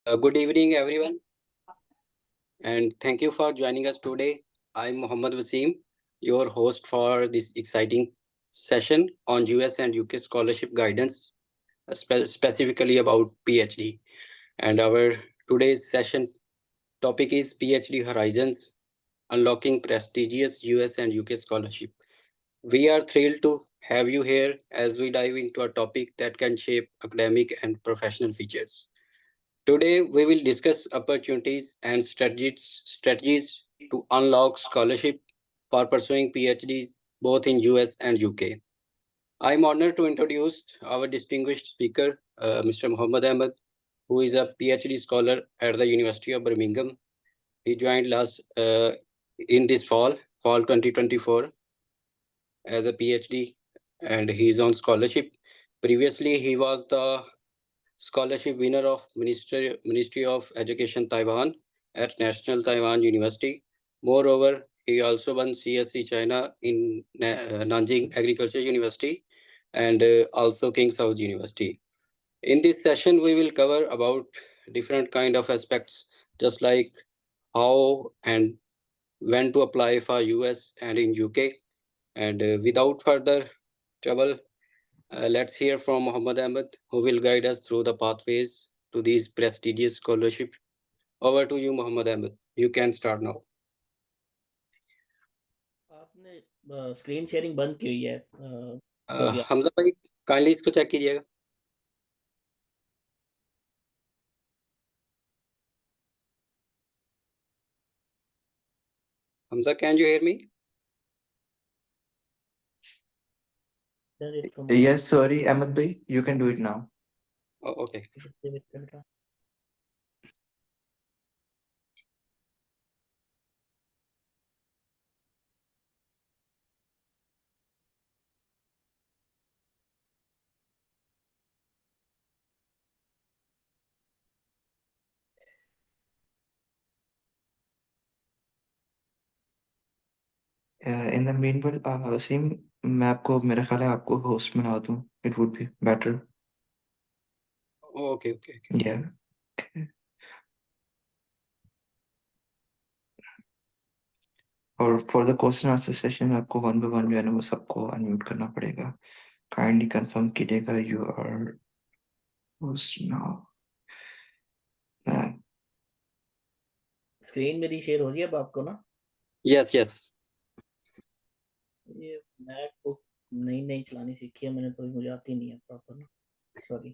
Good evening, everyone, and thank you for joining us today. I'm Mohammad Wasim, your host for this exciting session on US and UK scholarship guidance, specifically about PhD. And our today's session topic is PhD Horizons Unlocking Prestigious US and UK Scholarship. We are thrilled to have you here as we dive into a topic that can shape academic and professional futures. Today, we will discuss opportunities and strategies to unlock scholarship for pursuing PhDs both in US and UK. I'm honored to introduce our distinguished speaker, Mr. Muhammad Ahmed, who is a PhD scholar at the University of Birmingham. He joined last in this fall 2024, as a PhD, and he is on scholarship. Previously, he was the scholarship winner of Ministry of Education Taiwan at National Taiwan University. Moreover, he also won CSC China in Nanjing Agriculture University and also King Saud University. In this session, we will cover about different kind of aspects, just like how and when to apply for US and in UK. And without further trouble, let's hear from Muhammad Ahmed, who will guide us through the pathways to these prestigious scholarships. Over to you, Muhammad Ahmed. You can start now. आपने screen sharing बंद की हुई है जो भी हमजा भाई, kindly इसको check कीजिएगा. Hamza, can you hear me? Yes, sorry, Ahmed bhai, you can do it now. Oh, okay. In the meanwhile, Wasim, मैं आपको मेरा ख्याल है आपको होस्ट बना दूं. It would be better. Oh, okay, okay, okay. Yeah. Okay. और for the question answer session आपको one by one जो है ना वो सबको unmute करना पड़ेगा. Kindly confirm कीजिएगा you are host now. Screen मेरी शेयर हो रही है अब आपको ना? Yes, yes. ये मैक को नई चलानी सीखी है मैंने, तो मुझे आती नहीं है प्रॉपर ना, सॉरी.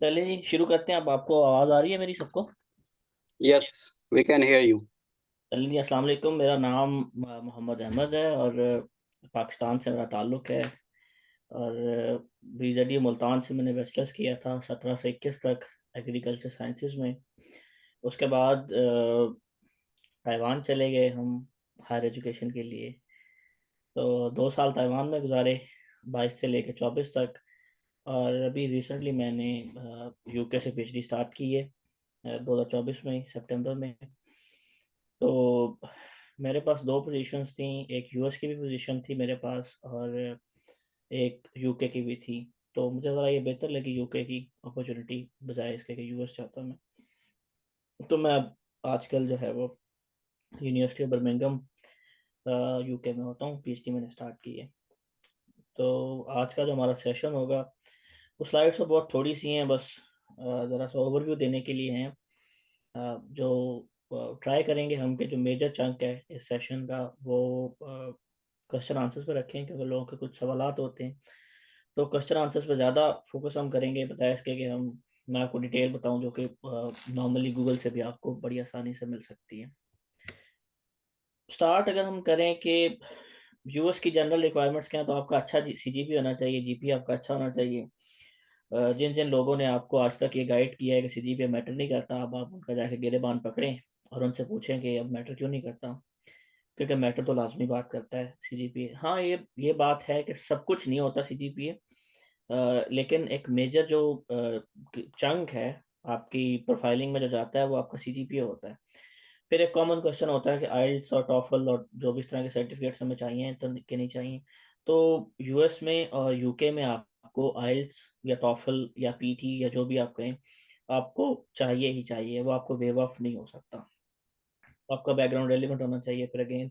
चलिए जी शुरू करते हैं. अब आपको आवाज आ रही है मेरी सबको? Yes, we can hear you. चलिए जी, अस्सलाम वालेकुम. मेरा नाम मोहम्मद अहमद है और पाकिस्तान से मेरा ताल्लुक़ है और BZU मुल्तान से मैंने बैचलर्स किया था 17 से 21 तक एग्रीकल्चर साइंसेस में. उसके बाद ताइवान चले गए हम हायर एजुकेशन के लिए. तो 2 साल ताइवान में गुजारे 22 से लेकर 24 तक. और अभी रिसेंटली मैंने यूके से PhD स्टार्ट की है 2024 में सितंबर में. तो मेरे पास 2 पोजीशंस थी. एक यूएस की भी पोजीशन थी मेरे पास और एक यूके की भी थी. तो मुझे ज़रा ये बेहतर लगी यूके की अपॉर्चुनिटी बजाय इसके कि यूएस जाता मैं. तो मैं आजकल जो है वो यूनिवर्सिटी ऑफ बर्मिंघम यूके में होता हूँ. PhD मैंने स्टार्ट की है. तो आज का जो हमारा सेशन होगा वो स्लाइड्स तो बहुत थोड़ी सी हैं, बस ज़रा सा ओवरव्यू देने के लिए हैं. जो ट्राई करेंगे हम कि जो मेजर चंक है इस सेशन का वो क्वेश्चन आंसर्स पे रखें, क्योंकि लोगों के कुछ सवालात होते हैं. तो क्वेश्चन आंसर्स पे ज़्यादा फोकस हम करेंगे, बताया इसके कि हम मैं आपको डिटेल बताऊं जो कि नॉर्मली गूगल से भी आपको बड़ी आसानी से मिल सकती है. स्टार्ट अगर हम करें कि यूएस की जनरल रिक्वायरमेंट्स क्या हैं, तो आपका अच्छा CGPA होना चाहिए, GPA आपका अच्छा होना चाहिए. जिन जिन लोगों ने आपको आज तक ये गाइड किया है कि CGPA मैटर नहीं करता, अब आप उनका जाके गिरेबान पकड़ें और उनसे पूछें कि अब मैटर क्यों नहीं करता, क्योंकि मैटर तो लाजमी बात करता है CGPA. हाँ, ये बात है कि सब कुछ नहीं होता CGPA, लेकिन एक मेजर जो चंक है आपकी प्रोफाइलिंग में जो जाता है वो आपका CGPA होता है. फिर एक कॉमन क्वेश्चन होता है कि आइल्स और टॉफल और जो भी इस तरह के सर्टिफिकेट्स हमें चाहिए तो कि नहीं चाहिए. तो यूएस में और यूके में आपको आपको आइल्स या टॉफल या पीटी या जो भी आप कहें, आपको चाहिए ही चाहिए, वो आपको वेव ऑफ नहीं हो सकता। आपका बैकग्राउंड रेलिवेंट होना चाहिए। फिर अगेन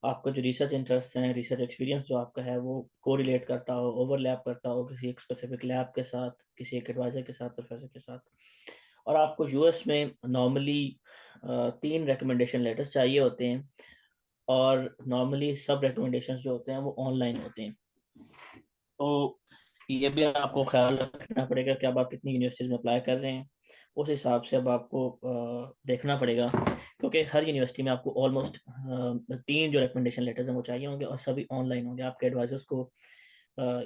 आपका जो रिसर्च इंटरेस्ट है, रिसर्च एक्सपीरियंस जो आपका है, वो कोरिलेट करता हो, ओवरलैप करता हो किसी एक स्पेसिफिक लैब के साथ, किसी एक एडवाइजर के साथ, प्रोफेसर के साथ। और आपको यूएस में नॉर्मली 3 रिकमेंडेशन लेटर्स चाहिए होते हैं, और नॉर्मली सब रिकमेंडेशंस जो होते हैं वो ऑनलाइन होते हैं। तो ये भी आपको ख्याल रखना पड़ेगा कि अब आप कितनी यूनिवर्सिटीज़ में अप्लाई कर रहे हैं, उस हिसाब से अब आपको देखना पड़ेगा, क्योंकि हर यूनिवर्सिटी में आपको ऑलमोस्ट 3 जो रिकमेंडेशन लेटर्स हैं वो चाहिए होंगे, और सभी ऑनलाइन होंगे। आपके एडवाइजर्स को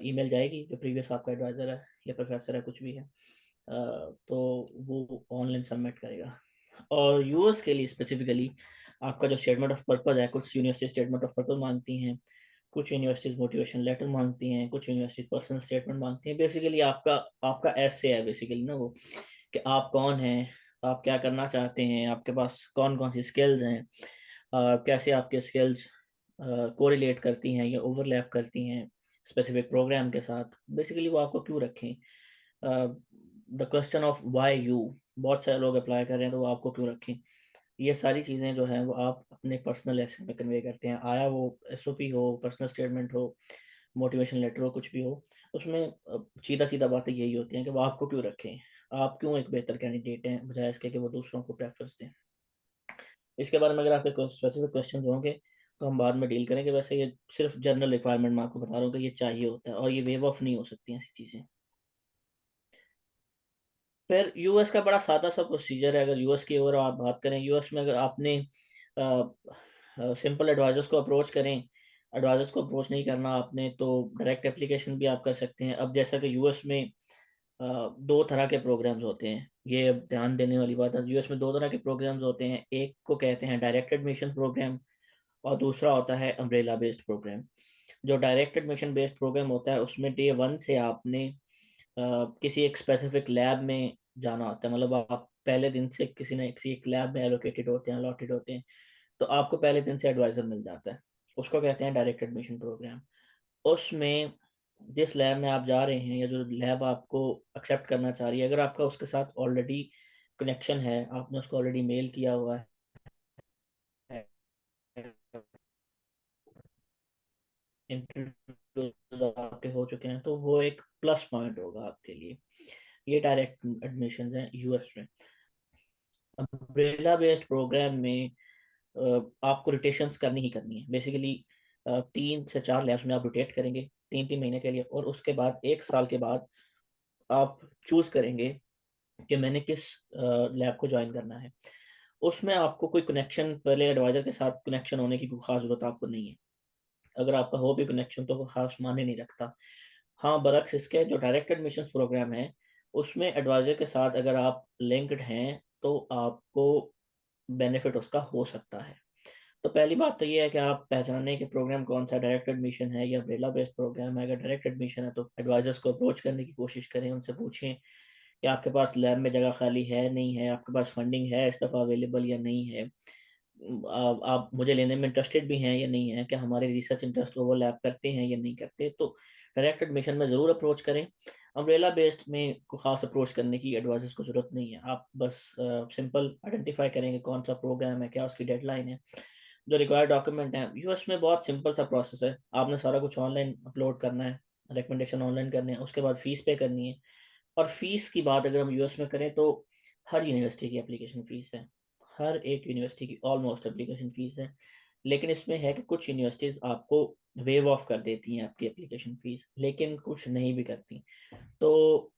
ईमेल जाएगी, जो प्रीवियस आपका एडवाइज़र है या प्रोफेसर है, कुछ भी है, तो वो ऑनलाइन सबमिट करेगा। और यूएस के लिए स्पेसिफिकली आपका जो स्टेटमेंट ऑफ पर्पज़ है, कुछ यूनिवर्सिटी स्टेटमेंट ऑफ पर्पज़ मांगती हैं, कुछ यूनिवर्सिटीज़ मोटिवेशन लेटर मांगती हैं, कुछ यूनिवर्सिटी पर्सनल स्टेटमेंट मांगती हैं। बेसिकली आपका आपका एसे है बेसिकली ना वो, कि आप कौन हैं, आप क्या करना चाहते हैं, आपके पास कौन कौन सी स्किल्स हैं, कैसे आपके स्किल्स कोरिलेट करती हैं या ओवरलैप करती हैं स्पेसिफिक प्रोग्राम के साथ। बेसिकली वो आपको क्यों रखें, the question of why you, बहुत सारे लोग अप्लाई कर रहे हैं तो वो आपको क्यों रखें। ये सारी चीज़ें जो हैं वो आप अपने पर्सनल एसे में कन्वे करते हैं, आया वो एसओपी हो, पर्सनल स्टेटमेंट हो, मोटिवेशन लेटर हो, कुछ भी हो, उसमें सीधा सीधा बातें यही होती हैं कि वो आपको क्यों रखें, आप क्यों एक बेहतर कैंडिडेट हैं, बजाय इसके कि वो दूसरों को प्रेफरेंस दें। इसके बारे में अगर आपके स्पेसिफिक क्वेश्चन होंगे तो हम बाद में डील करेंगे। वैसे ये सिर्फ जनरल रिक्वायरमेंट मैं आपको बता रहा हूँ कि ये चाहिए होता है, और ये वेव ऑफ नहीं हो सकती ऐसी चीज़ें। फिर यूएस का बड़ा सादा सा प्रोसीजर है। अगर यूएस की ओर आप बात करें, यूएस में अगर आपने सिंपल एडवाइजर्स को अप्रोच करें, एडवाइजर्स को अप्रोच नहीं करना आपने, तो डायरेक्ट एप्लीकेशन भी आप कर सकते हैं। अब जैसा कि यूएस में 2 तरह के प्रोग्राम्स होते हैं, ये अब ध्यान देने वाली बात है। यूएस में 2 तरह के प्रोग्राम्स होते हैं, एक को कहते हैं डायरेक्ट एडमिशन प्रोग्राम, और दूसरा होता है अम्ब्रेला बेस्ड प्रोग्राम। जो डायरेक्ट एडमिशन बेस्ड प्रोग्राम होता है उसमें डे 1 से आपने किसी एक स्पेसिफिक लैब में जाना होता है। मतलब आप पहले दिन से किसी एक लैब में एलोकेटेड होते हैं, अलॉटेड होते हैं, तो आपको पहले दिन से एडवाइजर मिल जाता है। उसको कहते हैं डायरेक्ट एडमिशन प्रोग्राम। उसमें जिस लैब में आप जा रहे हैं या जो लैब आपको एक्सेप्ट करना चाह रही है, अगर आपका उसके साथ ऑलरेडी कनेक्शन है, आपने उसको ऑलरेडी मेल किया हुआ है, इंटरव्यू आपके हो चुके हैं, तो वो एक प्लस पॉइंट होगा आपके लिए। ये डायरेक्ट एडमिशन है यूएस में। अम्ब्रेला बेस्ड प्रोग्राम में आपको रोटेशंस करनी ही करनी है। बेसिकली 3 से 4 लैब्स में आप रोटेट करेंगे 3-3 महीने के लिए, और उसके बाद 1 साल के बाद आप चूज करेंगे कि मैंने किस लैब को ज्वाइन करना है। उसमें आपको कोई कनेक्शन, पहले एडवाइजर के साथ कनेक्शन होने की कोई खास जरूरत आपको नहीं है। अगर आपका हो भी कनेक्शन तो वो खास माने नहीं रखता। हाँ, बरक्स इसके जो डायरेक्ट एडमिशन प्रोग्राम है उसमें एडवाइजर के साथ अगर आप लिंक्ड हैं तो आपको बेनिफिट उसका हो सकता है। तो पहली बात तो ये है कि आप पहचानें कि प्रोग्राम कौन सा डायरेक्ट एडमिशन है या अम्ब्रेला बेस्ड प्रोग्राम है। अगर डायरेक्ट एडमिशन है तो एडवाइजर्स को अप्रोच करने की कोशिश करें, उनसे पूछें कि आपके पास लैब में जगह खाली है नहीं है, आपके पास फंडिंग है इस दफ़ा अवेलेबल या नहीं है, आप मुझे लेने में इंटरेस्टेड भी हैं या नहीं है, कि हमारे रिसर्च इंटरेस्ट ओवरलैप करते हैं या नहीं करते। तो डायरेक्ट एडमिशन में ज़रूर अप्रोच करें। अम्ब्रेला बेस्ड में को खास अप्रोच करने की एडवाइजर्स को ज़रूरत नहीं है। आप बस सिंपल आइडेंटिफाई करेंगे कौन सा प्रोग्राम है, क्या उसकी डेडलाइन है, जो रिक्वायर्ड डॉक्यूमेंट है। यूएस में बहुत सिंपल सा प्रोसेस है, आपने सारा कुछ ऑनलाइन अपलोड करना है, रिकमेंडेशन ऑनलाइन करने हैं, उसके बाद फीस पे करनी है। और फीस की बात अगर हम यूएस में करें तो हर यूनिवर्सिटी की एप्लीकेशन फ़ीस है, हर एक यूनिवर्सिटी की ऑलमोस्ट एप्लीकेशन फ़ीस है। लेकिन इसमें है कि कुछ यूनिवर्सिटीज़ आपको वेव ऑफ कर देती हैं आपकी एप्लीकेशन फ़ीस, लेकिन कुछ नहीं भी करती। तो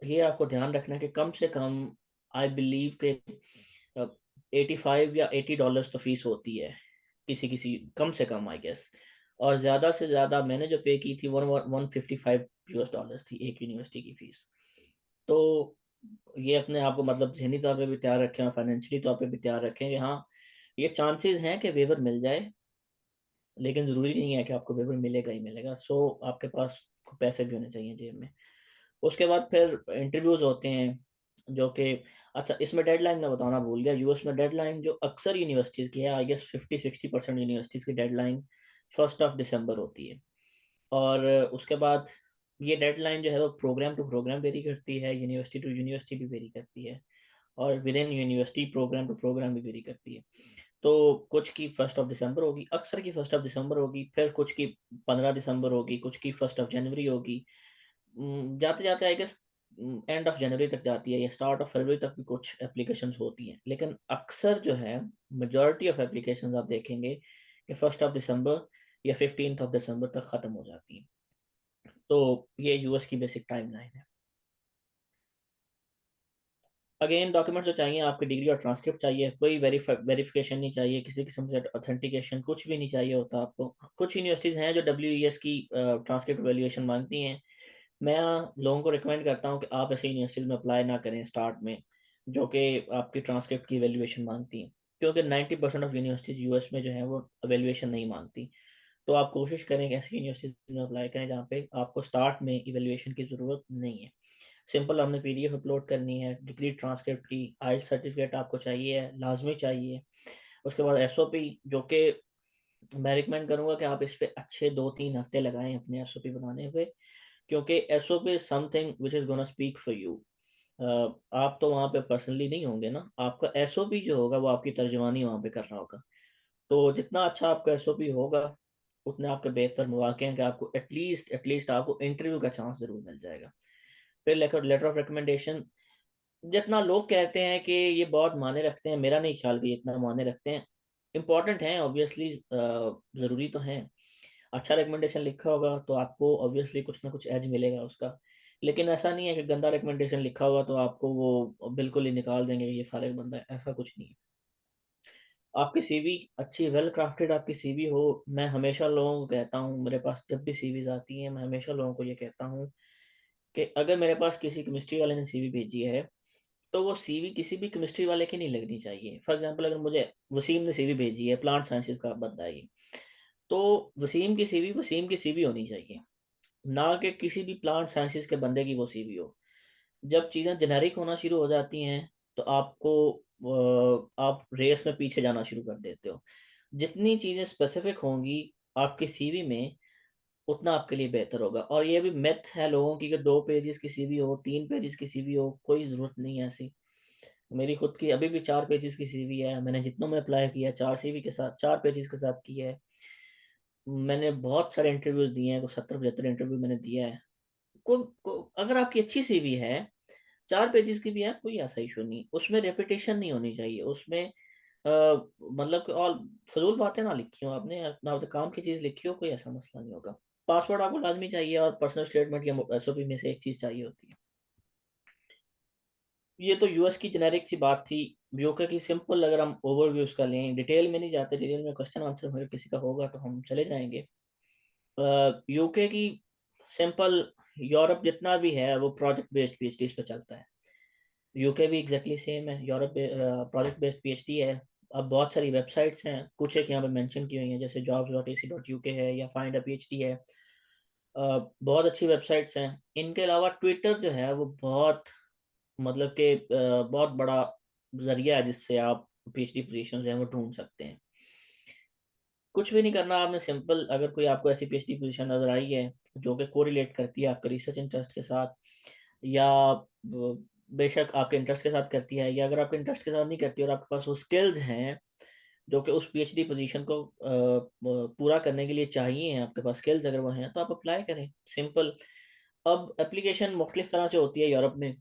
ये आपको ध्यान रखना है कि कम से कम आई बिलीव के 85 या $80 तो फीस होती है किसी किसी, कम से कम आई गेस। और ज़्यादा से ज़्यादा मैंने जो पे की थी 155 US डॉलर्स थी एक यूनिवर्सिटी की फ़ीस। तो ये अपने आप को मतलब ज़हनी तौर पे भी तैयार रखें और फाइनेंशियली तौर पे भी तैयार रखें कि हाँ, ये चांसेस हैं कि वेवर मिल जाए, लेकिन ज़रूरी नहीं है कि आपको वेवर मिलेगा ही मिलेगा। सो आपके पास पैसे भी होने चाहिए जेब में। उसके बाद फिर इंटरव्यूज़ होते हैं जो कि, अच्छा इसमें डेडलाइन मैं बताना भूल गया। यूएस में डेडलाइन जो अक्सर यूनिवर्सिटीज़ की है, आई गेस 50-60% यूनिवर्सिटीज़ की डेडलाइन 1 दिसंबर होती है। और उसके बाद ये डेडलाइन जो है वो प्रोग्राम टू प्रोग्राम वेरी करती है, यूनिवर्सिटी टू यूनिवर्सिटी भी वेरी करती है, और within university program to program भी वेरी करती है। तो कुछ की 1 दिसंबर होगी, अक्सर की 1 दिसंबर होगी, फिर कुछ की 15 दिसंबर होगी, कुछ की 1 जनवरी होगी। जाते जाते I guess end of January तक जाती है या स्टार्ट ऑफ फरवरी तक भी कुछ एप्लीकेशंस होती हैं, लेकिन अक्सर जो है मेजॉरिटी ऑफ एप्लीकेशंस आप देखेंगे कि 1 दिसंबर या 15 दिसंबर तक ख़त्म हो जाती हैं। तो ये यूएस की बेसिक टाइमलाइन है। अगेन डॉक्यूमेंट जो चाहिए, आपकी डिग्री और ट्रांसक्रिप्ट चाहिए, कोई वेरिफिकेशन नहीं चाहिए, किसी किस्म से ऑथेंटिकेशन कुछ भी नहीं चाहिए होता आपको। कुछ यूनिवर्सिटीज़ हैं जो WES की ट्रांसक्रिप्ट वैल्यूएशन मांगती हैं। मैं लोगों को रिकमेंड करता हूँ कि आप ऐसी यूनिवर्सिटीज़ में अप्लाई ना करें स्टार्ट में, जो कि आपकी ट्रांसक्रिप्ट की वैल्यूएशन मांगती हैं, क्योंकि 90% ऑफ यूनिवर्सिटीज़ यूएस में जो है वो वैल्यूएशन नहीं मांगती। तो आप कोशिश करें कि ऐसी यूनिवर्सिटीज़ में अप्लाई करें जहाँ पे आपको स्टार्ट में इवैल्यूएशन की ज़रूरत नहीं है। सिंपल हमने PDF अपलोड करनी है, डिग्री ट्रांसक्रिप्ट की, IELTS सर्टिफिकेट आपको चाहिए है, लाजमी चाहिए। उसके बाद SOP, जो कि मैं रिकमेंड करूँगा कि आप इस पे अच्छे 2-3 हफ्ते लगाएं अपने SOP बनाने पे, क्योंकि SOP is something which is gonna speak for you. आप तो वहाँ पे पर्सनली नहीं होंगे ना, आपका SOP जो होगा वो आपकी तर्जमानी वहाँ पे कर रहा होगा। तो जितना अच्छा आपका SOP होगा, उतने आपके बेहतर मौके हैं कि आपको एटलीस्ट आपको इंटरव्यू का चांस ज़रूर मिल जाएगा। फिर लेटर ऑफ रिकमेंडेशन, जितना लोग कहते हैं कि ये बहुत मायने रखते हैं, मेरा नहीं ख्याल कि ये इतना मायने रखते हैं। इम्पॉर्टेंट हैं ऑब्वियसली, ज़रूरी तो हैं। अच्छा रिकमेंडेशन लिखा होगा तो आपको ऑब्वियसली कुछ ना कुछ एज मिलेगा उसका, लेकिन ऐसा नहीं है कि गंदा रिकमेंडेशन लिखा होगा तो आपको वो बिल्कुल ही निकाल देंगे, ये फारिग बंदा है, ऐसा कुछ नहीं है। आपकी सीवी अच्छी वेल क्राफ्टेड आपकी सीवी हो। मैं हमेशा लोगों को कहता हूँ, मेरे पास जब भी सीवीज आती हैं, मैं हमेशा लोगों को ये कहता हूँ कि अगर मेरे पास किसी केमिस्ट्री वाले ने सीवी भेजी है, तो वो सीवी किसी भी केमिस्ट्री वाले की नहीं लगनी चाहिए। फॉर एग्जांपल, अगर मुझे वसीम ने सीवी भेजी है, प्लांट साइंसेज का बंदा है ये, तो वसीम की सीवी होनी चाहिए, ना कि किसी भी प्लांट साइंसेज के बंदे की वो सीवी हो। जब चीज़ें जेनेरिक होना शुरू हो जाती हैं तो आप रेस में पीछे जाना शुरू कर देते हो। जितनी चीज़ें स्पेसिफिक होंगी आपकी सीवी में, उतना आपके लिए बेहतर होगा। और ये भी मिथ है लोगों की कि 2 पेजेस की सीवी हो, 3 पेजेस की सीवी हो, कोई ज़रूरत नहीं है ऐसी। मेरी खुद की अभी भी 4 पेजेस की सीवी है, मैंने जितनों में अप्लाई किया 4 CV के साथ, 4 पेजेस के साथ किया है। मैंने बहुत सारे इंटरव्यूज दिए हैं, 70-75 इंटरव्यू मैंने दिया है। अगर आपकी अच्छी सीवी है, 4 पेजेस की भी है, कोई ऐसा इशू नहीं, उसमें रेपिटेशन नहीं होनी चाहिए, उसमें मतलब कि और फजूल बातें ना लिखी हो आपने, ना अपने काम की चीज़ लिखी हो, कोई ऐसा मसला नहीं होगा। पासवर्ड आपको लाजमी चाहिए, और पर्सनल स्टेटमेंट या SOP में से एक चीज़ चाहिए होती है। ये तो यूएस की जेनेरिक सी बात थी। यूके की सिंपल, अगर हम ओवरव्यू उसका लें, डिटेल में नहीं जाते, डिटेल में क्वेश्चन आंसर अगर किसी का होगा तो हम चले जाएंगे। यूके की सिंपल, यूरोप जितना भी है वो प्रोजेक्ट बेस्ड PhDs पे चलता है। यूके भी एग्जैक्टली सेम है, यूरोप प्रोजेक्ट बेस्ड PhD है। अब बहुत सारी वेबसाइट्स हैं, कुछ एक यहाँ पे मेंशन की हुई हैं, जैसे jobs.ac.uk है या फाइंड अ PhD है। बहुत अच्छी वेबसाइट्स हैं। इनके अलावा ट्विटर जो है वो बहुत, मतलब कि बहुत बड़ा जरिया है जिससे आप PhD पोजीशन जो है वो ढूंढ सकते हैं। कुछ भी नहीं करना आपने, सिंपल, अगर कोई आपको ऐसी PhD पोजीशन नजर आई है जो कि कोरिलेट करती है आपके रिसर्च इंटरेस्ट के साथ, या बेशक आपके इंटरेस्ट के साथ करती है, या अगर आपके इंटरेस्ट के साथ नहीं करती और आपके पास वो स्किल्स हैं जो कि उस PhD पोजीशन को पूरा करने के लिए चाहिए हैं, आपके पास स्किल्स अगर वो हैं तो आप अप्लाई करें, सिंपल। अब एप्लीकेशन मुख्तलिफ तरह से होती है यूरोप में।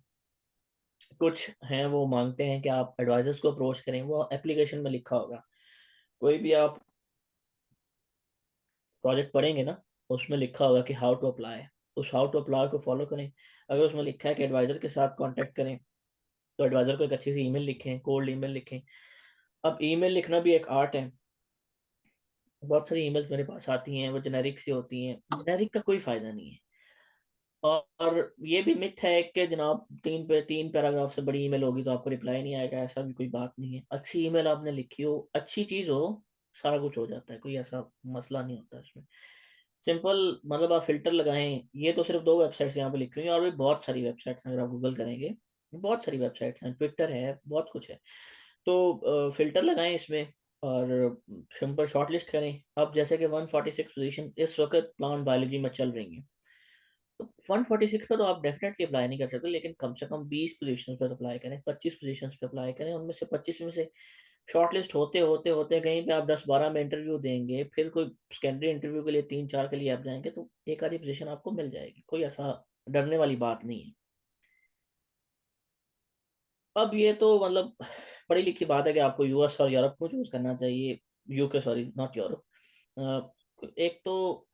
कुछ हैं वो मांगते हैं कि आप एडवाइजर्स को अप्रोच करें, वो एप्लीकेशन में लिखा होगा। कोई भी आप प्रोजेक्ट पढ़ेंगे ना, उसमें लिखा होगा कि हाउ टू अप्लाई। उस हाउ टू अप्लाई को फॉलो करें। अगर उसमें लिखा है कि एडवाइजर के साथ कांटेक्ट करें, तो एडवाइजर को एक अच्छी सी ईमेल लिखें, कोल्ड ईमेल लिखें। अब ईमेल लिखना भी एक आर्ट है। बहुत सारी ईमेल्स मेरे पास आती हैं, वो जेनेरिक सी होती हैं, जेनेरिक का कोई फायदा नहीं है। और ये भी मिथ है कि जनाब 3 पैराग्राफ से बड़ी ईमेल होगी तो आपको रिप्लाई नहीं आएगा, ऐसा भी कोई बात नहीं है। अच्छी ईमेल आपने लिखी हो, अच्छी चीज़ हो, सारा कुछ हो जाता है, कोई ऐसा मसला नहीं होता इसमें। सिंपल, मतलब आप फिल्टर लगाएं। ये तो सिर्फ 2 वेबसाइट्स यहाँ पे लिखी हुई हैं, और भी बहुत सारी वेबसाइट्स हैं, अगर आप गूगल करेंगे बहुत सारी वेबसाइट्स हैं, ट्विटर है, बहुत कुछ है। तो फिल्टर लगाएं इसमें, और सिंपल शॉर्ट लिस्ट करें। अब जैसे कि 146 पोजीशन इस वक्त प्लांट बायोलॉजी में चल रही है, तो 146 पे तो आप डेफिनेटली अप्लाई नहीं कर सकते, लेकिन कम से कम 20 पोजीशन पे अप्लाई करें, 25 पोजीशन पे अप्लाई करें। उनमें से 25 में से शॉर्टलिस्ट होते होते होते कहीं पे आप 10-12 में इंटरव्यू देंगे, फिर कोई सेकेंडरी इंटरव्यू के लिए 3-4 के लिए आप जाएंगे, तो एक आधी पोजीशन आपको मिल जाएगी, कोई ऐसा डरने वाली बात नहीं है। अब ये तो मतलब पढ़ी लिखी बात है कि आपको यूएस और यूरोप को चूज करना चाहिए, यूके सॉरी नॉट यूरोप। एक तो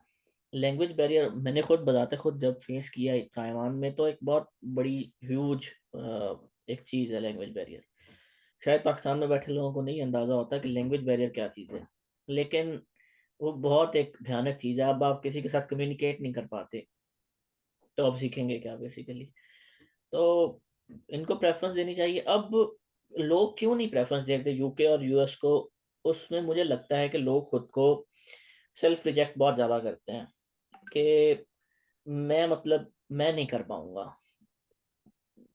लैंग्वेज बैरियर मैंने खुद बताते खुद जब फेस किया ताइवान में, तो एक बहुत बड़ी ह्यूज एक चीज़ है लैंग्वेज बैरियर। शायद पाकिस्तान में बैठे लोगों को नहीं अंदाज़ा होता कि लैंग्वेज बैरियर क्या चीज़ है, लेकिन वो बहुत एक भयानक चीज़ है। अब आप किसी के साथ कम्युनिकेट नहीं कर पाते तो आप सीखेंगे क्या बेसिकली। तो इनको प्रेफरेंस देनी चाहिए। अब लोग क्यों नहीं प्रेफरेंस देते यूके और यूएस को, उसमें मुझे लगता है कि लोग खुद को सेल्फ रिजेक्ट बहुत ज़्यादा करते हैं कि मैं मतलब मैं नहीं कर पाऊंगा।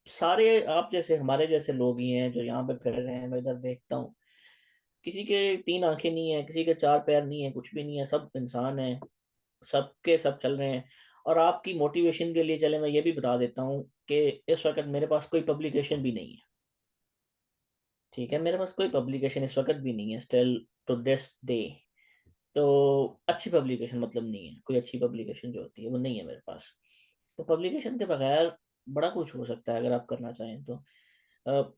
सारे आप जैसे हमारे जैसे लोग ही हैं जो यहाँ पे फिर रहे हैं, मैं इधर देखता हूँ, किसी के 3 आंखें नहीं है, किसी के 4 पैर नहीं है, कुछ भी नहीं है, सब इंसान है, सबके सब चल रहे हैं। और आपकी मोटिवेशन के लिए चले मैं ये भी बता देता हूँ कि इस वक्त मेरे पास कोई पब्लिकेशन भी नहीं है, ठीक है, मेरे पास कोई पब्लिकेशन इस वक्त भी नहीं है स्टिल टू दिस डे। तो अच्छी पब्लिकेशन मतलब नहीं है, कोई अच्छी पब्लिकेशन जो होती है वो नहीं है मेरे पास। तो पब्लिकेशन के बगैर बड़ा कुछ हो सकता है अगर आप करना चाहें तो।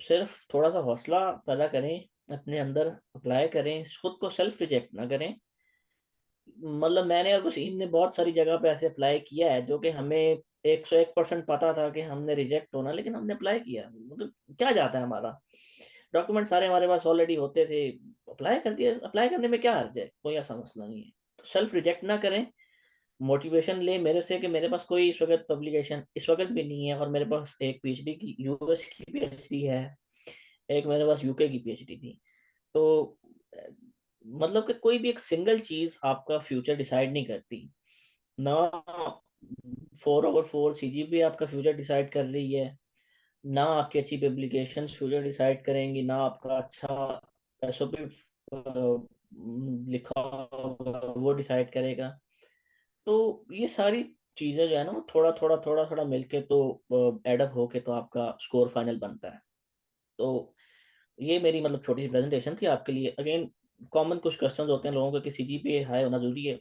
सिर्फ थोड़ा सा हौसला पैदा करें अपने अंदर, अप्लाई करें, खुद को सेल्फ रिजेक्ट ना करें। मतलब मैंने और वसीम ने बहुत सारी जगह पे ऐसे अप्लाई किया है जो कि हमें 101% पता था कि हमने रिजेक्ट होना, लेकिन हमने अप्लाई किया। मतलब क्या जाता है, हमारा डॉक्यूमेंट सारे हमारे पास ऑलरेडी होते थे, अप्लाई कर दिया। अप्लाई करने में क्या हर्ज है, कोई ऐसा मसला नहीं है। तो सेल्फ रिजेक्ट ना करें, मोटिवेशन ले मेरे से कि मेरे पास कोई इस वक्त पब्लिकेशन इस वक्त भी नहीं है, और मेरे पास एक पीएचडी की यूएस की पीएचडी है, एक मेरे पास यूके की पीएचडी थी। तो मतलब कि कोई भी एक सिंगल चीज आपका फ्यूचर डिसाइड नहीं करती ना। 4/4 सीजीपीए आपका फ्यूचर डिसाइड कर रही है ना, आपकी अच्छी पब्लिकेशन फ्यूचर डिसाइड करेंगी ना, आपका अच्छा एसओपी लिखा होगा वो डिसाइड करेगा। तो ये सारी चीजें जो है ना वो थोड़ा थोड़ा मिलके तो एडअप होके तो आपका स्कोर फाइनल बनता है। तो ये मेरी मतलब छोटी सी प्रेजेंटेशन थी आपके लिए। अगेन कॉमन कुछ क्वेश्चंस होते हैं लोगों के कि सीजीपीए हाई होना जरूरी है।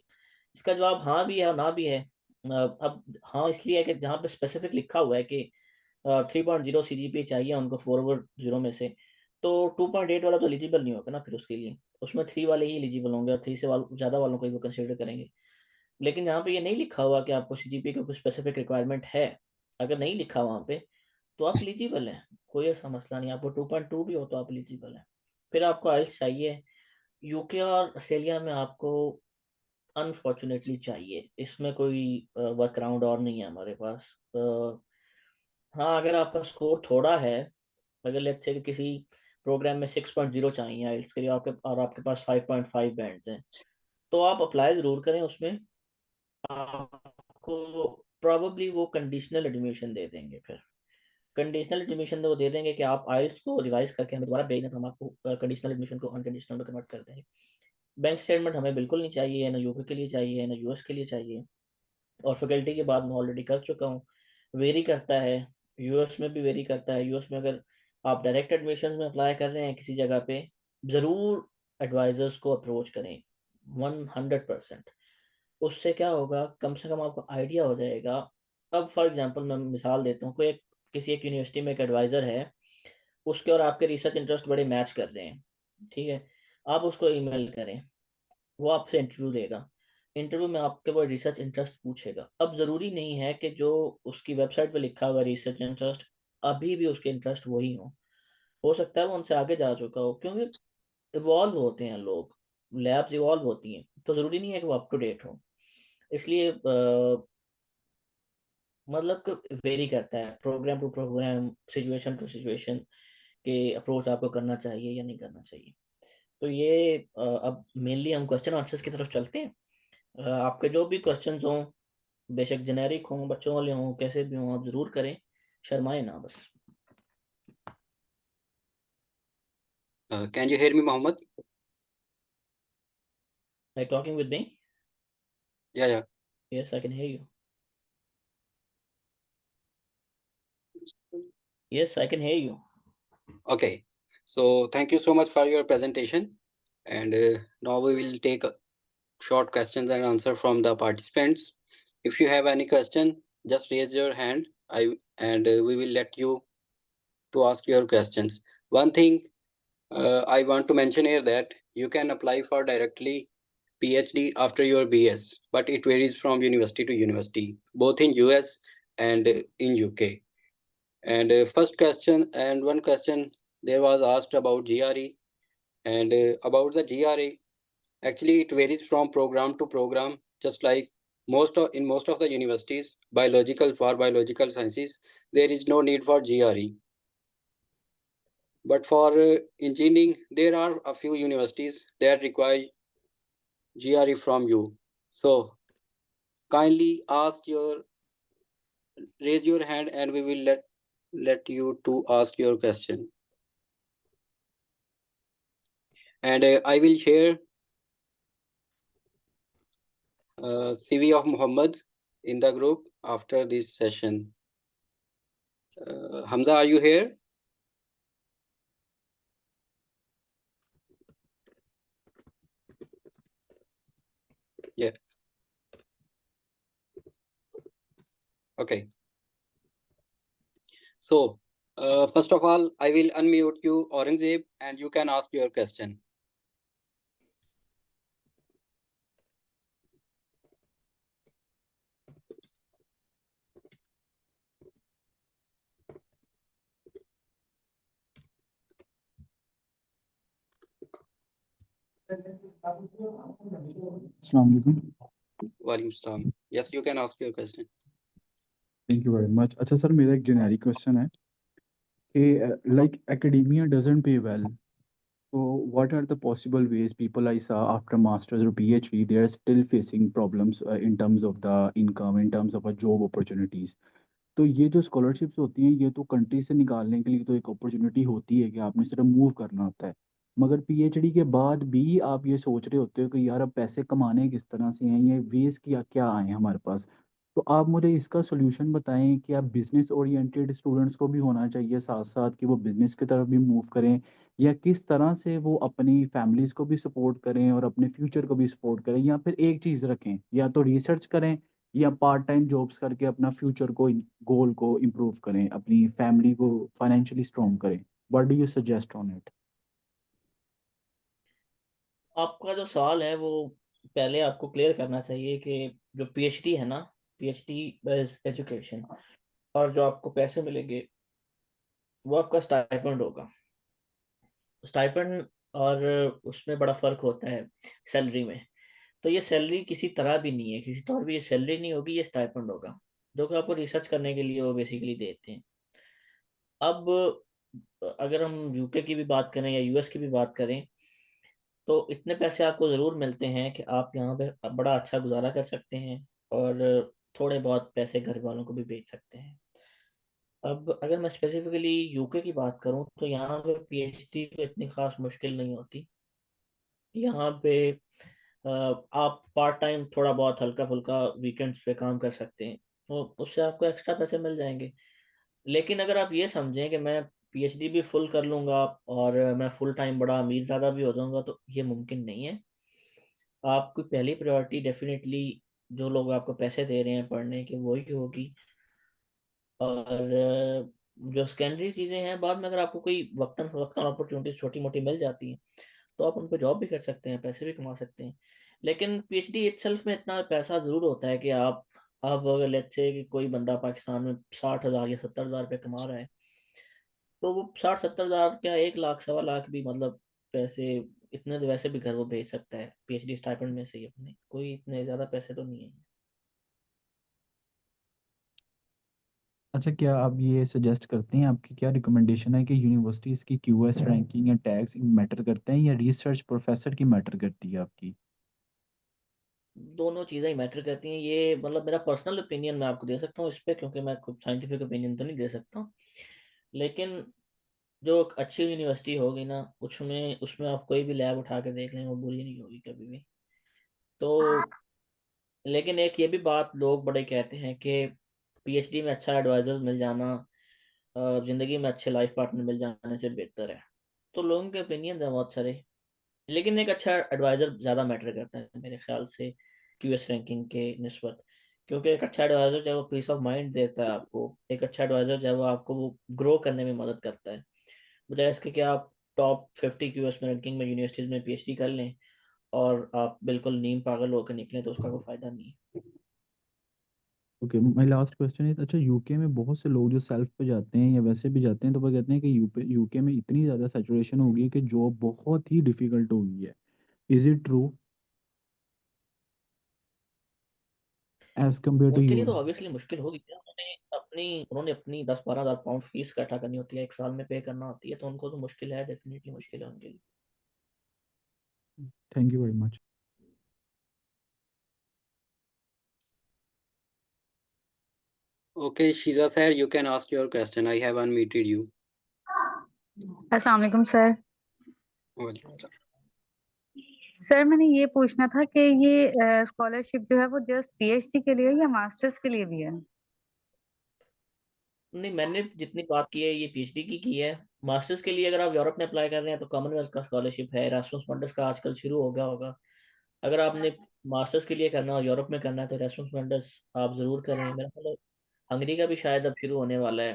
इसका जवाब हाँ भी है और ना भी है। अब हाँ इसलिए है कि जहाँ पे स्पेसिफिक लिखा हुआ है कि 3.0 सीजीपीए चाहिए उनको 4/0 में से, तो 2.8 वाला तो एलिजिबल नहीं होगा ना फिर उसके लिए, उसमें 3 वाले ही एलिजिबल होंगे और 3 से ज़्यादा वालों को ही वो कंसिडर करेंगे। लेकिन यहाँ पे ये नहीं लिखा हुआ कि आपको सीजीपीए का कुछ स्पेसिफिक रिक्वायरमेंट है, अगर नहीं लिखा वहाँ पे तो आप एलिजिबल हैं, कोई ऐसा मसला नहीं। आपको 2.2 भी हो तो आप एलिजिबल हैं। फिर आपको आइल्स चाहिए, यूके और ऑस्ट्रेलिया में आपको अनफॉर्चुनेटली चाहिए, इसमें कोई वर्क अराउंड और नहीं है हमारे पास। हाँ अगर आपका स्कोर थोड़ा है, अगर लेट्स से कि किसी प्रोग्राम में 6.0 चाहिए आइल्स के लिए आपके, और आपके पास 5.5 बैंड्स हैं, तो आप अप्लाई ज़रूर करें उसमें। आपको प्रॉबली वो कंडीशनल एडमिशन दे देंगे। फिर कंडीशनल एडमिशन वो दे देंगे कि आप आइल्स को रिवाइज करके हमें दोबारा भेजना, तो हम आपको कंडीशनल एडमिशन को अनकंडीशनल में कन्वर्ट कर देंगे। बैंक स्टेटमेंट हमें बिल्कुल नहीं चाहिए, ना यूके के लिए चाहिए ना यूएस के लिए चाहिए। और फैकल्टी की बात मैं ऑलरेडी कर चुका हूँ, वेरी करता है, यूएस में भी वेरी करता है। यूएस में अगर आप डायरेक्ट एडमिशन में अप्लाई कर रहे हैं किसी जगह पे, ज़रूर एडवाइजर्स को अप्रोच करें 100%। उससे क्या होगा, कम से कम आपको आइडिया हो जाएगा। अब फॉर एग्जांपल मैं मिसाल देता हूँ, कोई किसी एक यूनिवर्सिटी में एक एडवाइज़र है, उसके और आपके रिसर्च इंटरेस्ट बड़े मैच कर रहे हैं, ठीक है, आप उसको ईमेल करें, वो आपसे इंटरव्यू देगा। इंटरव्यू में आपके वो रिसर्च इंटरेस्ट पूछेगा। अब ज़रूरी नहीं है कि जो उसकी वेबसाइट पे लिखा हुआ रिसर्च इंटरेस्ट अभी भी उसके इंटरेस्ट वही हो सकता है वो उनसे आगे जा चुका हो, क्योंकि इवॉल्व होते हैं लोग, लैब्स इवॉल्व होती हैं, तो ज़रूरी नहीं है कि वो अप टू डेट हो। इसलिए मतलब कि वेरी करता है program to program, situation to situation, के अप्रोच आपको करना चाहिए या नहीं करना चाहिए। तो ये अब मेनली हम क्वेश्चन आंसर्स की तरफ चलते हैं। आपके जो भी क्वेश्चन हों, बेशक जेनेरिक हों, बच्चों वाले हों, कैसे भी हों, आप ज़रूर करें, शर्माए ना बस। Can you hear me, Mohammed? Are you talking with me? Yeah, yeah. Yes, I can hear you. Yes, I can hear you. Okay. So thank you so much for your presentation. And now we will take a short questions and answer from the participants. If you have any question, just raise your hand. We will let you to ask your questions. One thing I want to mention here that you can apply for directly PhD after your BS, but it varies from university to university, both in US and in UK. And first question and one question there was asked about GRE and about the GRE. Actually, it varies from program to program, just like in most of the universities, biological sciences, there is no need for GRE. But for engineering, there are a few universities that require GRE from you. So kindly raise your hand and we will let you to ask your question. And I will share CV of Muhammad in the group after this session. Hamza, are you here? Yeah. Okay. So, first of all, I will unmute you, Aurangzeb, and you can ask your question. Assalamualaikum. Walaikum salam. Yes, you can ask your question. Thank you very much. अच्छा sir मेरा एक generic question है कि like academia doesn't pay well. So what are the possible ways people I saw after masters or PhD they are still facing problems in terms of the income, in terms of a job opportunities. तो ये जो scholarships होती हैं ये तो country से निकालने के लिए तो एक अपॉर्चुनिटी होती है कि आपने सिर्फ मूव करना होता है, मगर पीएचडी के बाद भी आप ये सोच रहे होते हो कि यार अब पैसे कमाने किस तरह से हैं, ये वेज क्या क्या आए हैं हमारे पास। तो आप मुझे इसका सोल्यूशन बताएं कि आप बिजनेस ओरिएंटेड स्टूडेंट्स को भी होना चाहिए साथ साथ कि वो बिजनेस की तरफ भी मूव करें, या किस तरह से वो अपनी फैमिलीज को भी सपोर्ट करें और अपने फ्यूचर को भी सपोर्ट करें, या फिर एक चीज़ रखें या तो रिसर्च करें या पार्ट टाइम जॉब्स करके अपना फ्यूचर को गोल को इम्प्रूव करें, अपनी फैमिली को फाइनेंशियली स्ट्रॉन्ग करें। What do you suggest on it? आपका जो सवाल है वो पहले आपको क्लियर करना चाहिए कि जो पीएचडी है ना, पीएचडी बेस्ड एजुकेशन, और जो आपको पैसे मिलेंगे वो आपका स्टाइपेंड होगा। स्टाइपेंड और उसमें बड़ा फर्क होता है सैलरी में। तो ये सैलरी किसी तरह भी नहीं है, किसी तौर भी ये सैलरी नहीं होगी, ये स्टाइपेंड होगा जो कि आपको रिसर्च करने के लिए वो बेसिकली देते हैं। अब अगर हम यूके की भी बात करें या यूएस की भी बात करें तो इतने पैसे आपको ज़रूर मिलते हैं कि आप यहाँ पे बड़ा अच्छा गुजारा कर सकते हैं और थोड़े बहुत पैसे घर वालों को भी भेज सकते हैं। अब अगर मैं स्पेसिफिकली यूके की बात करूँ तो यहाँ पे पीएचडी को इतनी खास मुश्किल नहीं होती। यहाँ पे आप पार्ट टाइम थोड़ा बहुत हल्का फुल्का वीकेंड्स पे काम कर सकते हैं, तो उससे आपको एक्स्ट्रा पैसे मिल जाएंगे। लेकिन अगर आप ये समझें कि मैं पीएचडी भी फुल कर लूँगा और मैं फुल टाइम बड़ा अमीर ज़्यादा भी हो जाऊँगा, तो ये मुमकिन नहीं है। आपकी पहली प्रायोरिटी डेफिनेटली जो लोग आपको पैसे दे रहे हैं पढ़ने के वही होगी। और जो सेकेंडरी चीज़ें हैं बाद में अगर आपको कोई वक्तन फवक्तन अपॉर्चुनिटीज छोटी मोटी मिल जाती हैं तो आप उन पर जॉब भी कर सकते हैं, पैसे भी कमा सकते हैं। लेकिन पीएचडी इटसेल्फ में इतना पैसा ज़रूर होता है कि आप अगर लेट्स से कि कोई बंदा पाकिस्तान में 60,000 या 70,000 रुपये कमा रहा है, तो वो 60-70,000 क्या 1 लाख 1.25 लाख भी मतलब पैसे इतने तो वैसे भी घर वो भेज सकता है पीएचडी स्टाइपेंड में से ही अपने, कोई इतने ज़्यादा पैसे तो नहीं है। अच्छा क्या आप ये सजेस्ट करते हैं, आपकी क्या रिकमेंडेशन है कि यूनिवर्सिटीज़ की क्यूएस रैंकिंग या टैग्स मैटर करते हैं या रिसर्च प्रोफेसर की मैटर करती है आपकी? दोनों चीज़ें ही मैटर करती हैं। ये मतलब मेरा पर्सनल ओपिनियन मैं आपको दे सकता हूँ इस पे, क्योंकि मैं खुद साइंटिफिक ओपिनियन तो नहीं दे सकता। लेकिन जो एक अच्छी यूनिवर्सिटी होगी ना उसमें उसमें आप कोई भी लैब उठा के देख लें वो बुरी नहीं होगी कभी भी। तो लेकिन एक ये भी बात लोग बड़े कहते हैं कि पीएचडी में अच्छा एडवाइजर्स मिल जाना ज़िंदगी में अच्छे लाइफ पार्टनर मिल जाने से बेहतर है। तो लोगों के ओपिनियन है बहुत सारे, लेकिन एक अच्छा एडवाइज़र ज़्यादा मैटर करता है मेरे ख्याल से क्यूएस रैंकिंग के निस्बत, क्योंकि एक अच्छा एडवाइज़र जो है वो पीस ऑफ माइंड देता है आपको। एक अच्छा एडवाइज़र जो है वो आपको वो ग्रो करने में मदद करता है, बजाय इसके कि आप टॉप 50 क्यूएस में रैंकिंग में यूनिवर्सिटीज़ में पीएचडी कर लें और आप बिल्कुल नीम पागल होकर निकलें, तो उसका कोई फ़ायदा नहीं है। Okay, my last question is, अच्छा यूके में बहुत से लोग जो सेल्फ पे जाते हैं या वैसे भी जाते हैं तो वो कहते हैं कि यूके में इतनी ज़्यादा सैचुरेशन हो गई है कि जॉब बहुत ही डिफिकल्ट हो गई है। Is it true as compare to उनके लिए तो यूएस? ऑब्वियसली मुश्किल होगी ना, उन्होंने अपनी 10-12 हज़ार पाउंड फीस इकट्ठा करनी होती है, एक साल में पे करना होती है, तो उनको तो मुश्किल है, डेफिनेटली मुश्किल है उनके लिए। Thank you very much. Okay, Shiza sir, you can ask your question. I have unmuted you. अस्सलाम वालेकुम सर। Welcome. सर मैंने ये पूछना था कि ये स्कॉलरशिप जो है वो जस्ट पीएचडी के लिए है या मास्टर्स के लिए भी है? नहीं, मैंने जितनी बात की है ये पीएचडी की है। मास्टर्स के लिए अगर आप यूरोप में अप्लाई कर रहे हैं तो कॉमनवेल्थ का स्कॉलरशिप है, एरास्मस फंड्स का आजकल शुरू हो गया होगा। अगर आपने मास्टर्स के लिए करना हो, यूरोप में करना है, तो एरास्मस फंड्स आप ज़रूर करें। मेरा ख्याल है हंगरी का भी शायद अब शुरू होने वाला है।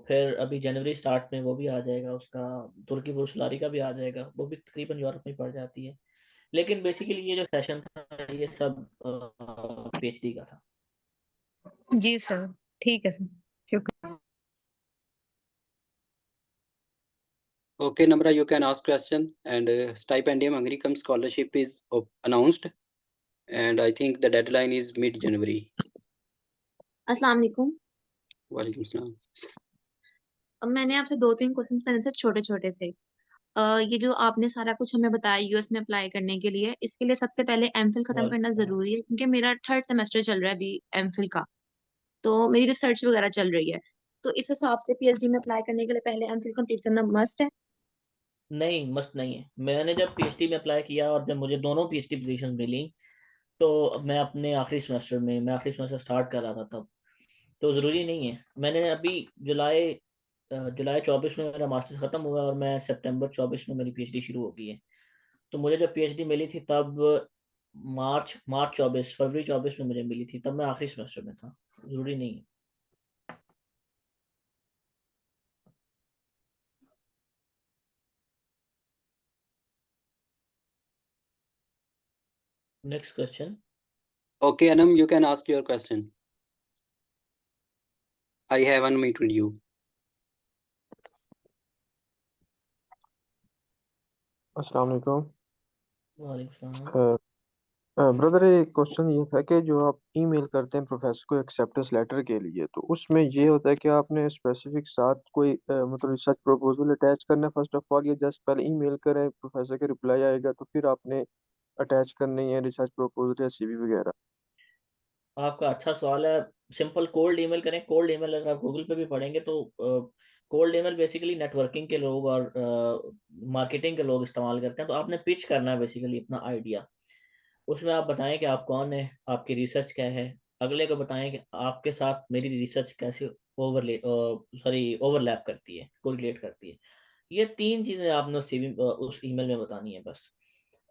फिर अभी जनवरी स्टार्ट में वो भी आ जाएगा उसका, तुर्की बुर्सलारी का भी आ जाएगा, वो भी तकरीबन यूरोप में पड़ जाती है। लेकिन बेसिकली ये जो सेशन था ये सब पीएचडी का था। जी सर, ठीक है सर, शुक्रिया। Okay, Namra, you can ask question. And Stipendium Agricum scholarship is announced, and I think the deadline is mid-January. अस्सलाम वालेकुम। Walaikum salam. अब मैंने आपसे 2-3 क्वेश्चंस करने थे छोटे-छोटे से। ये जो आपने सारा कुछ हमें बताया यूएस में अप्लाई करने के लिए, इसके लिए सबसे पहले एमफिल खत्म करना ज़रूरी है क्योंकि मेरा 3rd सेमेस्टर चल रहा है अभी एमफिल का, तो मेरी रिसर्च वगैरह चल रही है। तो इस हिसाब से पीएचडी में अप्लाई करने के लिए पहले एमफिल कंप्लीट करना मस्ट है? नहीं, मस्ट नहीं है। मैंने जब पीएचडी में अप्लाई किया और जब मुझे दोनों पीएचडी पोजीशन मिली, तो मैं अपने आखिरी सेमेस्टर स्टार्ट कर रहा था तब, तो ज़रूरी नहीं है। मैंने अभी जुलाई 24 में मेरा मास्टर्स ख़त्म हुआ और मैं सितंबर 24 में मेरी पीएचडी शुरू हो गई है। तो मुझे जब पीएचडी मिली थी तब मार्च 24 फरवरी 24 में मुझे मिली थी, तब मैं आखिरी सेमेस्टर में था। ज़रूरी नहीं है। Next question. Okay, Anam, you can ask your question. I have unmuted you. अस्सलाम वालेकुम। वालेकुम सलाम। ब्रदर, एक क्वेश्चन ये था कि जो आप ईमेल करते हैं प्रोफेसर को एक्सेप्टेंस लेटर के लिए, तो उसमें ये होता है कि आपने स्पेसिफिक साथ कोई मतलब रिसर्च प्रपोजल अटैच करना है फर्स्ट ऑफ ऑल, या जस्ट पहले ईमेल करें प्रोफेसर के रिप्लाई आएगा तो फिर आपने अटैच करनी है रिसर्च प्रपोजल या सीवी वगैरह? आपका अच्छा सवाल है। सिंपल कोल्ड ईमेल करें। कोल्ड ईमेल अगर आप गूगल पे भी पढ़ेंगे तो कोल्ड ईमेल बेसिकली नेटवर्किंग के लोग और मार्केटिंग के लोग इस्तेमाल करते हैं। तो आपने पिच करना है बेसिकली अपना आइडिया। उसमें आप बताएं कि आप कौन है, आपकी रिसर्च क्या है। अगले को बताएं कि आपके साथ मेरी रिसर्च कैसे ओवरलैप करती है, कोरिलेट करती है। ये 3 चीज़ें आपने उस ईमेल में बतानी है बस।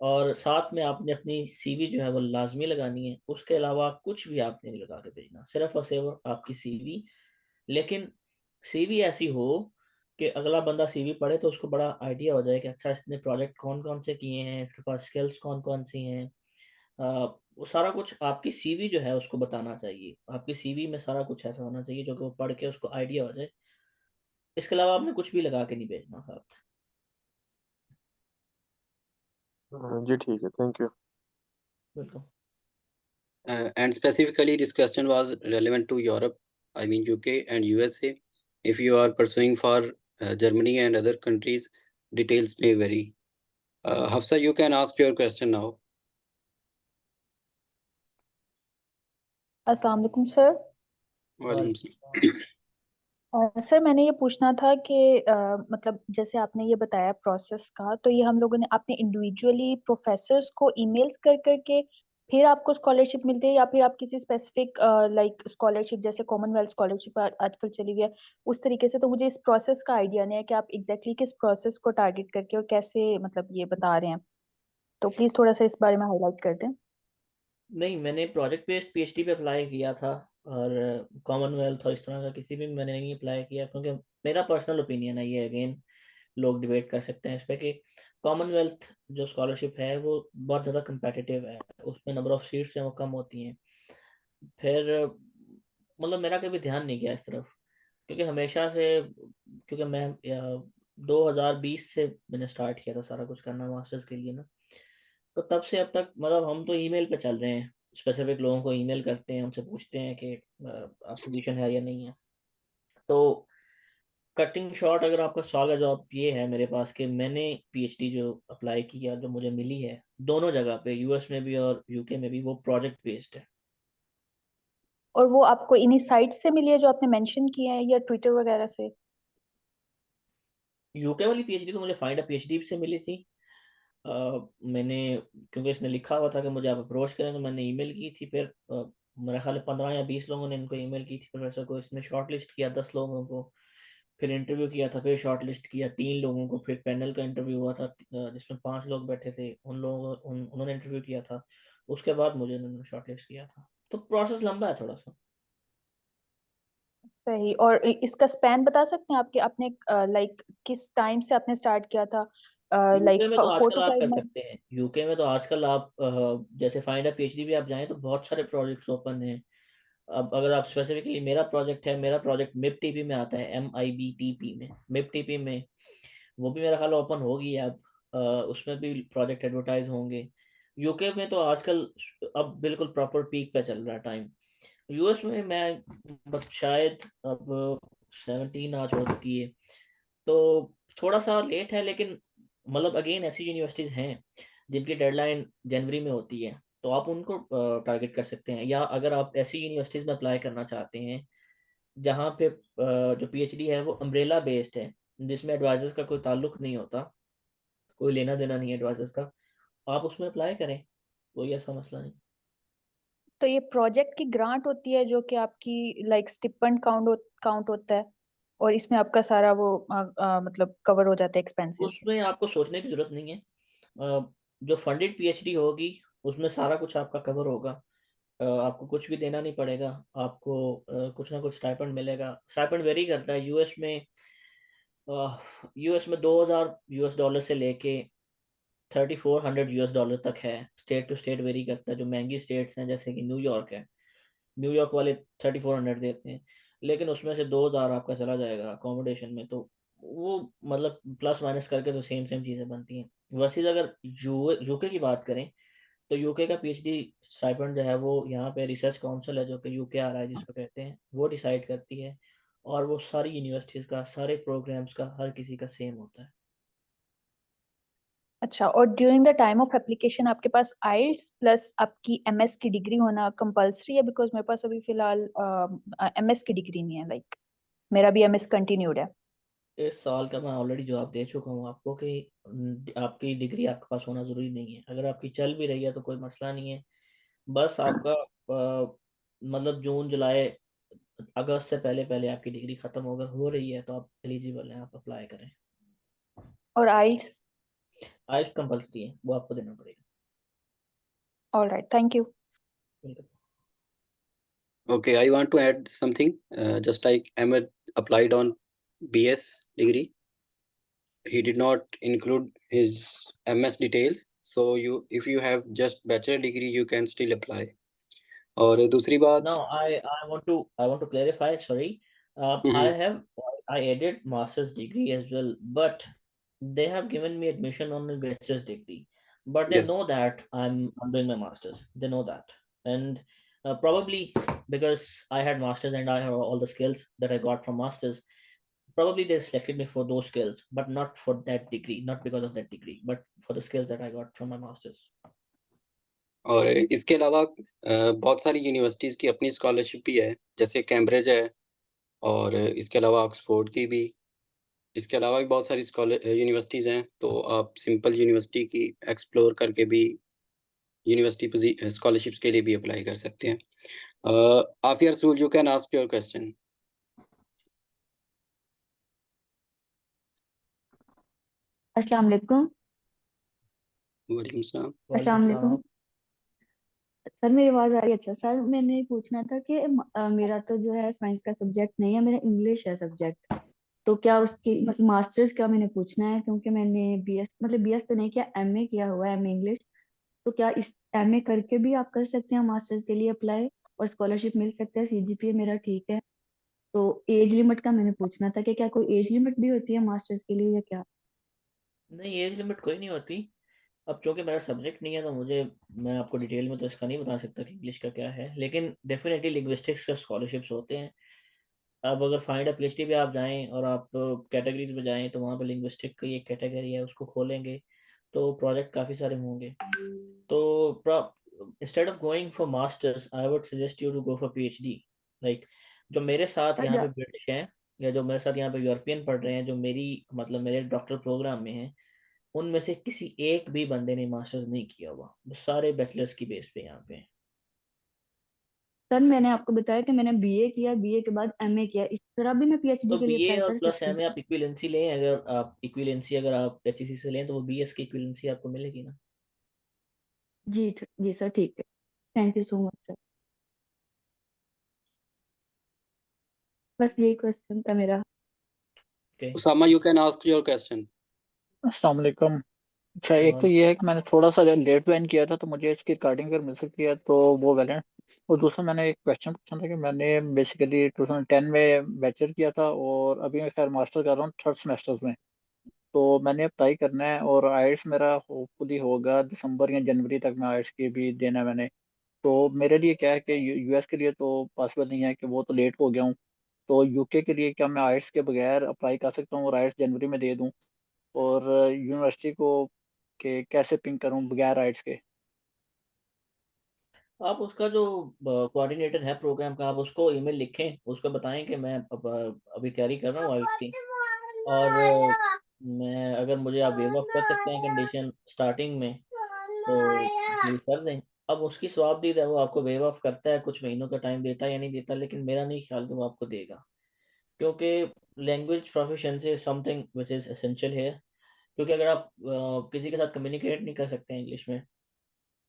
और साथ में आपने अपनी सीवी जो है वो लाजमी लगानी है। उसके अलावा कुछ भी आपने नहीं लगा के भेजना, सिर्फ और सिर्फ आपकी सीवी। लेकिन सीवी ऐसी हो कि अगला बंदा सीवी पढ़े तो उसको बड़ा आइडिया हो जाए कि अच्छा इसने प्रोजेक्ट कौन कौन से किए हैं, इसके पास स्किल्स कौन कौन सी हैं। वो सारा कुछ आपकी सीवी जो है उसको बताना चाहिए। आपकी सीवी में सारा कुछ ऐसा होना चाहिए जो कि वो पढ़ के उसको आइडिया हो जाए। इसके अलावा आपने कुछ भी लगा के नहीं भेजना साथ। जी ठीक है, थैंक यू। बिल्कुल। And specifically, this question was relevant to Europe, I mean UK and USA. If you are pursuing for Germany and other countries, details may vary. Hafsa, you can ask your question now. अस्सलाम वालेकुम sir. Walaikum salam. Sir मैंने ये पूछना था कि मतलब जैसे आपने ये बताया प्रोसेस का, तो ये हम लोगों ने आपने इंडिविजुअली प्रोफेसर्स को ईमेल्स कर करके फिर आपको स्कॉलरशिप मिलती है, या फिर आप किसी स्पेसिफिक लाइक स्कॉलरशिप जैसे कॉमनवेल्थ स्कॉलरशिप आजकल चली हुई है उस तरीके से? तो मुझे इस प्रोसेस का आइडिया नहीं है कि आप एग्जैक्टली किस प्रोसेस को टारगेट करके और कैसे मतलब ये बता रहे हैं, तो प्लीज थोड़ा सा इस बारे में हाईलाइट कर दें। नहीं, मैंने प्रोजेक्ट बेस्ड पीएचडी पे अप्लाई किया था, और कॉमनवेल्थ और इस तरह का किसी भी मैंने नहीं अप्लाई किया, क्योंकि मेरा पर्सनल ओपिनियन है ये, अगेन लोग डिबेट कर सकते हैं इस पे, कि कॉमनवेल्थ जो स्कॉलरशिप है वो बहुत ज़्यादा competitive है, उसमें नंबर ऑफ सीट्स हैं वो कम होती हैं। फिर मतलब मेरा कभी ध्यान नहीं गया इस तरफ, क्योंकि हमेशा से, क्योंकि मैं 2020 से मैंने स्टार्ट किया था सारा कुछ करना मास्टर्स के लिए ना, तो तब से अब तक मतलब हम तो ईमेल पे चल रहे हैं, स्पेसिफिक लोगों को ईमेल करते हैं, उनसे पूछते हैं कि आप पोजीशन है या नहीं है। तो कटिंग शॉर्ट अगर आपका सवाल का जवाब ये है मेरे पास, कि मैंने पीएचडी जो अप्लाई किया, जो मुझे मिली है दोनों जगह पे, यूएस में भी और यूके में भी, वो प्रोजेक्ट बेस्ड है। और वो आपको इन्हीं साइट से मिली है जो आपने मेंशन किया है, या ट्विटर वगैरह से? यूके वाली पीएचडी तो मुझे फाइंड अ पीएचडी से मिली थी। मैंने, क्योंकि इसने लिखा हुआ था कि मुझे आप अप्रोच करें, तो मैंने ईमेल की थी। फिर मेरा ख्याल है 15 या 20 लोगों ने इनको ईमेल की थी प्रोफेसर को, इसने शॉर्ट लिस्ट किया 10 लोगों को, फिर इंटरव्यू किया था, फिर शॉर्ट लिस्ट किया 3 लोगों को, फिर पैनल का इंटरव्यू हुआ था जिसमें 5 लोग बैठे थे, उन लोगों को उन्होंने इंटरव्यू किया था, उसके बाद मुझे उन्होंने शॉर्ट लिस्ट किया था। तो प्रोसेस लंबा है थोड़ा सा। सही। और इसका स्पैन बता सकते हैं आपके, आपने लाइक किस टाइम से आपने स्टार्ट किया था? यूके लाइक में तो 4 आजकल to आप 5 कर मंथ? सकते हैं, यूके में तो आजकल आप जैसे फाइंड अ पीएचडी भी आप जाएं तो बहुत सारे प्रोजेक्ट्स ओपन हैं। अब अगर आप स्पेसिफिकली, मेरा प्रोजेक्ट है, मेरा प्रोजेक्ट मिप टीपी में आता है, MIBTP में, मिप टीपी में, वो भी मेरा ख्याल ओपन होगी अब। उसमें भी प्रोजेक्ट एडवर्टाइज होंगे। यूके में तो आजकल अब बिल्कुल प्रॉपर पीक पे चल रहा है टाइम। यूएस में मैं बस शायद अब 17 आ चुकी है, तो थोड़ा सा लेट है, लेकिन मतलब अगेन ऐसी यूनिवर्सिटीज़ हैं जिनकी डेडलाइन जनवरी में होती है, तो आप उनको टारगेट कर सकते हैं। या अगर आप ऐसी यूनिवर्सिटीज़ में अप्लाई करना चाहते हैं जहाँ पे जो पीएचडी है वो अम्ब्रेला बेस्ड है, जिसमें एडवाइजर्स का कोई ताल्लुक नहीं होता, कोई लेना देना नहीं है एडवाइजर्स का, आप उसमें अप्लाई करें, कोई ऐसा मसला नहीं। तो ये प्रोजेक्ट की ग्रांट होती है जो कि आपकी लाइक स्टिपेंड काउंट होता है, और इसमें आपका सारा वो मतलब कवर हो जाता है एक्सपेंसेस? उसमें आपको सोचने की जरूरत नहीं है। जो फंडेड पीएचडी होगी उसमें सारा कुछ आपका कवर होगा। आपको कुछ भी देना नहीं पड़ेगा, आपको कुछ ना कुछ स्टाइपेंड मिलेगा। स्टाइपेंड वेरी करता है यूएस में। 2000 यूएस डॉलर से लेके 3400 यूएस डॉलर तक है, स्टेट टू स्टेट वेरी करता है। जो महंगी स्टेट्स हैं जैसे कि न्यूयॉर्क है, न्यूयॉर्क वाले 3400 देते हैं, लेकिन उसमें से 2000 आपका चला जाएगा अकोमोडेशन में, तो वो मतलब प्लस माइनस करके तो सेम सेम चीज़ें बनती हैं। वर्सेस अगर यूके की बात करें, तो यूके का पीएचडी स्टाइपेंड जो है वो यहाँ पे रिसर्च काउंसिल है जो कि UKRI जिसको कहते हैं, वो डिसाइड करती है, और वो सारी यूनिवर्सिटीज़ का, सारे प्रोग्राम्स का, हर किसी का सेम होता है। अच्छा, और during the time of application आपके पास आइल्स प्लस आपकी MS की डिग्री होना कंपलसरी है? बिकॉज मेरे पास अभी फिलहाल MS की डिग्री नहीं है, लाइक मेरा भी MS कंटिन्यूड है। इस सवाल का मैं ऑलरेडी जवाब दे चुका हूँ आपको, कि आपकी डिग्री आपके पास होना ज़रूरी नहीं है। अगर आपकी चल भी रही है तो कोई मसला नहीं है, बस आपका मतलब जून जुलाई अगस्त से पहले पहले आपकी डिग्री ख़त्म अगर हो रही है तो आप एलिजिबल हैं, आप अप्लाई करें। और आइल्स? आइल्स कंपल्सरी है, वो आपको देना पड़ेगा। Alright, thank you. बिल्कुल। Okay, I want to add something. Just like Ahmed applied on BS degree, he did not include his MS details. So if you have just bachelor degree, you can still apply. और दूसरी बात, No, I want to clarify. Sorry, I added master's degree as well, but they have given me admission on a bachelor's degree. But they yes, know that I'm doing my master's. They know that, and probably because I had master's and I have all the skills that I got from master's, probably they selected me for those skills, but not for that degree, not because of that degree, but for the skills that I got from my master's. और इसके अलावा बहुत सारी universities की अपनी scholarship भी है, जैसे कैम्ब्रिज है, और इसके अलावा ऑक्सफोर्ड की भी, इसके अलावा भी बहुत सारी यूनिवर्सिटीज़ हैं, तो आप सिंपल यूनिवर्सिटी की एक्सप्लोर करके भी यूनिवर्सिटी स्कॉलरशिप्स के लिए भी अप्लाई कर सकते हैं। आफिया रसूल, you can ask your question. अस्सलाम वालेकुम। वालेकुम सलाम। अस्सलाम वालेकुम सर, मेरी आवाज़ आ रही है? अच्छा सर, मैंने पूछना था कि मेरा तो जो है साइंस का सब्जेक्ट नहीं है, मेरा इंग्लिश है सब्जेक्ट। तो क्या उसकी मतलब मास्टर्स का मैंने पूछना है, क्योंकि मैंने बीएस मतलब बीएस तो नहीं किया, एमए किया हुआ है, एमए इंग्लिश। तो क्या इस एमए करके भी आप कर सकते हैं मास्टर्स के लिए अप्लाई, और स्कॉलरशिप मिल सकता है? सीजीपीए मेरा ठीक है। तो एज लिमिट का मैंने पूछना था कि क्या कोई एज लिमिट भी होती है मास्टर्स के लिए या क्या? नहीं, एज लिमिट कोई नहीं होती। अब क्योंकि मेरा सब्जेक्ट नहीं है तो मैं आपको डिटेल में तो इसका नहीं बता सकता कि इंग्लिश का क्या है, लेकिन डेफिनेटली लिंग्विस्टिक्स का स्कॉलरशिप्स होते हैं। अब अगर फाइंड अ पीएचडी पे आप जाएं और आप कैटेगरीज में जाएं तो वहाँ पे लिंग्विस्टिक की एक कैटेगरी है, उसको खोलेंगे तो प्रोजेक्ट काफ़ी सारे होंगे। तो instead of going for masters I would suggest you to go for PhD. Like जो मेरे साथ यहाँ पे ब्रिटिश हैं या जो मेरे साथ यहाँ पे यूरोपियन पढ़ रहे हैं, जो मेरे डॉक्टर प्रोग्राम में हैं, उनमें से किसी एक भी बंदे ने मास्टर्स नहीं किया हुआ, वो सारे बैचलर्स की बेस पे यहाँ पे हैं। सर मैंने आपको बताया कि मैंने बीए किया, बीए के बाद एमए किया, इस तरह भी मैं पीएचडी तो के लिए बीए अप्लाई और कर प्लस सकती एमए हूँ? आप इक्विवेलेंसी लें, अगर आप एचईसी से लें तो वो बीएस की इक्विवेलेंसी आपको मिलेगी ना। जी सर, ठीक है। Thank you so much sir. बस यही क्वेश्चन था मेरा। Okay. Usama, you can ask your question. अस्सलाम वालेकुम। अच्छा, एक तो ये है कि मैंने थोड़ा सा लेट ज्वाइन किया था, तो मुझे इसकी रिकॉर्डिंग अगर मिल सकती है तो वो वैलेंट। और दूसरा मैंने एक क्वेश्चन पूछा था कि मैंने बेसिकली 2010 में बैचलर किया था और अभी मैं खैर मास्टर कर रहा हूँ थर्ड सेमेस्टर में। तो मैंने अप्लाई करना है और आइल्स मेरा होपफुली होगा दिसंबर या जनवरी तक में आइल्स की भी देना है मैंने। तो मेरे लिए क्या है कि यूएस के लिए तो पॉसिबल नहीं है कि वो तो लेट हो गया हूँ। तो यूके के लिए क्या मैं आइल्स के बगैर अप्लाई कर सकता हूँ और आइल्स जनवरी में दे दूँ? और यूनिवर्सिटी को के कैसे पिंग करूं बगैर आइट्स के? आप उसका जो कोऑर्डिनेटर है प्रोग्राम का, आप उसको ईमेल लिखें, उसको बताएं कि मैं अभी तैयारी कर रहा हूँ आइल्स की, और मैं अगर मुझे आप वेव ऑफ कर सकते हैं कंडीशन स्टार्टिंग में तो प्लीज़ कर दें। अब उसकी स्वाबदीद है, वो आपको वेव ऑफ करता है, कुछ महीनों का टाइम देता है या नहीं देता, लेकिन मेरा नहीं ख्याल कि वो आपको देगा, क्योंकि language proficiency is something which is essential है। क्योंकि अगर आप किसी के साथ कम्युनिकेट नहीं कर सकते इंग्लिश में,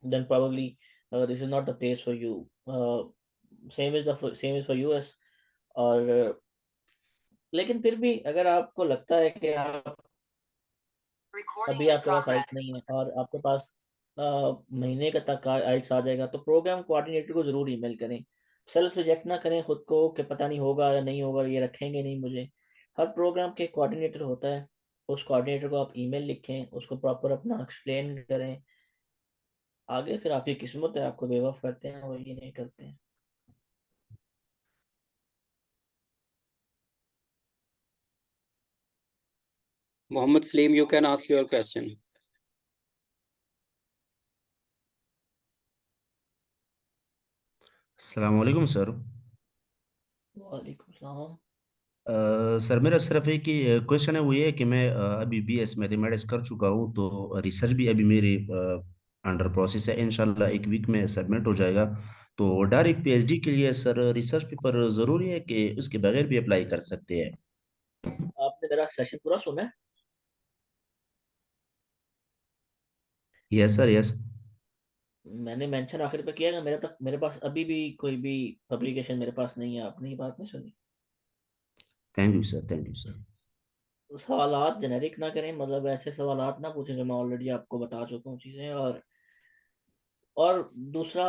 then probably this is not the place for you. Same is for US। और लेकिन फिर भी अगर आपको लगता है कि आप अभी आपके पास आइल्स नहीं है और आपके पास महीने का तक आइल्स आ जाएगा, तो प्रोग्राम कोऑर्डिनेटर को ज़रूर ईमेल करें। सेल्फ रिजेक्ट ना करें खुद को कि पता नहीं होगा या नहीं होगा, ये रखेंगे नहीं मुझे। हर प्रोग्राम के कोऑर्डिनेटर होता है, उस कोऑर्डिनेटर को आप ईमेल लिखें, उसको प्रॉपर अपना एक्सप्लेन करें। आगे फिर आपकी किस्मत है, आपको वेव ऑफ करते हैं और ये नहीं करते हैं। Mohammad Salim, you can ask your question. अस्सलाम वालेकुम सर। वालेकुम सलाम। सर मेरा सिर्फ एक ही क्वेश्चन है, वो ये है कि मैं अभी बीएस मैथमेटिक्स कर चुका हूँ, तो रिसर्च भी अभी मेरी अंडर प्रोसेस है, इंशाल्लाह एक वीक में सबमिट हो जाएगा। तो डायरेक्ट पीएचडी के लिए सर रिसर्च पेपर ज़रूरी है कि उसके बगैर भी अप्लाई कर सकते हैं? आपने मेरा सेशन पूरा सुना है? Yes sir, yes. मैंने मेंशन आखिर पे किया है, मेरे पास अभी भी कोई भी पब्लिकेशन मेरे पास नहीं है। आपने ये बात नहीं सुनी? Thank you sir, thank you sir. सवालात जेनेरिक ना करें, मतलब ऐसे सवालात ना पूछें जो मैं ऑलरेडी आपको बता चुका हूँ चीज़ें। और दूसरा,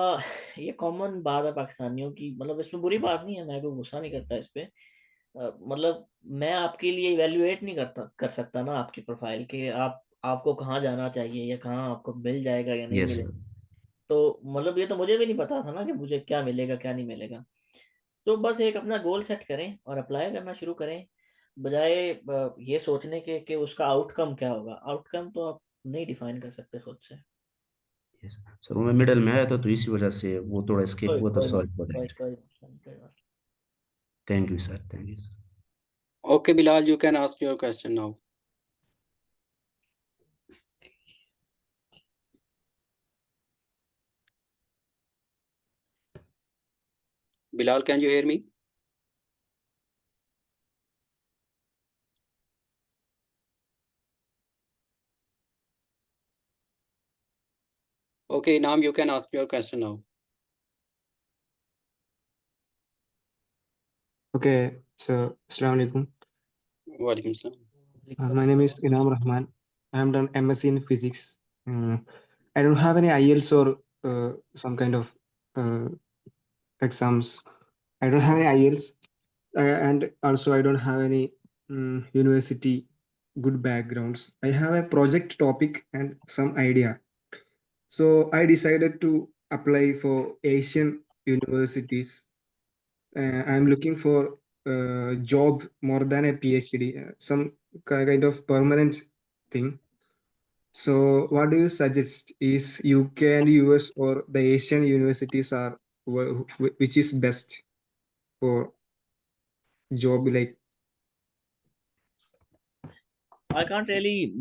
ये कॉमन बात है पाकिस्तानियों की, मतलब इसमें बुरी बात नहीं है, मैं कोई गुस्सा नहीं करता इस पे। मतलब मैं आपके लिए इवेल्युएट नहीं कर सकता ना आपकी प्रोफाइल के, आपको कहाँ जाना चाहिए या कहाँ आपको मिल जाएगा या नहीं यस मिलेगा। सर। तो मतलब ये तो मुझे भी नहीं पता था ना कि मुझे क्या मिलेगा क्या नहीं मिलेगा। तो बस एक अपना गोल सेट करें और अप्लाई करना शुरू करें, बजाय ये सोचने के कि उसका आउटकम क्या होगा। आउटकम तो आप नहीं डिफाइन कर सकते खुद से। यस सर, वो मैं मिडिल में आया था तो इसी वजह से वो थोड़ा स्किप कोई हुआ था, कोई सॉरी मसला फॉर कोई दैट। कोई मसला नहीं, कोई मसला thank you sir, thank you sir. Okay, Bilal, you can ask your question now. Bilal, can you hear me? Okay, Naam, you can ask your question now. Okay, so Assalamu alaikum. Walaikum salam. My name is Inam Rahman. I am done MSc in physics. I don't have any IELTS or some kind of exams. I don't have any IELTS, and also I don't have any university good backgrounds. I have a project topic and some idea. So I decided to apply for Asian universities. I'm looking for a job more than a PhD, some kind of permanent thing. So what do you suggest? Is UK and US or the Asian universities are which is best for job like? I can't really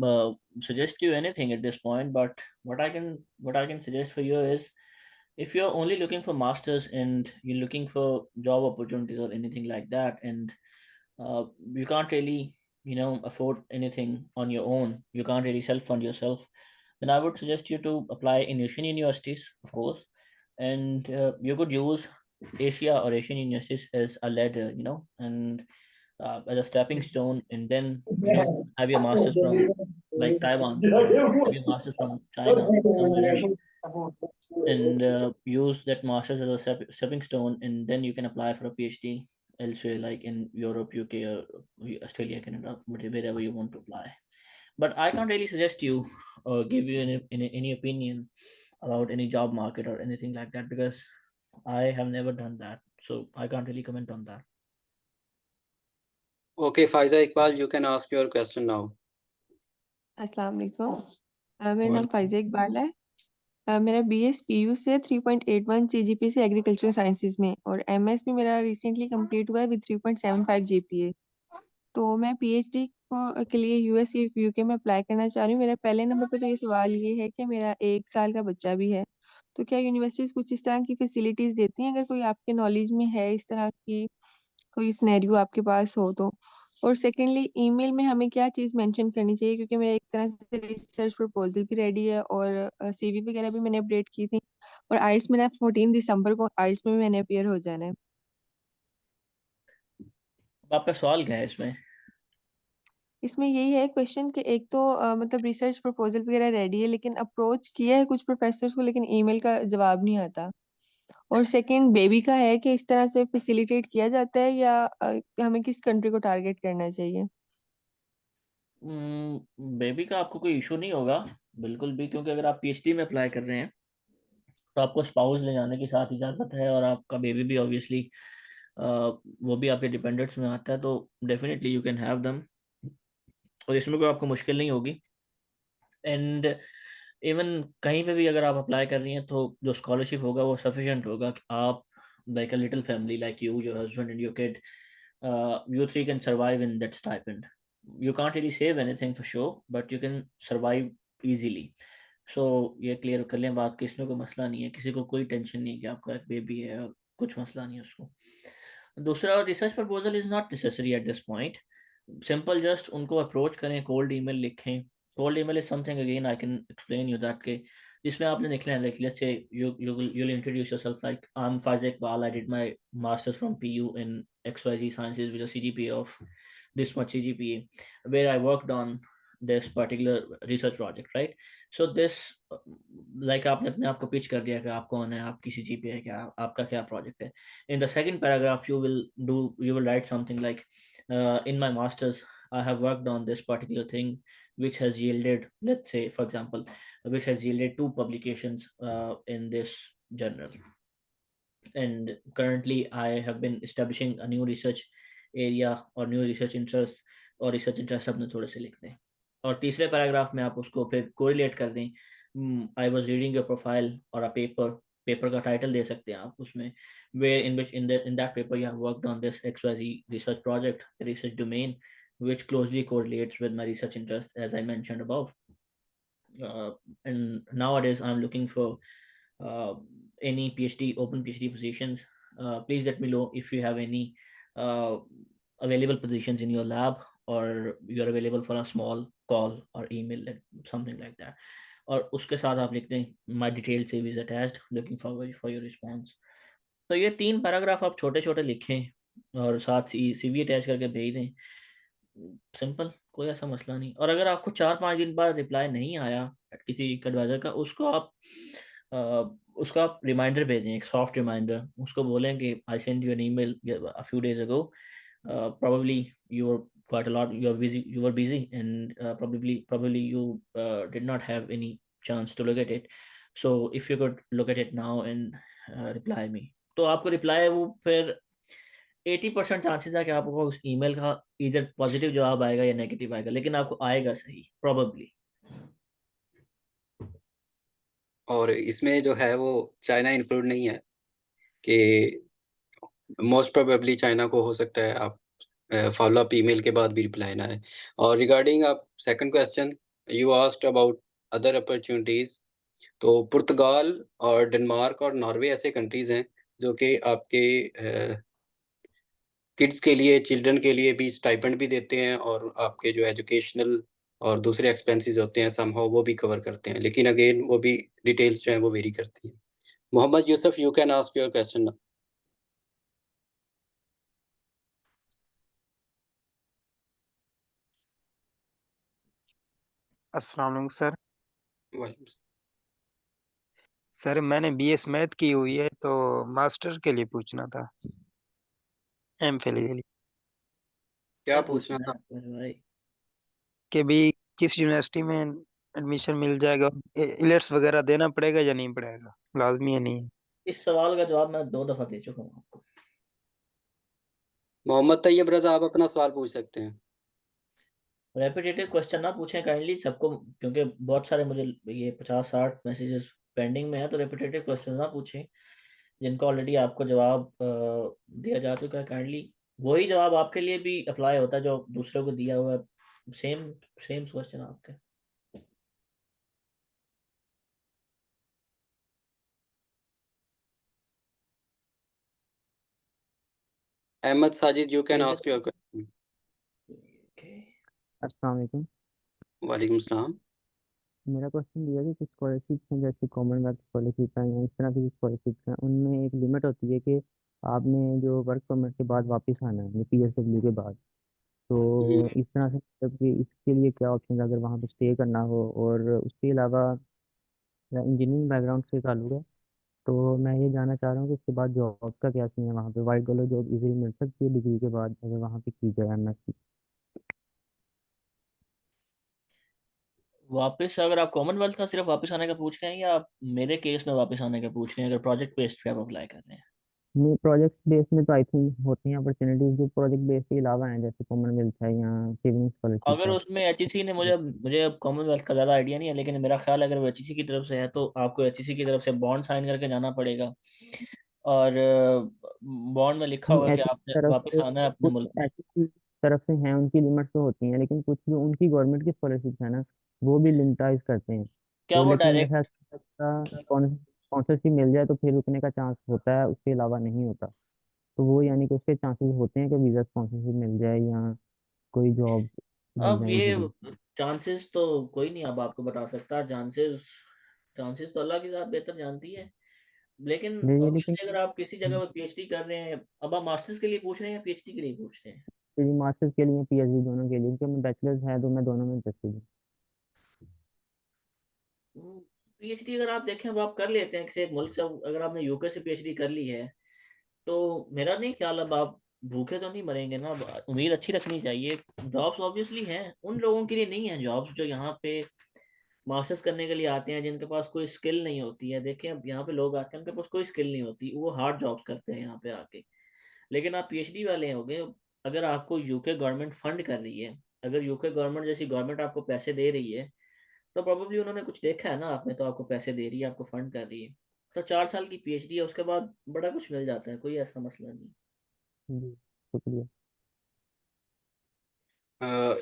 suggest you anything at this point, but what I can suggest for you is, if you're only looking for masters and you're looking for job opportunities or anything like that, and you can't really afford anything on your own, you can't really self-fund yourself, then I would suggest you to apply in Asian universities, of course, and you could use Asia or Asian universities as a ladder, and as a stepping stone, and then have your masters from like Taiwan, or have your masters from China, somewhere else, and use that masters as a stepping stone, and then you can apply for a PhD elsewhere, like in Europe, UK, or Australia, Canada, wherever you want to apply. But I can't really suggest you or give you any opinion about any job market or anything like that, because I have never done that, so I can't really comment on that. Okay, Faiza Iqbal, you can ask your question now. अस्सलाम वालेकुम। मेरा नाम फ़ाइज़ा इकबाल है। मेरा BS PU से 3.81 CGPA से agriculture sciences में, और MS भी मेरा रिसेंटली कंप्लीट हुआ है विद 3.75 GPA। तो मैं PhD के लिए US या UK में अप्लाई करना चाह रही हूँ। मेरा पहले नंबर पे तो ये सवाल ये है कि मेरा 1 साल का बच्चा भी है, तो क्या यूनिवर्सिटीज़ कुछ इस तरह की फैसिलिटीज़ देती हैं? अगर कोई आपके नॉलेज में है इस तरह की कोई सिनेरियो आपके पास हो तो। और सेकेंडली, ईमेल में हमें क्या चीज़ मेंशन करनी चाहिए, क्योंकि मेरा एक तरह से रिसर्च प्रपोजल भी रेडी है और CV वगैरह भी मैंने अपडेट की थी, और आइल्स मेरा 14 दिसंबर को आइल्स में मैंने अपीयर हो जाना है। आपका सवाल क्या है इसमें? इसमें यही है क्वेश्चन कि एक तो मतलब रिसर्च प्रपोजल वगैरह रेडी है, लेकिन अप्रोच किया है कुछ प्रोफेसर्स को, लेकिन ईमेल का जवाब नहीं आता। और सेकंड बेबी का है कि इस तरह से फैसिलिटेट किया जाता है या हमें किस कंट्री को टारगेट करना चाहिए? बेबी का आपको कोई इशू नहीं होगा बिल्कुल भी, क्योंकि अगर आप PhD में अप्लाई कर रहे हैं तो आपको स्पाउस ले जाने की साथ इजाज़त है, और आपका बेबी भी ऑब्वियसली वो भी आपके डिपेंडेंट्स में आता है, तो definitely you can have them, और इसमें कोई आपको मुश्किल नहीं होगी। एंड इवन कहीं पे भी अगर आप अप्लाई कर रही हैं तो जो स्कॉलरशिप होगा वो सफिशिएंट होगा कि आप, like a little family like you, your husband and your kid, you three can survive in that stipend. You can't really save anything for sure, but you can survive easily. So ये clear कर लें बात कि इसमें कोई मसला नहीं है, किसी को कोई टेंशन नहीं है कि आपका एक बेबी है और कुछ मसला नहीं है उसको। दूसरा, research proposal is not necessary at this point. Simple just उनको अप्रोच करें, कोल्ड ईमेल लिखें। Cold email is something again I can explain you that के जिसमें आपने लिखना है, like let's say you'll introduce yourself like I'm Faiza Iqbal, I did my masters from PU in XYZ sciences with a CGPA of this much CGPA, where I worked on this particular research project, right? So this like आपने अपने आप को pitch कर दिया कि आप कौन है, आपकी CGPA है क्या, आपका क्या प्रोजेक्ट है। In the second paragraph you will write something like in my masters I have worked on this particular thing which has yielded, let's say for example, which has yielded 2 publications in this journal, and currently I have been establishing a new research area or new research interest, और research interest अपने थोड़े से लिख दें, और तीसरे paragraph में आप उसको फिर कोरिलेट कर दें। I was reading your profile और अ पेपर का टाइटल दे सकते हैं आप उसमें, where in that paper you have worked on this XYZ research project, research domain which closely correlates with my research interest as I mentioned above. And nowadays I'm looking for any open PhD positions please let me know if you have any available positions in your lab, or you are available for a small call or email, something like that. और उसके साथ आप लिखते हैं my detailed CV is attached, looking forward for your response. तो ये 3 paragraph आप छोटे छोटे लिखें और साथ ही CV अटैच करके भेज दें। सिंपल, कोई ऐसा मसला नहीं। और अगर आपको 4-5 दिन बाद रिप्लाई नहीं आया किसी एडवाइजर का, उसको आप रिमाइंडर भेजें, एक सॉफ्ट रिमाइंडर। उसको बोलें कि I send you an email a few days ago, probably you were quite a lot, you were busy, and probably you did not have any chance to look at it, so if you could look at it now and reply me। तो आपको reply वो फिर 80% chances है कि आपको उस email का इधर पॉजिटिव जवाब आएगा या नेगेटिव आएगा, लेकिन आपको आएगा सही प्रोबेबली। और इसमें जो है वो चाइना इंक्लूड नहीं है कि मोस्ट प्रोबेबली चाइना को हो सकता है आप फॉलो अप ईमेल के बाद भी रिप्लाई ना है। और रिगार्डिंग आप second question you asked about other opportunities, तो पुर्तगाल और डेनमार्क और नॉर्वे ऐसे कंट्रीज हैं जो कि आपके किड्स के लिए, चिल्ड्रन के लिए भी स्टाइपेंड भी देते हैं, और आपके जो एजुकेशनल और दूसरे एक्सपेंसेस होते हैं समहाउ वो भी कवर करते हैं, लेकिन अगेन वो भी डिटेल्स जो हैं वो वेरी करती हैं। Mohammad Yusuf, you can ask your question now. अस्सलाम वालेकुम सर। वालेकुम सर मैंने बीएस मैथ की हुई है, तो मास्टर के लिए पूछना था, एमफिल के लिए। क्या पूछना था भाई? कि भी किस यूनिवर्सिटी में एडमिशन मिल जाएगा, इलेट्स वगैरह देना पड़ेगा या नहीं पड़ेगा, लाजमी है नहीं? इस सवाल का जवाब मैं 2 दफा दे चुका हूँ आपको। मोहम्मद तैयब रजा, आप अपना सवाल पूछ सकते हैं। रेपिटेटिव क्वेश्चन ना पूछें काइंडली सबको, क्योंकि बहुत सारे मुझे ये 50-60 मैसेजेस पेंडिंग में है, तो रेपिटेटिव क्वेश्चन ना पूछें जिनका ऑलरेडी आपको जवाब दिया जा चुका है। काइंडली वही जवाब आपके लिए भी अप्लाई होता है जो दूसरों को दिया हुआ है, सेम क्वेश्चन आपके। Ahmad Sajid, you can ask your question. अस्सलाम वालेकुम। वालेकुम सलाम। मेरा क्वेश्चन ये है कि कुछ स्कॉलरशिप्स हैं जैसे कॉमनवेल्थ स्कॉलरशिप है या इस तरह की स्कॉलरशिप्स हैं, उनमें एक लिमिट होती है कि आपने जो वर्क परमिट के बाद वापस आना है PSW के बाद। तो इस तरह से मतलब कि इसके लिए क्या ऑप्शन है अगर वहाँ पे स्टे करना हो? और उसके अलावा इंजीनियरिंग बैकग्राउंड से ताल्लुक है, तो मैं ये जानना चाह रहा हूँ कि उसके बाद जॉब का क्या सीन है वहाँ पे? वाइट कॉलर जॉब इजीली मिल सकती है डिग्री के बाद अगर वहाँ पे की जाए MSc? वापस अगर आप कॉमनवेल्थ का सिर्फ वापस आने का पूछ रहे हैं, या आप मेरे केस में वापस आने का पूछ रहे हैं, अगर प्रोजेक्ट बेस्ड पे आप अप्लाई कर रहे हैं? नहीं, प्रोजेक्ट बेस में तो आई थिंक होती हैं अपॉर्चुनिटीज जो प्रोजेक्ट बेस के अलावा हैं, जैसे कॉमनवेल्थ है या सेविंग स्कॉलरशिप अगर है। उसमें HEC ने मुझे अब कॉमनवेल्थ का ज़्यादा आइडिया नहीं है, लेकिन मेरा ख्याल है अगर वो HEC की तरफ से है तो आपको HEC की तरफ से बॉन्ड साइन करके जाना पड़ेगा, और बॉन्ड में लिखा होगा कि ऐसी आपने तरफ वापस से आना है अपने कुछ मुल्क में। ऐसी तरफ से हैं, उनकी लिमिट तो होती हैं, लेकिन कुछ जो उनकी गवर्नमेंट की स्कॉलरशिप है ना, वो भी लिमिटाइज करते हैं। क्या तो वो लेकिन मेरे डायरेक्ट ख्याल से स्पॉन्सरशिप मिल जाए तो फिर रुकने का चांस होता है, उसके अलावा नहीं होता। तो वो यानी कि उसके चांसेस होते हैं कि वीज़ा स्पॉन्सरशिप मिल जाए या कोई जॉब मिल अब जाए ये इजीली। चांसेस तो कोई नहीं अब आपको बता सकता, चांसेस चांसेस तो अल्लाह के साथ बेहतर जानती है, लेकिन नहीं, लेकिन ऑब्वियसली अगर आप किसी जगह पर PhD कर रहे हैं, अब आप मास्टर्स के लिए पूछ रहे हैं या PhD के लिए पूछ रहे हैं? मास्टर्स के लिए PhD दोनों के लिए, क्योंकि मैं बैचलर्स है तो मैं दोनों में इंटरेस्टेड हूँ। PhD अगर आप देखें अब आप कर लेते हैं किसी एक मुल्क से, अगर आपने UK से PhD कर ली है तो मेरा नहीं ख्याल अब आप भूखे तो नहीं मरेंगे ना। अब उम्मीद अच्छी रखनी चाहिए। जॉब्स ऑब्वियसली हैं, उन लोगों के लिए नहीं है जॉब्स जो यहाँ पे मास्टर्स करने के लिए आते हैं जिनके पास कोई स्किल नहीं होती है। देखें अब यहाँ पे लोग आते हैं उनके पास कोई स्किल नहीं होती, वो हार्ड जॉब्स करते हैं यहाँ पे आके। लेकिन आप PhD वाले होंगे, अगर आपको UK गवर्नमेंट फंड कर रही है, अगर UK गवर्नमेंट जैसी गवर्नमेंट आपको पैसे दे रही है, तो प्रोबेबली उन्होंने कुछ देखा है ना आप में, तो आपको पैसे दे रही है, आपको फंड कर रही है। तो 4 साल की PhD है, उसके बाद बड़ा कुछ मिल जाता है, कोई ऐसा मसला नहीं। जी, शुक्रिया।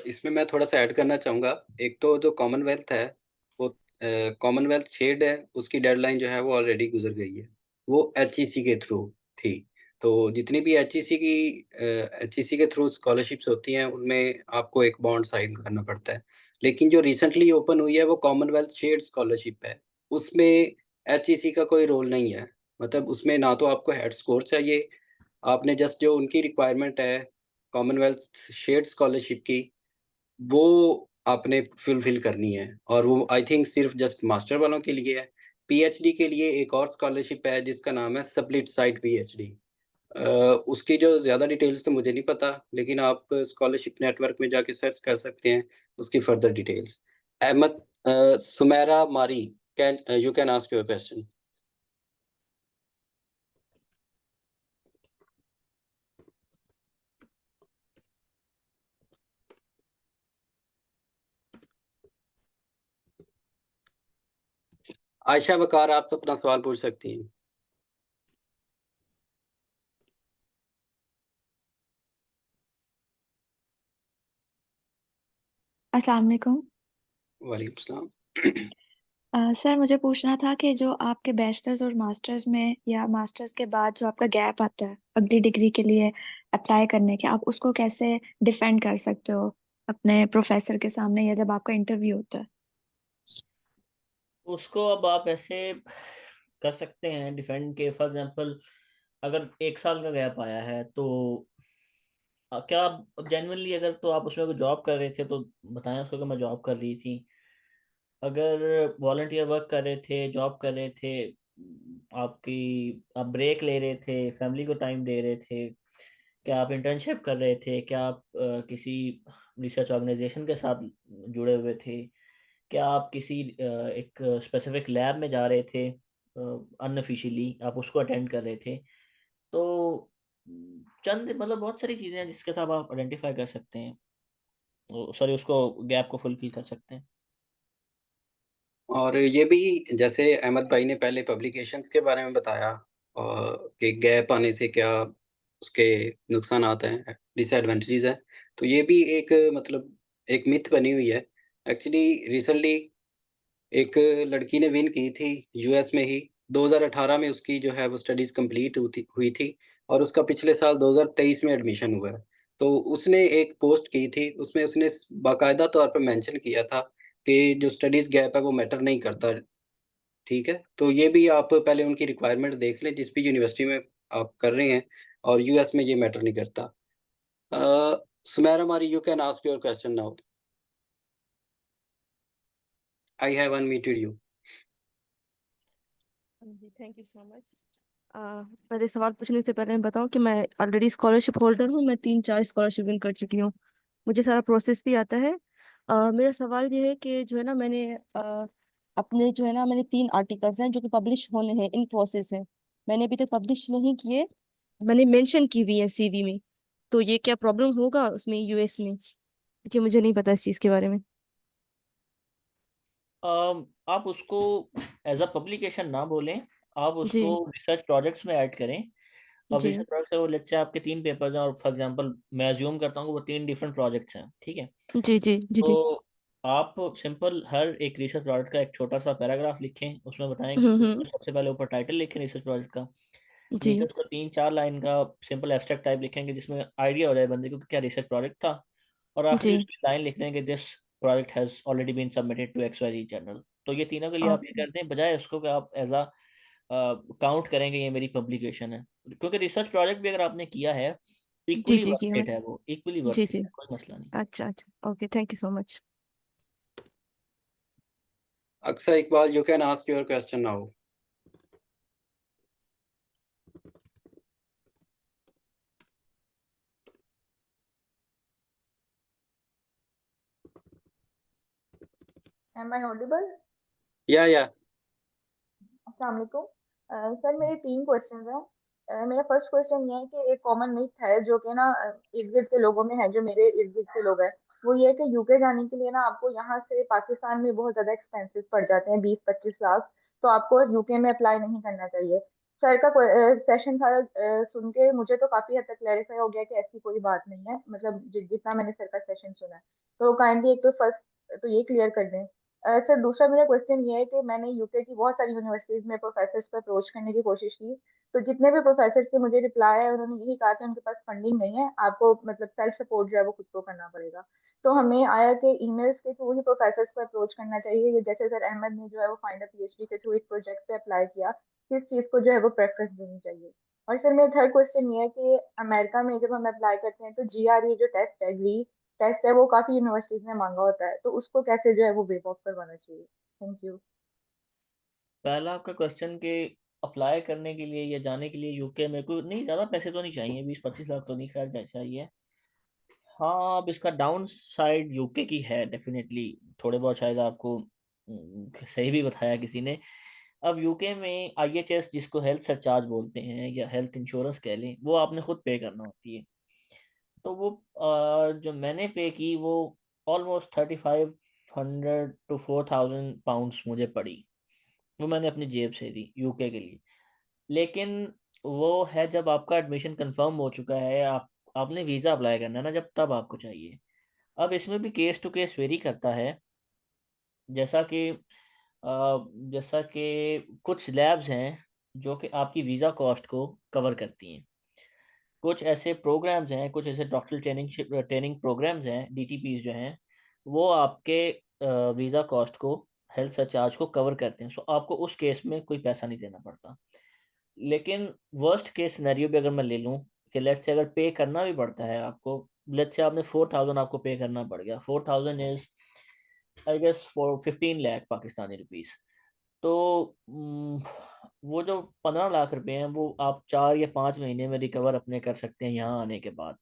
इसमें मैं थोड़ा सा ऐड करना चाहूँगा। एक तो जो कॉमनवेल्थ है वो कॉमनवेल्थ शेड है, उसकी डेडलाइन जो है वो ऑलरेडी गुजर गई है, वो HEC के थ्रू थी। तो जितनी भी HEC के थ्रू स्कॉलरशिप्स होती हैं उनमें आपको एक बॉन्ड साइन करना पड़ता है। लेकिन जो रिसेंटली ओपन हुई है वो कॉमनवेल्थ शेयर्ड स्कॉलरशिप है, उसमें HEC का कोई रोल नहीं है। मतलब उसमें ना तो आपको हेड स्कोर चाहिए, आपने जस्ट जो उनकी रिक्वायरमेंट है कॉमनवेल्थ शेयर्ड स्कॉलरशिप की, वो आपने फुलफिल करनी है, और वो आई थिंक सिर्फ जस्ट मास्टर वालों के लिए है। पीएचडी के लिए एक और स्कॉलरशिप है जिसका नाम है स्प्लिट साइड पीएचडी। उसकी जो ज़्यादा डिटेल्स तो मुझे नहीं पता, लेकिन आप स्कॉलरशिप नेटवर्क में जाके सर्च कर सकते हैं उसकी further details. Ahmed Sumera Mari, you can ask your question. Ayesha Waqar, आप तो अपना सवाल पूछ सकती हैं। अस्सलाम वालेकुम। वालेकुम सलाम। सर मुझे पूछना था कि जो आपके बैचलर्स और मास्टर्स में या मास्टर्स के बाद जो आपका गैप आता है अगली डिग्री के लिए अप्लाई करने के, आप उसको कैसे डिफेंड कर सकते हो अपने प्रोफेसर के सामने या जब आपका इंटरव्यू होता है? उसको अब आप ऐसे कर सकते हैं डिफेंड के, फॉर एग्जांपल अगर 1 साल का गैप आया है तो क्या आप जेन्युइनली, अगर तो आप उसमें कोई जॉब कर रहे थे तो बताएं उसको कि मैं जॉब कर रही थी। अगर वॉलंटियर वर्क कर रहे थे, जॉब कर रहे थे, आप ब्रेक ले रहे थे, फैमिली को टाइम दे रहे थे, क्या आप इंटर्नशिप कर रहे थे, क्या आप किसी रिसर्च ऑर्गेनाइजेशन के साथ जुड़े हुए थे, क्या आप किसी एक स्पेसिफिक लैब में जा रहे थे अनऑफिशियली, आप उसको अटेंड कर रहे थे। तो चंद मतलब बहुत सारी चीज़ें हैं जिसके साथ आप आइडेंटिफाई कर सकते हैं, सॉरी उसको गैप को फुलफिल कर सकते हैं। और ये भी जैसे अहमद भाई ने पहले पब्लिकेशंस के बारे में बताया कि गैप आने से क्या उसके नुकसानात हैं, डिसएडवांटेजेस हैं, तो ये भी एक मतलब एक मिथ बनी हुई है। एक्चुअली रिसेंटली एक लड़की ने विन की थी यूएस में ही, 2018 में उसकी जो है वो स्टडीज कंप्लीट हुई थी, और उसका पिछले साल 2023 में एडमिशन हुआ है। तो उसने एक पोस्ट की थी, उसमें उसने बाकायदा तौर पर मेंशन किया था कि जो स्टडीज गैप है वो मैटर नहीं करता। ठीक है, तो ये भी आप पहले उनकी रिक्वायरमेंट देख लें जिस भी यूनिवर्सिटी में आप कर रहे हैं, और यूएस में ये मैटर नहीं करता। Sumera Mari, you can ask your question now. I have unmuted you. जी थैंक यू सो मच। पहले सवाल पूछने से पहले मैं बताऊं कि मैं ऑलरेडी स्कॉलरशिप होल्डर हूं। मैं 3-4 स्कॉलरशिप विन कर चुकी हूं, मुझे सारा प्रोसेस भी आता है। मेरा सवाल ये है कि जो है ना मैंने अपने जो है ना मैंने 3 आर्टिकल्स हैं जो कि पब्लिश होने हैं, इन प्रोसेस है। मैंने अभी तक पब्लिश नहीं किए, मैंने मेंशन की हुई है सीवी में। तो ये क्या प्रॉब्लम होगा उसमें यूएस में, क्योंकि मुझे नहीं पता इस चीज़ के बारे में। आप उसको एज अ पब्लिकेशन ना बोलें, आप उसको जी रिसर्च प्रोजेक्ट्स में ऐड करें। अब जी रिसर्च प्रोजेक्ट से वो लेट्स से आपके 3 पेपर्स हैं और फॉर एग्जांपल मैं अज्यूम करता हूँ कि वो 3 डिफरेंट प्रोजेक्ट्स हैं, ठीक है। जी जी जी जी। तो आप सिंपल हर एक रिसर्च प्रोजेक्ट का एक छोटा सा पैराग्राफ लिखें, उसमें बताएं सबसे पहले ऊपर टाइटल लिखें रिसर्च प्रोजेक्ट का, नीचे जी उसको 3-4 लाइन का सिंपल एब्स्ट्रैक्ट टाइप लिखेंगे जिसमें आइडिया हो जाए बंदे को कि क्या रिसर्च प्रोजेक्ट था, और आखिरी जी। उसकी लाइन लिख देंगे this project has already been submitted to XYZ journal. तो ये तीनों के लिए आप ये ओके कर दें, बजाय उसको कि आप एज अ काउंट करेंगे ये मेरी पब्लिकेशन है, क्योंकि रिसर्च प्रोजेक्ट भी अगर आपने किया है जी इक्वली जी वर्थ किया इट है, वो इक्वली मैंने। जी वर्थ इट जी। है, कोई मसला नहीं। अच्छा अच्छा okay thank you so much. अक्सर Iqbal, you can ask your question now. Am I audible? या अस्सलाम वालेकुम। सर मेरे 3 क्वेश्चंस हैं। मेरा फर्स्ट क्वेश्चन ये है कि एक कॉमन मिथ है जो कि ना इर्द गिर्द के लोगों में है, जो मेरे इर्द गिर्द के लोग हैं, वो ये है कि यूके जाने के लिए ना आपको यहाँ से पाकिस्तान में बहुत ज्यादा एक्सपेंसेस पड़ जाते हैं, 20-25 लाख, तो आपको यूके में अप्लाई नहीं करना चाहिए। सर का सेशन था, सुन के मुझे तो काफी हद तक क्लैरिफाई हो गया कि ऐसी कोई बात नहीं है, मतलब जितना मैंने सर का सेशन सुना है। तो काइंडली एक तो फर्स्ट तो ये क्लियर कर दें। सर दूसरा मेरा क्वेश्चन ये है कि मैंने यूके की बहुत सारी यूनिवर्सिटीज में प्रोफेसर्स को अप्रोच करने की कोशिश की, तो जितने भी प्रोफेसर के मुझे रिप्लाई है उन्होंने यही कहा कि उनके पास फंडिंग नहीं है, आपको मतलब सेल्फ सपोर्ट जो है वो खुद को करना पड़ेगा। तो हमें आया कि ईमेल्स के थ्रू ही प्रोफेसर्स को अप्रोच करना चाहिए, ये जैसे सर अहमद ने जो है वो फाइंड अ पीएचडी के थ्रू एक प्रोजेक्ट पे अप्लाई किया, किस चीज को जो है वो प्रेफरेंस देनी चाहिए। और सर मेरा थर्ड क्वेश्चन ये है कि अमेरिका में जब हम अप्लाई करते हैं तो जीआरई जो टेस्ट है, ग्री टेस्ट है, वो काफी यूनिवर्सिटीज में मांगा होता है, तो उसको कैसे जो है वो वेव ऑफ करवाना चाहिए। Thank you. पहला आपका क्वेश्चन के अप्लाई करने के लिए या जाने के लिए यूके में कोई नहीं, ज़्यादा पैसे तो नहीं चाहिए, 20-25 लाख तो नहीं खैर चाहिए। हाँ, अब इसका डाउन साइड यूके की है डेफिनेटली, थोड़े बहुत शायद आपको सही भी बताया किसी ने। अब यूके में आईएचएस जिसको हेल्थ सरचार्ज बोलते हैं या हेल्थ इंश्योरेंस कह लें, वो आपने खुद पे करना होती है। तो वो जो मैंने पे की वो ऑलमोस्ट 3500 to 4000 पाउंड्स मुझे पड़ी, वो मैंने अपनी जेब से दी यूके के लिए। लेकिन वो है जब आपका एडमिशन कंफर्म हो चुका है, आपने वीज़ा अप्लाई करना है ना, जब तब आपको चाहिए। अब इसमें भी केस टू केस वेरी करता है, जैसा कि जैसा कि कुछ लैब्स हैं जो कि आपकी वीज़ा कॉस्ट को कवर करती हैं, कुछ ऐसे प्रोग्राम्स हैं, कुछ ऐसे डॉक्टरल ट्रेनिंग प्रोग्राम्स हैं, डीटीपीज जो हैं, वो आपके वीज़ा कॉस्ट को, हेल्थ सरचार्ज को कवर करते हैं। सो आपको उस केस में कोई पैसा नहीं देना पड़ता। लेकिन वर्स्ट केस सिनेरियो भी अगर मैं ले लूँ कि लेट्स से अगर पे करना भी पड़ता है आपको, लेट्स से आपने 4000 आपको पे करना पड़ गया, 4000 is I guess for 15 lakh Pakistani rupees. तो वो जो 15 लाख रुपए हैं वो आप 4 या 5 महीने में रिकवर अपने कर सकते हैं यहाँ आने के बाद।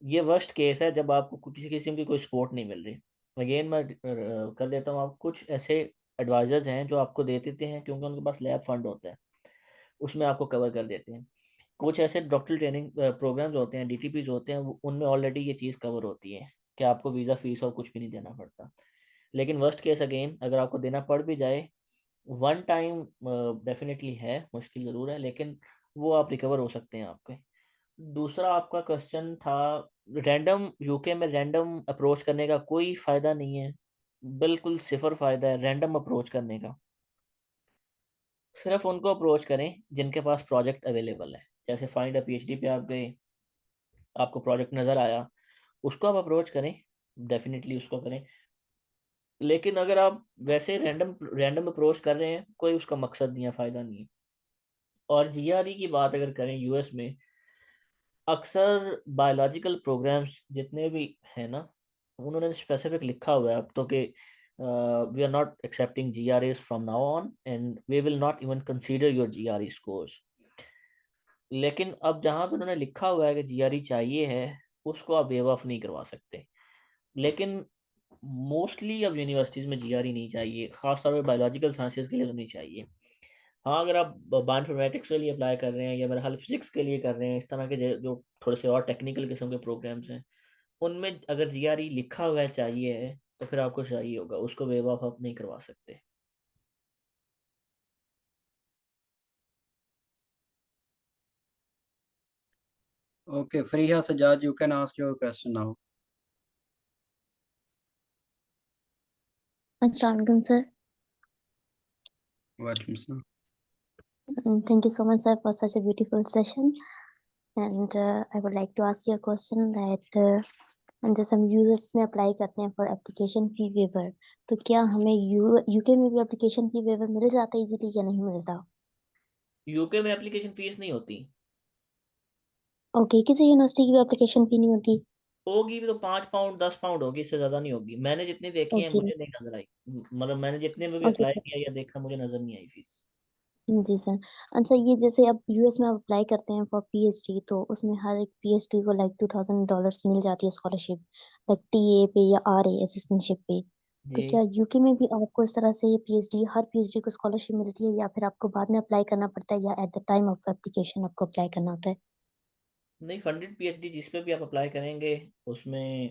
ये वर्स्ट केस है जब आपको किसी किस्म की कोई सपोर्ट नहीं मिल रही। अगेन मैं कर देता हूँ, आप कुछ ऐसे एडवाइजर्स हैं जो आपको दे देते हैं क्योंकि उनके पास लैब फंड होता है, उसमें आपको कवर कर देते हैं। कुछ ऐसे डॉक्टरल ट्रेनिंग प्रोग्राम्स होते हैं, डीटीपीज होते हैं, उनमें ऑलरेडी ये चीज़ कवर होती है कि आपको वीज़ा फीस और कुछ भी नहीं देना पड़ता। लेकिन वर्स्ट केस अगेन अगर आपको देना पड़ भी जाए, वन टाइम डेफिनेटली है, मुश्किल ज़रूर है, लेकिन वो आप रिकवर हो सकते हैं आपके। दूसरा आपका क्वेश्चन था रैंडम, यूके में रैंडम अप्रोच करने का कोई फ़ायदा नहीं है, बिल्कुल सिफर फ़ायदा है रैंडम अप्रोच करने का। सिर्फ उनको अप्रोच करें जिनके पास प्रोजेक्ट अवेलेबल है। जैसे फाइंड अ पीएचडी पे आप गए, आपको प्रोजेक्ट नज़र आया, उसको आप अप्रोच करें, डेफिनेटली उसको करें। लेकिन अगर आप वैसे रैंडम अप्रोच कर रहे हैं, कोई उसका मकसद नहीं है, फ़ायदा नहीं है। और जीआरई की बात अगर करें यूएस में, अक्सर बायोलॉजिकल प्रोग्राम्स जितने भी हैं ना, उन्होंने स्पेसिफिक लिखा हुआ है अब तो कि we are not accepting GREs from now on and we will not even consider your GRE scores. लेकिन अब जहाँ पे उन्होंने लिखा हुआ है कि GRE चाहिए है, उसको आप वेव ऑफ नहीं करवा सकते। लेकिन मोस्टली अब यूनिवर्सिटीज़ में GRE नहीं चाहिए, ख़ासतौर पर बायोलॉजिकल साइंसेज के लिए तो नहीं चाहिए। हाँ, अगर आप बायोइन्फॉर्मेटिक्स के लिए अप्लाई कर रहे हैं या मेरा ख्याल फिजिक्स के लिए कर रहे हैं, इस तरह के जो थोड़े से और टेक्निकल किस्म के प्रोग्राम्स हैं, उनमें अगर GRE लिखा हुआ है चाहिए है, तो फिर आपको चाहिए होगा, उसको वेव ऑफ आप नहीं करवा सकते। Okay, Fariha Sajjad, you can ask your question now. Assalamu alaikum, sir. Welcome, sir. Thank you so much, sir, for such a beautiful session. And I would like to ask you a question that जैसे हम US में apply करते हैं for application fee waiver, तो क्या हमें UK में भी एप्लीकेशन फी वेवर मिल जाता है इजीली या नहीं मिलता? यूके में एप्लीकेशन फीस नहीं होती। ओके, किसी यूनिवर्सिटी की भी एप्लीकेशन फी नहीं होती? होगी भी तो 5 पाउंड 10 पाउंड होगी, इससे ज़्यादा नहीं होगी। मैंने जितनी देखी है ओके मुझे नहीं नज़र आई, मतलब मैंने जितने में भी ओके अप्लाई किया या देखा मुझे नज़र नहीं आई फीस। जी सर। अच्छा, ये जैसे अब यूएस में आप अप्लाई करते हैं फॉर पीएचडी, तो उसमें हर एक पीएचडी को लाइक $2000 मिल जाती है स्कॉलरशिप, लाइक टीए पे या आरए असिस्टेंटशिप पे। तो क्या जी यूके में भी आपको इस तरह से पीएचडी हर पीएचडी को स्कॉलरशिप मिलती है या फिर आपको बाद में अप्लाई करना पड़ता है या at the time of application आपको अप्लाई करना होता है? नहीं, फंडेड पीएचडी जिस पे भी आप अप्लाई करेंगे उसमें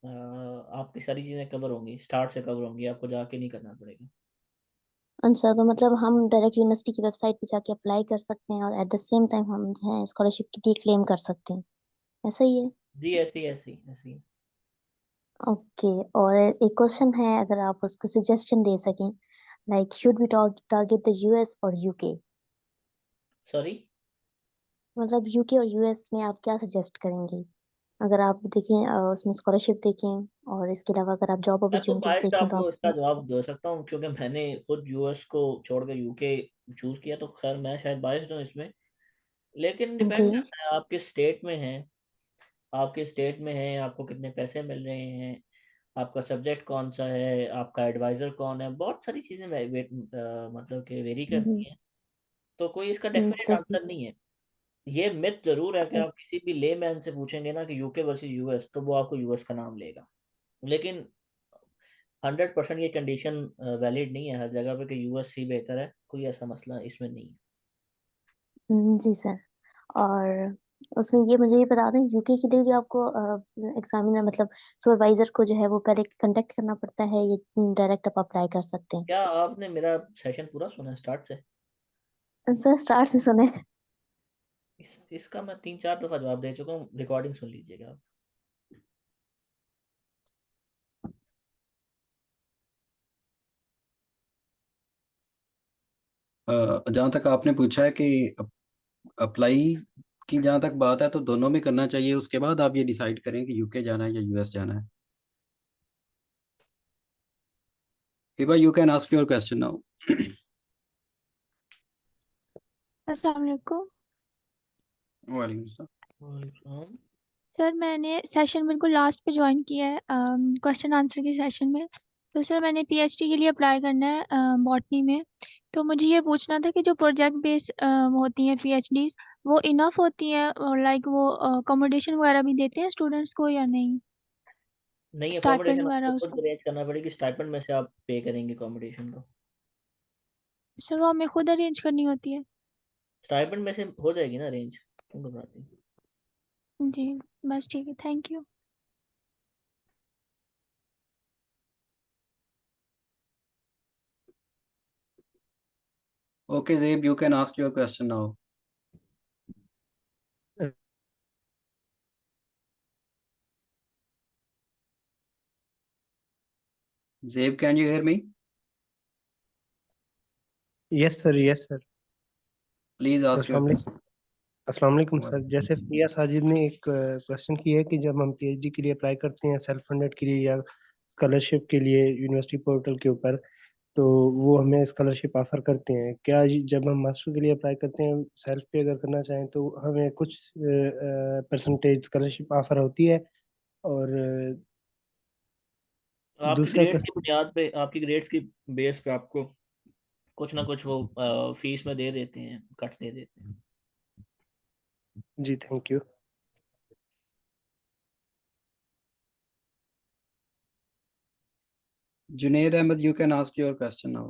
आपकी सारी चीज़ें कवर होंगी, स्टार्ट से कवर होंगी, आपको जाके नहीं करना पड़ेगा। अच्छा, तो मतलब हम डायरेक्ट यूनिवर्सिटी की वेबसाइट पे जाके अप्लाई कर सकते हैं और एट द सेम टाइम हम जो है स्कॉलरशिप के लिए क्लेम कर सकते हैं, ऐसा ही है? जी ऐसी ऐसी ऐसी। ओके। और एक क्वेश्चन है, अगर आप उसको सजेशन दे सकें, like should we target the US और यूके? सॉरी, मतलब यूके और यूएस में आप क्या सजेस्ट करेंगे? अगर आप देखें उसमें स्कॉलरशिप देखें और इसके अलावा अगर आप जॉब मैं तो अपॉर्चुनिटीज बायस्ड देखें तो आपको इसका आप जवाब दे सकता हूँ, क्योंकि मैंने खुद यूएस को छोड़कर यूके चूज किया, तो खैर मैं शायद बायस्ड हूँ इसमें। लेकिन ओके डिपेंड करता है आपके स्टेट में है, आपके स्टेट में है, आपको कितने पैसे मिल रहे हैं, आपका सब्जेक्ट कौन सा है, आपका एडवाइजर कौन है, बहुत सारी चीज़ें मतलब कि वेरी करती हैं। तो कोई इसका डेफिनेट सही। आंसर नहीं है। ये मिथ जरूर है कि आप किसी भी ले मैन से पूछेंगे ना कि यूके वर्सेस यूएस, तो वो आपको यूएस का नाम लेगा। लेकिन 100% ये कंडीशन वैलिड नहीं है हर जगह पे कि यूएस ही बेहतर है, कोई ऐसा मसला इसमें नहीं है। जी सर। और उसमें ये मुझे ये बता दें, यूके के लिए भी आपको एग्जामिनर मतलब सुपरवाइजर को जो है वो पहले कांटेक्ट करना पड़ता है, ये डायरेक्ट आप अप्लाई कर सकते हैं? क्या आपने मेरा सेशन पूरा सुना स्टार्ट से? सर स्टार्ट से सुने। इसका मैं 3-4 दफा जवाब दे चुका हूँ, रिकॉर्डिंग सुन लीजिएगा आप। जहाँ तक आपने पूछा है कि अप्लाई की जहाँ तक बात है, तो दोनों में करना चाहिए, उसके बाद आप ये डिसाइड करें कि यूके जाना है या यूएस जाना है। Hiba, you can ask your question now. अस्सलाम वालेकुम वालेकुम सलाम। सर। मैंने सेशन बिल्कुल लास्ट पे ज्वाइन किया है, क्वेश्चन आंसर के सेशन में। तो सर मैंने पीएचडी के लिए अप्लाई करना है बॉटनी में। तो मुझे ये पूछना था कि जो प्रोजेक्ट बेस होती हैं पीएचडी, वो इनफ होती हैं और लाइक वो अकोमोडेशन वगैरह भी देते हैं स्टूडेंट्स को या नहीं? नहीं, स्टाइपेंड अकोमोडेशन वगैरह आपको खुद उसका? अरेंज करना पड़ेगी, स्टाइपेंड में से आप पे करेंगे अकोमोडेशन को। सर वो हमें खुद अरेंज करनी होती है? स्टाइपेंड में से हो जाएगी ना अरेंज, क्यों घबराते हैं? जी बस ठीक है, thank you. Okay, Zeeb, you can ask your question now. Zeeb, can you hear me? Yes sir, yes sir. Please ask your question. अस्सलाम वालेकुम सर। जैसे प्रिया साजिद ने एक क्वेश्चन किया है कि जब हम पीएचडी के लिए अप्लाई करते हैं सेल्फ फंडेड के लिए या स्कॉलरशिप के लिए यूनिवर्सिटी पोर्टल के ऊपर, तो वो हमें स्कॉलरशिप ऑफर करते हैं। क्या जब हम मास्टर के लिए अप्लाई करते हैं सेल्फ पे अगर करना चाहें तो हमें कुछ परसेंटेज स्कॉलरशिप ऑफर होती है? और आपकी दूसरा ग्रेड्स की क्वेश्चन। बुनियाद पे, आपकी ग्रेड्स की बेस पे आपको कुछ ना कुछ वो फीस में दे देते हैं, कट दे देते हैं। जी thank you. Junaid Ahmed, you can ask your question now.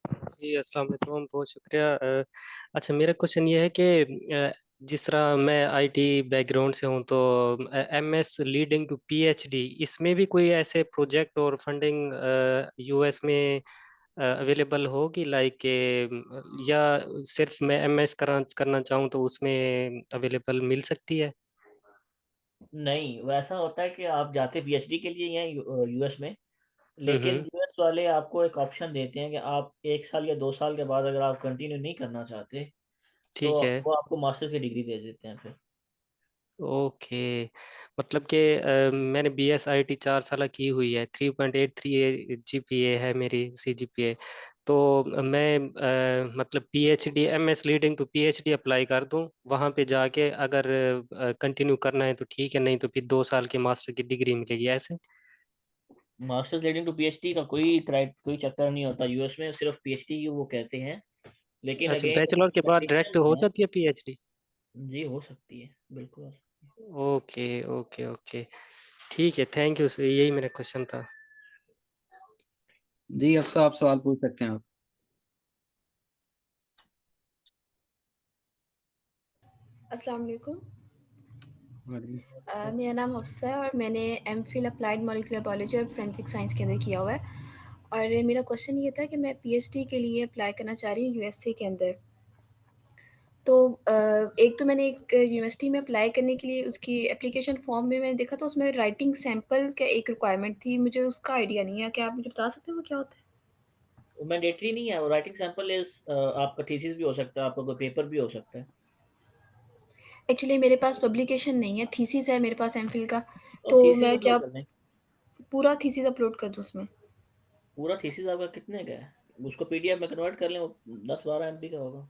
जी अस्सलाम वालेकुम, बहुत शुक्रिया। अच्छा, मेरा क्वेश्चन ये है कि जिस तरह मैं आईटी बैकग्राउंड से हूँ, तो एमएस लीडिंग टू पीएचडी, इसमें भी कोई ऐसे प्रोजेक्ट और फंडिंग यूएस में अवेलेबल होगी, लाइक या सिर्फ मैं एमएस करना चाहूँ तो उसमें अवेलेबल मिल सकती है? नहीं, वैसा होता है कि आप जाते पीएचडी के लिए हैं यूएस में, लेकिन हम्म। यूएस वाले आपको एक ऑप्शन देते हैं कि आप 1 साल या 2 साल के बाद अगर आप कंटिन्यू नहीं करना चाहते, तो ठीक है। वो आपको मास्टर की डिग्री दे देते हैं फिर। ओके, मतलब कि मैंने BS IT 4 साल की हुई है, 3.83 GPA है मेरी CGPA। तो मैं मतलब PhD MS leading to PhD apply कर दूं, वहाँ पे जाके अगर कंटिन्यू करना है तो ठीक है, नहीं तो फिर 2 साल की मास्टर की डिग्री मिलेगी ऐसे? मास्टर्स लीडिंग टू पीएचडी का कोई चक्कर नहीं होता यूएस में, सिर्फ पीएचडी वो कहते हैं। लेकिन अच्छा, अगेन बैचलर के बाद डायरेक्ट कंडीशन हो है। जाती है PhD? जी हो सकती है, बिल्कुल हो सकती है। ओके ओके ओके, ठीक है, थैंक यू। यही मेरा क्वेश्चन था। जी अफसा, आप सवाल पूछ सकते हैं आप। अस्सलाम वालेकुम। वालेकुम। मेरा नाम हफ्सा है और मैंने एमफिल अप्लाइड मॉलिक्यूलर बायोलॉजी और फोरेंसिक साइंस के अंदर किया हुआ है। और मेरा क्वेश्चन ये था कि मैं पीएचडी के लिए अप्लाई करना चाह रही हूँ यूएसए के अंदर। तो एक तो मैंने एक यूनिवर्सिटी में अप्लाई करने के लिए उसकी एप्लीकेशन फॉर्म में मैंने देखा, तो उसमें राइटिंग सैंपल का एक रिक्वायरमेंट थी, मुझे उसका आइडिया नहीं है। क्या आप मुझे बता सकते हैं वो क्या होता है? वो मैंडेटरी नहीं है, वो राइटिंग सैंपल इज आपका थीसिस भी हो सकता है, आपका कोई पेपर भी हो सकता है। एक्चुअली मेरे पास पब्लिकेशन नहीं है, थीसिस है मेरे पास एमफिल का, तो तो थीसिस मैं क्या अपलोड करना है। पूरा थीसिस अपलोड कर दूँ उसमें? पूरा थीसिस आपका कितने का है? उसको पीडीएफ में कन्वर्ट कर लें, वो 10-12 एमबी का होगा।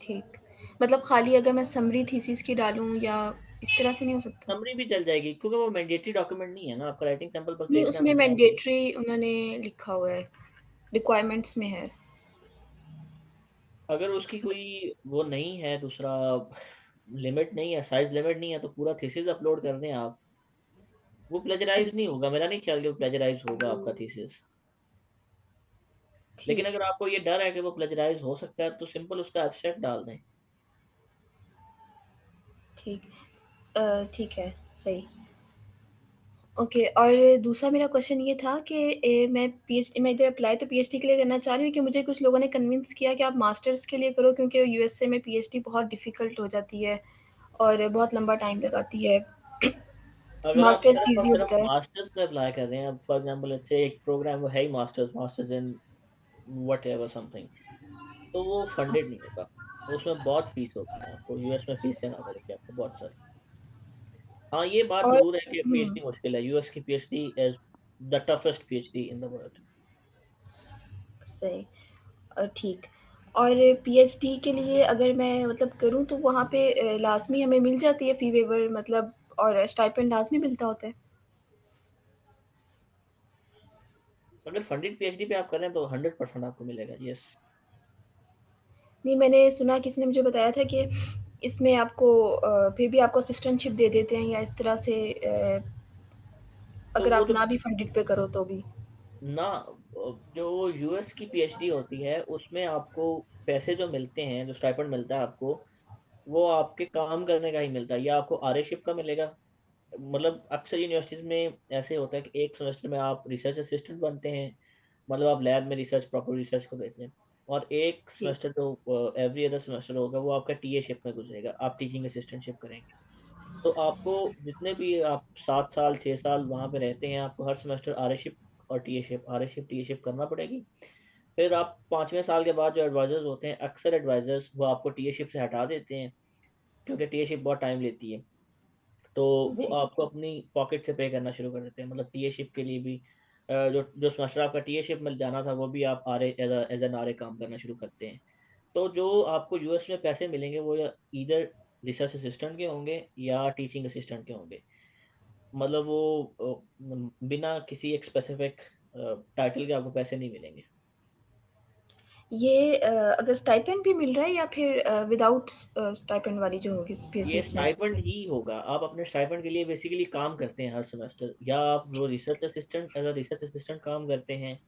ठीक, मतलब खाली अगर मैं समरी थीसिस की डालूँ या इस तरह से नहीं हो सकता? समरी भी चल जाएगी, क्योंकि वो मैंडेटरी डॉक्यूमेंट नहीं है ना, आपका राइटिंग सैंपल बस नहीं, देखना है उसमें बंदा आपको। मैंडेटरी उन्होंने लिखा हुआ है, रिक्वायरमेंट्स में है। अगर उसकी कोई वो नहीं है, दूसरा लिमिट नहीं है, साइज लिमिट नहीं है, तो पूरा थीसिस अपलोड कर दें आप। वो प्लेजराइज नहीं होगा, मेरा नहीं ख्याल कि वो प्लेजराइज होगा आपका थीसिस। लेकिन ठीक, अगर आपको ये डर है कि वो प्लेजराइज हो सकता है, तो सिंपल उसका एब्स्ट्रैक्ट डाल दें। ठीक, ठीक है, सही। ओके, और दूसरा मेरा क्वेश्चन ये था कि मैं इधर अप्लाई तो पीएचडी के लिए करना चाह रही हूँ कि मुझे कुछ लोगों ने कन्विंस किया कि आप मास्टर्स के लिए करो, क्योंकि यूएसए में पीएचडी बहुत डिफ़िकल्ट हो जाती है और बहुत लंबा टाइम लगाती है। अगर आप मास्टर्स सिर्फ और ईज़ी सिर्फ होता है। मास्टर्स में अप्लाई कर रहे हैं, फॉर एग्जांपल अच्छे एक प्रोग्राम है ही मास्टर्स इन व्हाटएवर समथिंग, तो वो फंडेड नहीं होगा, उसमें बहुत फीस होती है, आपको यूएस में फीस देना पड़ेगी आपको बहुत सारी। हाँ, ये बात और जरूर है कि पीएचडी मुश्किल है, यूएस की PhD is the toughest PhD in the world. सही, ठीक। और पीएचडी के लिए अगर मैं मतलब करूँ तो वहाँ पे लाज़मी हमें मिल जाती है फ़ी वेवर, मतलब और स्टाइपेंड लाज़मी मिलता होता है? अगर फंडेड पीएचडी पे आप करें तो 100% आपको मिलेगा, यस। नहीं, मैंने सुना, किसी ने मुझे बताया था कि इसमें आपको फिर भी आपको असिस्टेंटशिप दे देते हैं या इस तरह से, तो अगर वो आप तो ना भी फंडेड पे करो तो भी। ना, जो यूएस की पीएचडी होती है उसमें आपको पैसे जो मिलते हैं, जो स्टाइपेंड मिलता है आपको, वो आपके काम करने का ही मिलता है, या आपको आरएशिप का मिलेगा। मतलब अक्सर यूनिवर्सिटीज में ऐसे होता है कि एक सेमेस्टर में आप रिसर्च असिस्टेंट बनते हैं, मतलब आप लैब में रिसर्च, प्रॉपर रिसर्च को देते हैं, और एक ठीक, सेमेस्टर जो एवरी अदर सेमेस्टर होगा वो आपका टीएशिप में गुजरेगा, आप टीचिंग असिस्टेंटशिप करेंगे। तो आपको जितने भी आप 7 साल 6 साल वहाँ पे रहते हैं, आपको हर सेमेस्टर आरएशिप और टीएशिप करना पड़ेगी। फिर आप 5वें साल के बाद जो एडवाइजर्स होते हैं, अक्सर एडवाइजर्स वो आपको टीएशिप से हटा देते हैं, क्योंकि टीएशिप बहुत टाइम लेती है। तो वो ठीक, आपको अपनी पॉकेट से पे करना शुरू कर देते हैं, मतलब टीएशिप के लिए भी जो जो सेमेस्टर आपका टीएशिप में जाना था वो भी आप आर एज एन आर काम करना शुरू करते हैं। तो जो आपको यूएस में पैसे मिलेंगे वो इधर रिसर्च असिस्टेंट के होंगे या टीचिंग असिस्टेंट के होंगे, मतलब वो बिना किसी एक स्पेसिफिक टाइटल के आपको पैसे नहीं मिलेंगे। ये अगर स्टाइपेंड भी मिल रहा है या फिर विदाउट स्टाइपेंड वाली जो होगी ये पीएचडी में? स्टाइपेंड ही होगा, आप अपने स्टाइपेंड के लिए बेसिकली काम करते हैं हर सेमेस्टर, या आप वो research assistant as a research assistant काम करते हैं,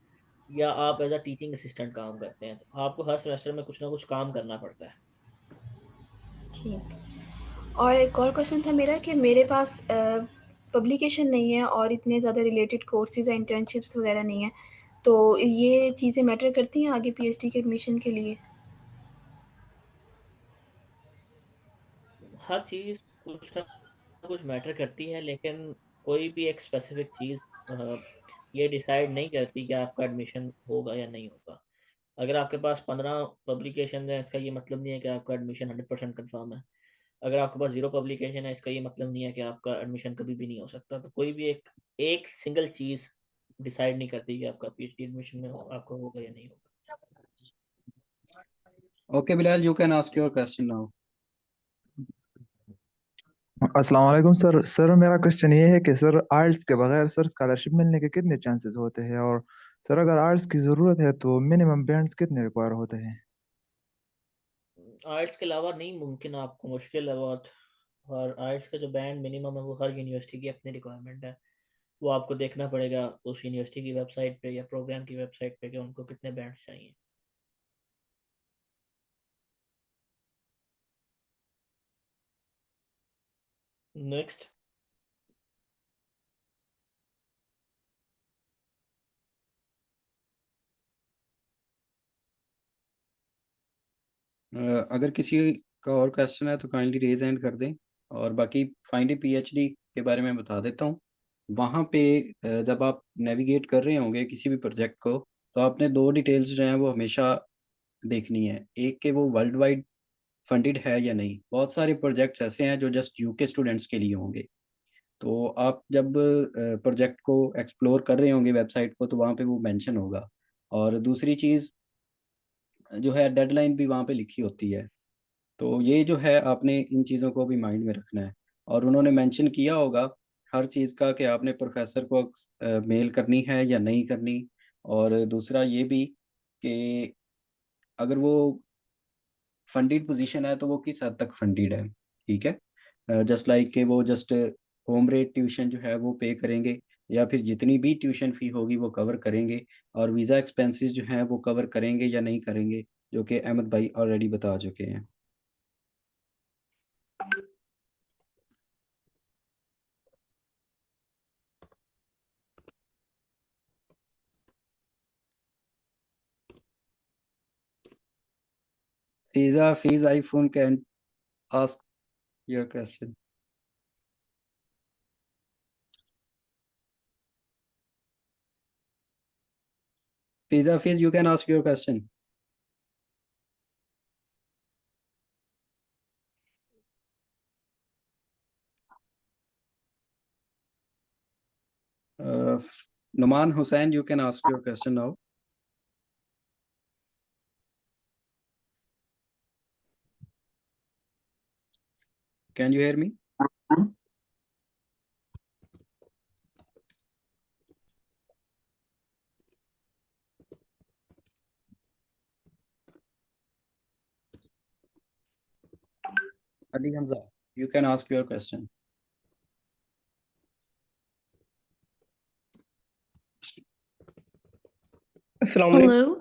या आप एज अ टीचिंग असिस्टेंट काम करते हैं, तो आपको हर सेमेस्टर में कुछ ना कुछ काम करना पड़ता है। ठीक। और एक और क्वेश्चन था मेरा कि मेरे पास पब्लिकेशन नहीं है और इतने ज़्यादा रिलेटेड कोर्सेज या इंटर्नशिप्स वगैरह नहीं है, तो ये चीज़ें मैटर करती हैं आगे पीएचडी के एडमिशन के लिए? हर चीज़ कुछ ना कुछ मैटर करती है, लेकिन कोई भी एक स्पेसिफिक चीज़ ये डिसाइड नहीं करती कि आपका एडमिशन होगा या नहीं होगा। अगर आपके पास 15 पब्लिकेशन है, इसका ये मतलब नहीं है कि आपका एडमिशन 100% कन्फर्म है। अगर आपके पास 0 पब्लिकेशन है, इसका ये मतलब नहीं है कि आपका एडमिशन कभी भी नहीं हो सकता। तो कोई भी एक एक सिंगल चीज़ डिसाइड नहीं करती कि आपका पीएचडी एडमिशन में आपको होगा या नहीं होगा। Okay, Bilal, you can ask your question now. अस्सलाम वालेकुम सर। सर मेरा क्वेश्चन ये है कि सर आर्ट्स के बगैर सर स्कॉलरशिप मिलने के कितने चांसेस होते हैं, और सर अगर आर्ट्स की ज़रूरत है तो मिनिमम बैंड्स कितने रिक्वायर होते हैं? आर्ट्स के अलावा नहीं मुमकिन, आपको मुश्किल है बहुत। और आर्ट्स का जो बैंड मिनिमम है वो हर यूनिवर्सिटी की अपनी रिक्वायरमेंट है, वो आपको देखना पड़ेगा उस यूनिवर्सिटी की वेबसाइट पे या प्रोग्राम की वेबसाइट पे कि उनको कितने बैंड्स चाहिए। नेक्स्ट। अगर किसी का और क्वेश्चन है तो काइंडली रेज हैंड कर दें, और बाकी फाइंड पीएचडी के बारे में बता देता हूँ। वहाँ पे जब आप नेविगेट कर रहे होंगे किसी भी प्रोजेक्ट को, तो आपने 2 डिटेल्स जो हैं वो हमेशा देखनी है, एक कि वो वर्ल्ड वाइड फंडेड है या नहीं। बहुत सारे प्रोजेक्ट्स ऐसे हैं जो जस्ट यूके स्टूडेंट्स के लिए होंगे, तो आप जब प्रोजेक्ट को एक्सप्लोर कर रहे होंगे वेबसाइट को, तो वहाँ पे वो मेंशन होगा। और दूसरी चीज़ जो है, डेडलाइन भी वहाँ पे लिखी होती है। तो ये जो है, आपने इन चीज़ों को भी माइंड में रखना है। और उन्होंने मेंशन किया होगा हर चीज़ का कि आपने प्रोफेसर को मेल करनी है या नहीं करनी। और दूसरा ये भी कि अगर वो फंडेड पोजीशन है तो वो किस हद तक फंडेड है, ठीक है। जस्ट लाइक कि वो जस्ट होम रेट ट्यूशन जो है वो पे करेंगे, या फिर जितनी भी ट्यूशन फी होगी वो कवर करेंगे, और वीज़ा एक्सपेंसेस जो हैं वो कवर करेंगे या नहीं करेंगे, जो कि अहमद भाई ऑलरेडी बता चुके हैं। Fiza iPhone can ask your question. Fiz, you can ask your question. Numan Hussain, you can ask your question now. Can you hear me? Ali Hamza, you can ask your question. Assalamu alaikum. Hello.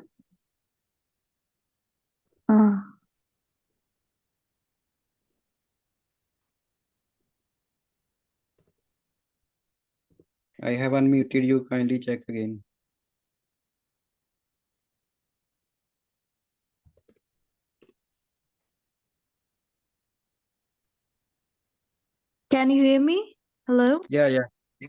I have unmuted you. Kindly check again. Can you hear me? Hello? Yeah.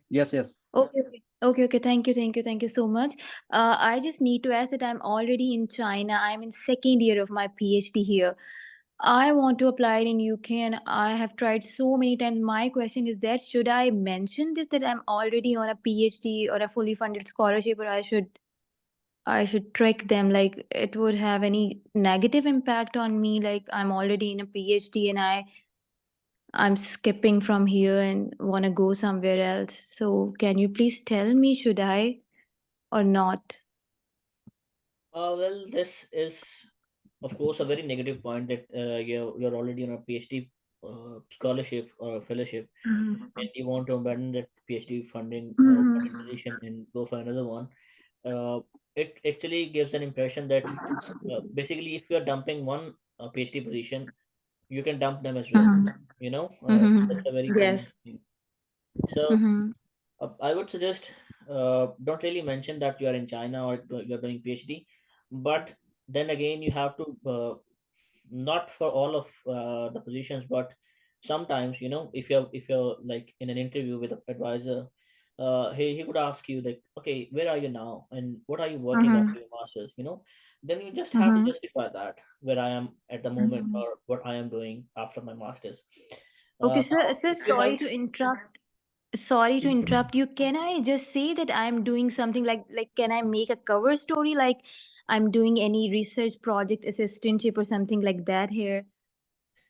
Yes. Okay. Thank you so much. I just need to ask that I'm already in China. I'm in second year of my PhD here. I want to apply it in UK and I have tried so many times. My question is that should I mention this that I'm already on a PhD or a fully funded scholarship, or I should trick them like it would have any negative impact on me, like I'm already in a PhD and I'm skipping from here and want to go somewhere else. So can you please tell me, should I or not? Well, this is, of course, a very negative point that you're already on a PhD scholarship or fellowship, and you want to abandon that PhD funding funded position and go for another one. It actually gives an impression that basically, if you're dumping one PhD position, you can dump them as well. That's a very common Yes. thing. So I would suggest don't really mention that you are in China or you're doing PhD, but then again you have to not for all of the positions, but sometimes if you're like in an interview with an advisor, he could ask you like, okay, where are you now and what are you working after your masters? Then you just have to justify that where I am at the moment or what I am doing after my masters. Okay, Now, sir, if you sorry have to interrupt. Sorry to interrupt you. Can I just say that I'm doing something like can I make a cover story like I'm doing any research project assistantship or something like that here?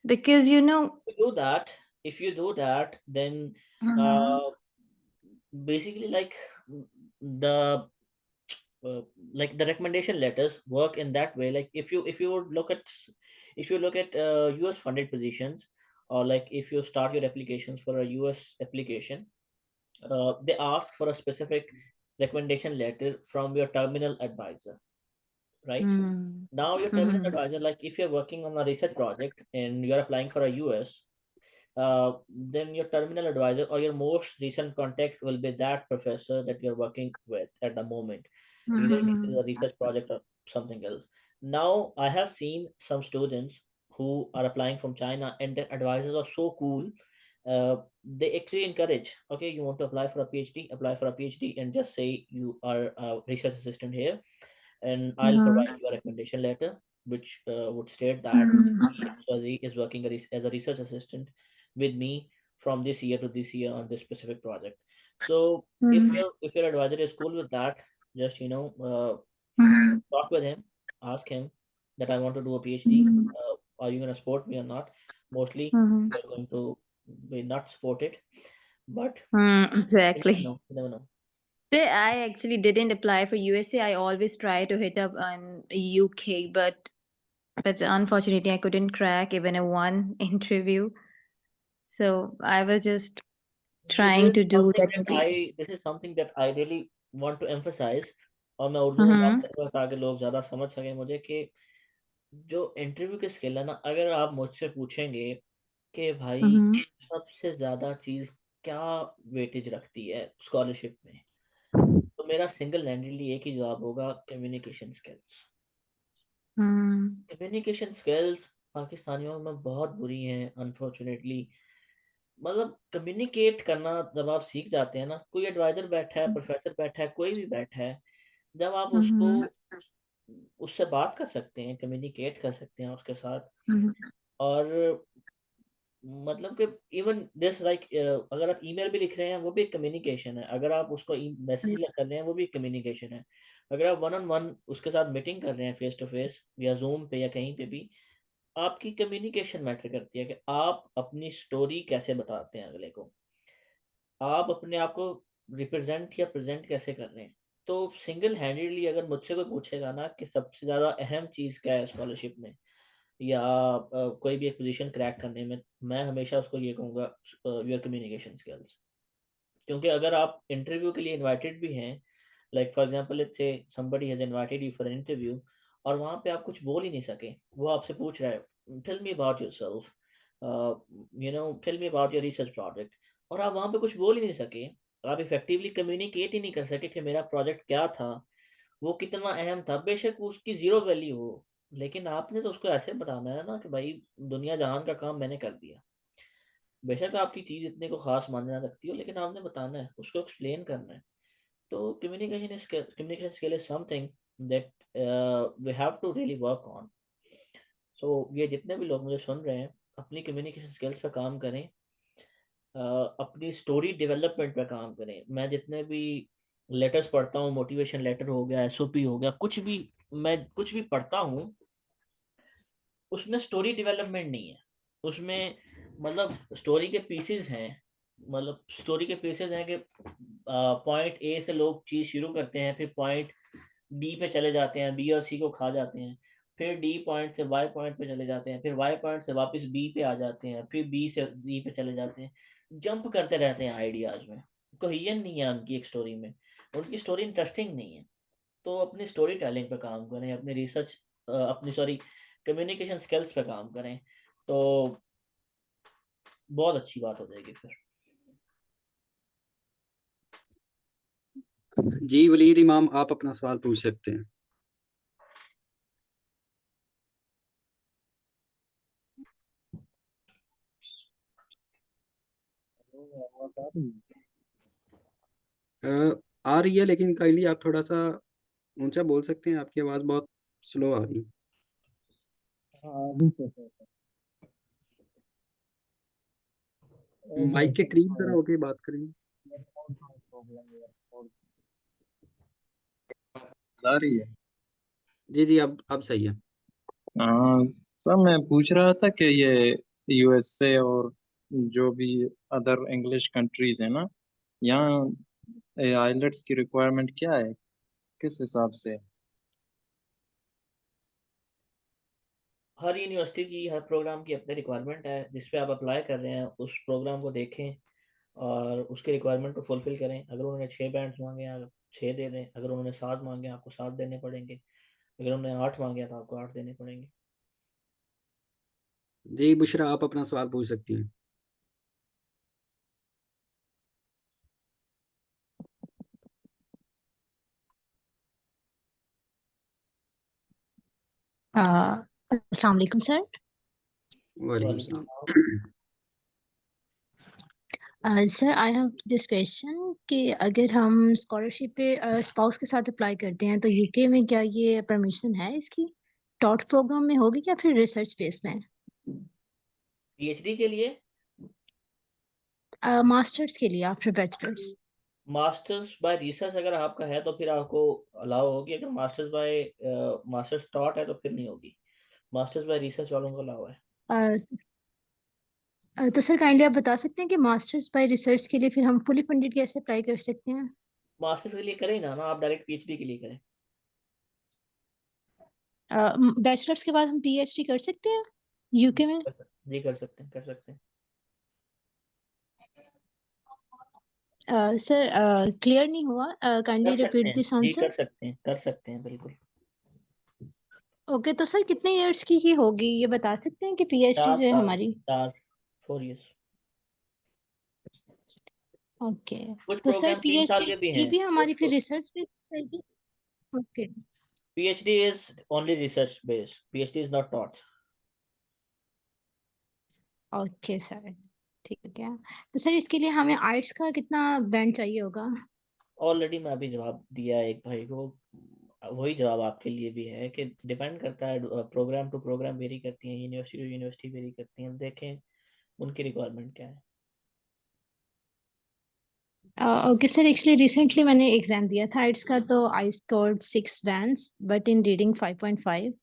Because if you do that, then Mhm. basically the uh, like the recommendation letters work in that way. Like if you would look at US funded positions, or like if you start your applications for a US application, they ask for a specific recommendation letter from your terminal advisor, right? Now your terminal advisor, like if you're working on a research project and you're applying for a US, then your terminal advisor or your most recent contact will be that professor that you're working with at the moment, either this is a research project or something else. Now I have seen some students who are applying from China and their advisors are so cool. They actually encourage, okay, you want to apply for a PhD, apply for a PhD and just say you are a research assistant here. and I'll provide you a recommendation letter which would state that he is working as a research assistant with me from this year to this year on this specific project. So if your advisor is cool with that, just talk with him, ask him that I want to do a PhD. Are you going to support me or not? Mostly they're going to be not supported, but Exactly. you never know. I actually didn't apply for USA. I always try to hit up on UK, but unfortunately I couldn't crack even a one interview. So I was just trying to do that. This is something that I really want to emphasize, और मैं उर्दू में बात करूंगा ताकि लोग ज्यादा समझ सकें मुझे कि जो इंटरव्यू के स्किल है ना, अगर आप मुझसे पूछेंगे कि भाई सबसे ज्यादा चीज क्या वेटेज रखती है स्कॉलरशिप में, तो मेरा सिंगल हैंडेडली एक ही जवाब होगा, कम्युनिकेशन स्किल्स। कम्युनिकेशन स्किल्स पाकिस्तानियों में बहुत बुरी हैं अनफॉर्चुनेटली। मतलब कम्युनिकेट करना जब आप सीख जाते हैं ना, कोई एडवाइजर बैठा है, प्रोफेसर बैठा है, कोई भी बैठा है, जब आप उससे बात कर सकते हैं, कम्युनिकेट कर सकते हैं उसके साथ, और मतलब कि इवन दिस लाइक अगर आप ईमेल भी लिख रहे हैं वो भी एक कम्युनिकेशन है, अगर आप उसको मैसेज कर रहे हैं वो भी कम्युनिकेशन है, अगर आप 1-on-1 उसके साथ मीटिंग कर रहे हैं फेस टू फेस या जूम पे या कहीं पे भी, आपकी कम्युनिकेशन मैटर करती है कि आप अपनी स्टोरी कैसे बताते हैं अगले को, आप अपने आप को रिप्रेजेंट या प्रेजेंट कैसे कर रहे हैं। तो सिंगल हैंडेडली अगर मुझसे कोई पूछेगा ना कि सबसे ज़्यादा अहम चीज़ क्या है स्कॉलरशिप में या कोई भी एक पोजीशन क्रैक करने में, मैं हमेशा उसको ये कहूँगा योर कम्युनिकेशन स्किल्स। क्योंकि अगर आप इंटरव्यू के लिए इनवाइटेड भी हैं, like for example let's say somebody has invited you for an interview और वहाँ पे आप कुछ बोल ही नहीं सके, वो आपसे पूछ रहा है tell me about yourself, tell me about your research project, और आप वहाँ पे कुछ बोल ही नहीं सके, आप इफेक्टिवली कम्युनिकेट ही नहीं कर सके कि मेरा प्रोजेक्ट क्या था, वो कितना अहम था, बेशक उसकी जीरो वैल्यू हो, लेकिन आपने तो उसको ऐसे बताना है ना कि भाई दुनिया जहान का काम मैंने कर दिया। बेशक आपकी चीज़ इतने को खास मान्यता रखती हो, लेकिन आपने बताना है, उसको एक्सप्लेन करना है। तो communication skill is something that we have to really work on. So ये जितने भी लोग मुझे सुन रहे हैं, अपनी कम्युनिकेशन स्किल्स पे काम करें, अपनी स्टोरी डेवलपमेंट पे काम करें। मैं जितने भी लेटर्स पढ़ता हूँ, मोटिवेशन लेटर हो गया, SOP हो गया, मैं कुछ भी पढ़ता हूँ, उसमें स्टोरी डेवलपमेंट नहीं है, उसमें मतलब स्टोरी के पीसेस हैं, मतलब स्टोरी के पीसेस हैं कि पॉइंट A से लोग चीज़ शुरू करते हैं, फिर पॉइंट D पे चले जाते हैं, B और C को खा जाते हैं, फिर D पॉइंट से Y पॉइंट पे चले जाते हैं, फिर Y पॉइंट से वापस B पे आ जाते हैं, फिर B से Z पे चले जाते हैं, जंप करते रहते हैं आइडियाज में, कोहेजन नहीं है उनकी एक स्टोरी में, उनकी स्टोरी इंटरेस्टिंग नहीं है। तो अपनी स्टोरी टेलिंग पे काम करें, अपनी रिसर्च अपनी कम्युनिकेशन स्किल्स पे काम करें, तो बहुत अच्छी बात हो जाएगी फिर। जी वलीद इमाम, आप अपना सवाल पूछ सकते हैं। आ रही है, लेकिन काइंडली आप थोड़ा सा ऊंचा बोल सकते हैं, आपकी आवाज बहुत स्लो आ रही है। माइक के करीब जरा होके बात करें। आ रही है? जी अब सही है। सर मैं पूछ रहा था कि ये USA और जो भी अदर इंग्लिश कंट्रीज है ना, यहाँ आइलेट्स की रिक्वायरमेंट क्या है, किस हिसाब से? हर यूनिवर्सिटी की, हर प्रोग्राम की अपनी रिक्वायरमेंट है, जिस पे आप अप्लाई कर रहे हैं उस प्रोग्राम को देखें और उसके रिक्वायरमेंट को फुलफिल करें। अगर उन्होंने 6 बैंड्स मांगे हैं, 6 दे दें, अगर उन्होंने 7 मांगे हैं, आपको 7 देने पड़ेंगे, अगर उन्होंने 8 मांगे हैं तो आपको 8 देने पड़ेंगे। जी बुशरा, आप अपना सवाल पूछ सकती हैं। अस्सलाम वालेकुम सर। वालेकुम सलाम। Sir I have this question कि अगर हम स्कॉलरशिप पे स्पाउस के साथ अप्लाई करते हैं तो यूके में क्या ये परमिशन है इसकी? टॉट प्रोग्राम में होगी या फिर रिसर्च बेस में? पीएचडी के लिए, मास्टर्स के लिए after bachelors? Masters bye research अगर आपका है तो फिर आपको अलाउ होगी। अगर मास्टर्स टॉट है तो फिर नहीं होगी। मास्टर्स बाय रिसर्च वालों को अलाउ है। तो सर काइंडली आप बता सकते हैं कि मास्टर्स बाय रिसर्च के लिए फिर हम फुली फंडेड कैसे अप्लाई कर सकते हैं? मास्टर्स के लिए करें ना आप डायरेक्ट पीएचडी के लिए करें। बैचलर्स के बाद हम पीएचडी कर सकते हैं यूके में? जी कर सकते हैं, कर सकते हैं। सर क्लियर नहीं हुआ, काइंडली कर सकते रिपीट हैं दिस जी, आंसर। कर सकते हैं बिल्कुल। ओके, तो सर कितने इयर्स की होगी ये बता सकते हैं कि पीएचडी 4 जो है साल, हमारी? 4 इयर्स। ओके, कुछ तो सर प्रोग्राम 3 साल पीएचडी के भी की हैं। भी हमारी फिर रिसर्च पे रहेगी? Okay PhD is only research based. PhD is not taught. Okay sir, ठीक है। तो सर इसके लिए हमें आर्ट्स का कितना बैंड चाहिए होगा? ऑलरेडी मैं अभी जवाब दिया एक भाई को, वही जवाब आपके लिए भी है कि डिपेंड करता है, प्रोग्राम टू प्रोग्राम वेरी करती हैं, यूनिवर्सिटी टू यूनिवर्सिटी वेरी करती हैं। देखें उनकी रिक्वायरमेंट क्या है। ओके सर, एक्चुअली रिसेंटली मैंने एग्जाम दिया था आर्ट्स का, तो I scored 6 bands but in reading 5.5।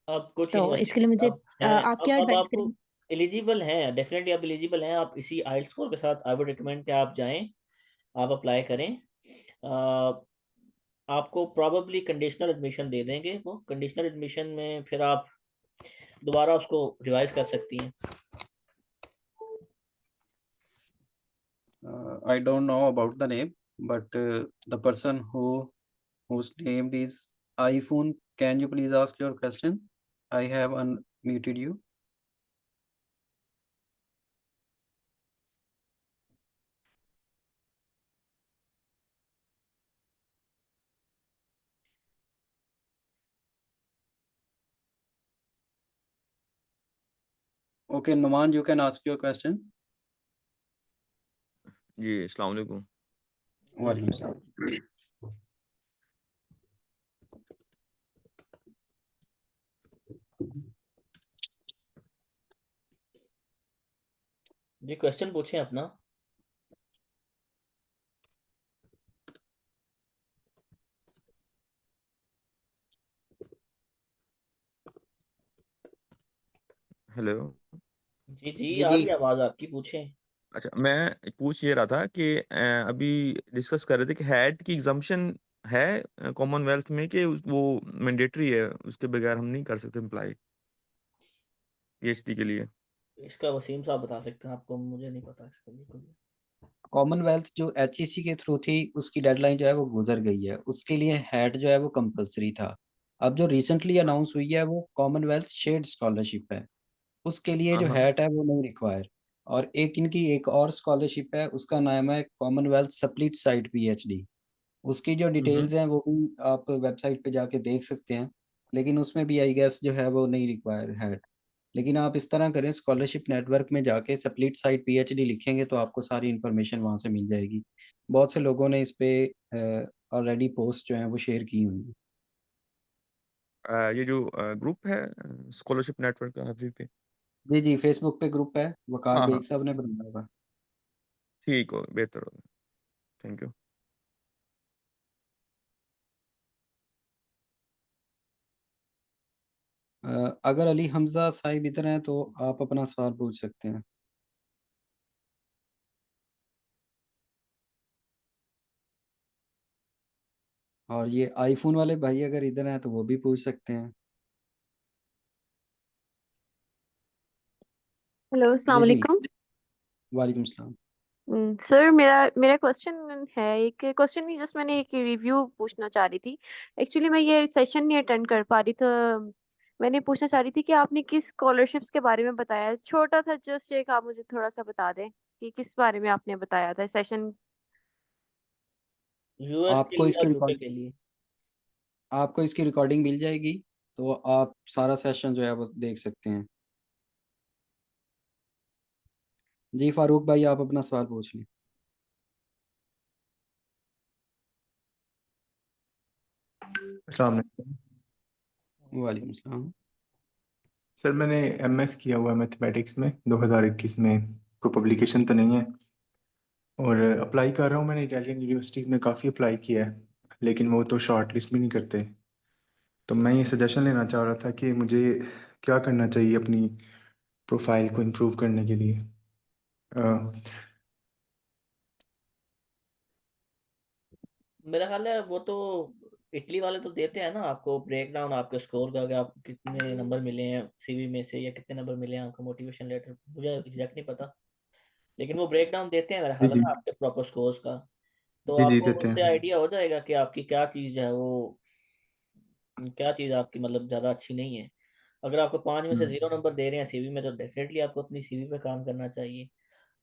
अब कुछ तो इसके लिए मुझे अब हैं, आप क्या अब एडवाइस आपको करेंगे? एलिजिबल हैं, डेफिनेटली आप एलिजिबल हैं। आप इसी आइल्स स्कोर के साथ आई वुड रिकमेंड कि आप जाएं, आप अप्लाई करें। आपको प्रॉबेबली कंडीशनल एडमिशन दे देंगे। वो कंडीशनल एडमिशन में फिर आप दोबारा उसको रिवाइज कर सकती हैं। I don't know about the name, but the person whose name is iPhone, can you please ask your question? I have unmuted you. Okay, Numan, you can ask your question. जी अस्सलाम वालेकुम। वालेकुम सलाम। जी question पूछें अपना। Hello. जी जी आ जी रही है आवाज आपकी, पूछें। अच्छा, मैं पूछ ये रहा था कि अभी डिस्कस कर रहे थे कि हैट की एग्जाम्पशन है कॉमनवेल्थ में कि वो मैंडेटरी है, उसके बगैर हम नहीं कर सकते अप्लाई पीएचडी के लिए। इसका वसीम साहब बता सकते हैं आपको, मुझे नहीं पता इसका बिल्कुल। कॉमनवेल्थ जो HEC के थ्रू थी उसकी डेडलाइन जो है वो गुजर गई है, उसके लिए हैट जो है वो कंपलसरी था। अब जो रिसेंटली अनाउंस हुई है वो कॉमनवेल्थ शेयर्ड स्कॉलरशिप है, उसके लिए हाँ जो हाँ। हैट है वो नहीं रिक्वायर। और इनकी एक और स्कॉलरशिप है, उसका नाम है कॉमनवेल्थ स्प्लिट साइड PhD। उसकी जो डिटेल्स हैं वो भी आप वेबसाइट पे जाके देख सकते हैं, लेकिन उसमें भी आई गेस जो है वो नहीं रिक्वायर है। लेकिन आप इस तरह करें, स्कॉलरशिप नेटवर्क में जाके स्प्लिट साइड PhD लिखेंगे तो आपको सारी इन्फॉर्मेशन वहाँ से मिल जाएगी। बहुत से लोगों ने इस पे ऑलरेडी पोस्ट जो है वो शेयर की हुई है। ये जो ग्रुप है स्कॉलरशिप नेटवर्क का हाफिज पे। जी जी, फेसबुक पे ग्रुप है, वकार हाँ हाँ बेग साहब ने बनाया होगा। ठीक हो, बेहतर हो। Thank you. अगर अली हमजा साहिब इधर हैं तो आप अपना सवाल पूछ सकते हैं। और ये आईफोन वाले भाई अगर इधर हैं तो वो भी पूछ सकते हैं। हेलो अस्सलाम जी जी, वालेकुम। वालेकुम सलाम। सर मेरा मेरा क्वेश्चन है, एक क्वेश्चन नहीं, जस्ट मैंने एक रिव्यू पूछना चाह रही थी। एक्चुअली मैं ये सेशन नहीं अटेंड कर पा रही, तो मैंने पूछना चाह रही थी कि आपने किस स्कॉलरशिप्स के बारे में बताया। छोटा था जस्ट एक, आप मुझे थोड़ा सा बता दें कि किस बारे में आपने बताया था सेशन। यूएस के आपको लिए इसकी और यूके रिकॉर्ड के लिए। आपको इसकी रिकॉर्डिंग मिल जाएगी, तो आप सारा सेशन जो है वो देख सकते हैं। जी फारूक भाई, आप अपना सवाल पूछ लें। अस्सलाम वालेकुम। वालेकुम सलाम। सर मैंने एमएस किया हुआ है मैथमेटिक्स में 2021 में। कोई पब्लिकेशन तो नहीं है, और अप्लाई कर रहा हूँ। मैंने इटालियन यूनिवर्सिटीज़ में काफ़ी अप्लाई किया है, लेकिन वो तो शॉर्ट लिस्ट भी नहीं करते। तो मैं ये सजेशन लेना चाह रहा था कि मुझे क्या करना चाहिए अपनी प्रोफाइल को इम्प्रूव करने के लिए। मेरा ख्याल है वो तो इटली वाले तो देते हैं ना आपको ब्रेक डाउन आपके स्कोर का, कि आप कितने नंबर मिले हैं सीवी में से, या कितने नंबर मिले हैं आपका मोटिवेशन लेटर, मुझे एग्जैक्ट नहीं पता, लेकिन वो ब्रेक डाउन देते हैं मेरा जी ख्याल है जी ना आपके प्रॉपर स्कोर्स का। तो जी जी आपको देते उससे हैं। आइडिया हो जाएगा कि आपकी क्या चीज़ है वो, क्या चीज़ आपकी मतलब ज़्यादा अच्छी नहीं है। अगर आपको 5 में से 0 नंबर दे रहे हैं सीवी में, तो डेफिनेटली आपको अपनी सीवी पे काम करना चाहिए।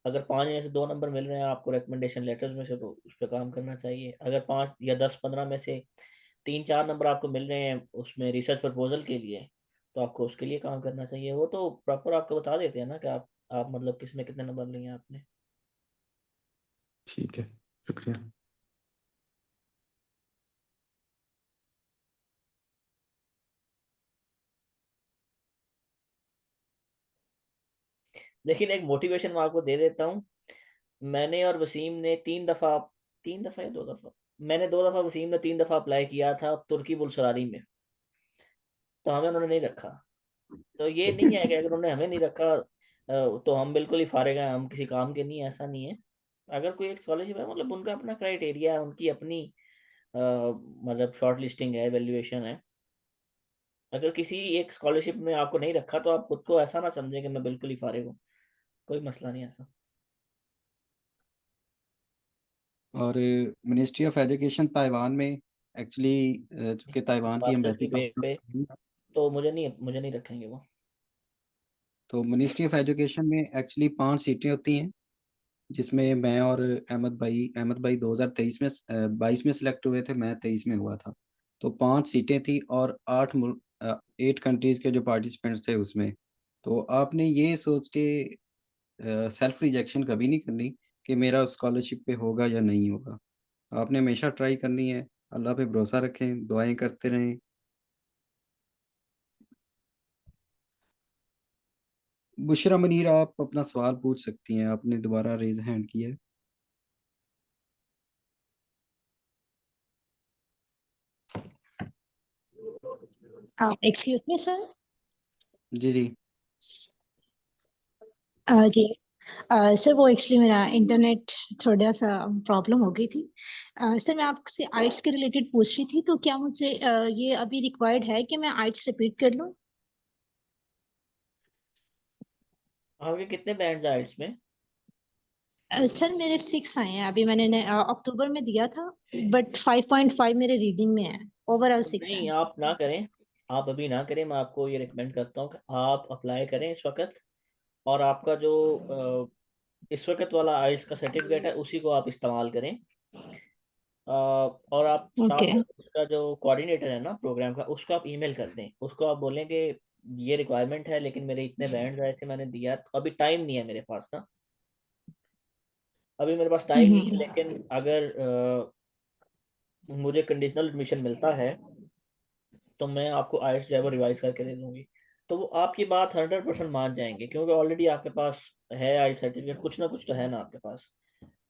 अगर 5 में से 2 नंबर मिल रहे हैं आपको रिकमेंडेशन लेटर्स में से, तो उस पर काम करना चाहिए। अगर 5 या 10-15 में से 3-4 नंबर आपको मिल रहे हैं उसमें रिसर्च प्रपोजल के लिए, तो आपको उसके लिए काम करना चाहिए। वो तो प्रॉपर आपको बता देते हैं ना कि आप मतलब किस में कितने नंबर लिए हैं आपने। ठीक है, शुक्रिया। लेकिन एक मोटिवेशन मैं आपको दे देता हूँ। मैंने और वसीम ने 3 दफ़ा, 3 दफ़ा या 2 दफ़ा, मैंने 2 दफ़ा, वसीम ने 3 दफ़ा अप्लाई किया था तुर्की बुलसरारी में, तो हमें उन्होंने नहीं रखा। तो ये नहीं है कि अगर उन्होंने हमें नहीं रखा तो हम बिल्कुल ही फारिग हैं, हम किसी काम के नहीं है, ऐसा नहीं है। अगर कोई एक स्कॉलरशिप है, मतलब उनका अपना क्राइटेरिया है, उनकी अपनी मतलब शॉर्ट लिस्टिंग है, वैल्यूएशन है। अगर किसी एक स्कॉलरशिप में आपको नहीं रखा, तो आप खुद को ऐसा ना समझें कि मैं बिल्कुल ही फारिग हूँ, कोई मसला नहीं ऐसा। और मिनिस्ट्री ऑफ एजुकेशन ताइवान में एक्चुअली, चूंकि ताइवान की मास्टर्स एम्बेसी की पे पाकिस्तान में है, तो मुझे नहीं रखेंगे वो। तो मिनिस्ट्री ऑफ एजुकेशन में एक्चुअली 5 सीटें होती हैं, जिसमें मैं और अहमद भाई 2023 में 22 में सिलेक्ट हुए थे, मैं 23 में हुआ था। तो 5 सीटें थी और 8 कंट्रीज के जो पार्टिसिपेंट्स थे उसमें। तो आपने ये सोच के सेल्फ रिजेक्शन कभी नहीं करनी कि मेरा स्कॉलरशिप पे होगा या नहीं होगा। आपने हमेशा ट्राई करनी है, अल्लाह पे भरोसा रखें, दुआएं करते रहें। बुशरा मनीर, आप अपना सवाल पूछ सकती हैं, आपने दोबारा रेज हैंड किया है। Excuse me sir. जी जी। जी सर, वो एक्चुअली मेरा इंटरनेट थोड़ा सा प्रॉब्लम हो गई थी। सर मैं आपसे आइट्स के रिलेटेड पूछ रही थी, तो क्या मुझे ये अभी रिक्वायर्ड है कि मैं आइट्स रिपीट कर लूँ? आपके कितने बैंड्स आइल्स में? सर मेरे 6 आए हैं अभी, मैंने अक्टूबर में दिया था, बट 5.5 मेरे रीडिंग में है, ओवरऑल 6 है। नहीं, आप ना करें, आप अभी ना करें। मैं आपको ये रिकमेंड करता हूँ कि आप अप्लाई करें इस वक्त, और आपका जो इस वक्त वाला आइल्स का सर्टिफिकेट है उसी को आप इस्तेमाल करें। और आप ओके। साथ में उसका जो कोऑर्डिनेटर है ना प्रोग्राम का, उसको आप ईमेल कर दें। उसको आप बोलें कि ये रिक्वायरमेंट है, लेकिन मेरे इतने बैंड्स आए थे, मैंने दिया, तो अभी टाइम नहीं है मेरे पास ना, अभी मेरे पास टाइम नहीं है। लेकिन अगर मुझे कंडीशनल एडमिशन मिलता है, तो मैं आपको आइल्स जो है वो रिवाइज करके दे दूंगी। तो वो आपकी बात 100% मान जाएंगे, क्योंकि ऑलरेडी आपके पास है आइल्स सर्टिफिकेट, कुछ ना कुछ तो है ना आपके पास।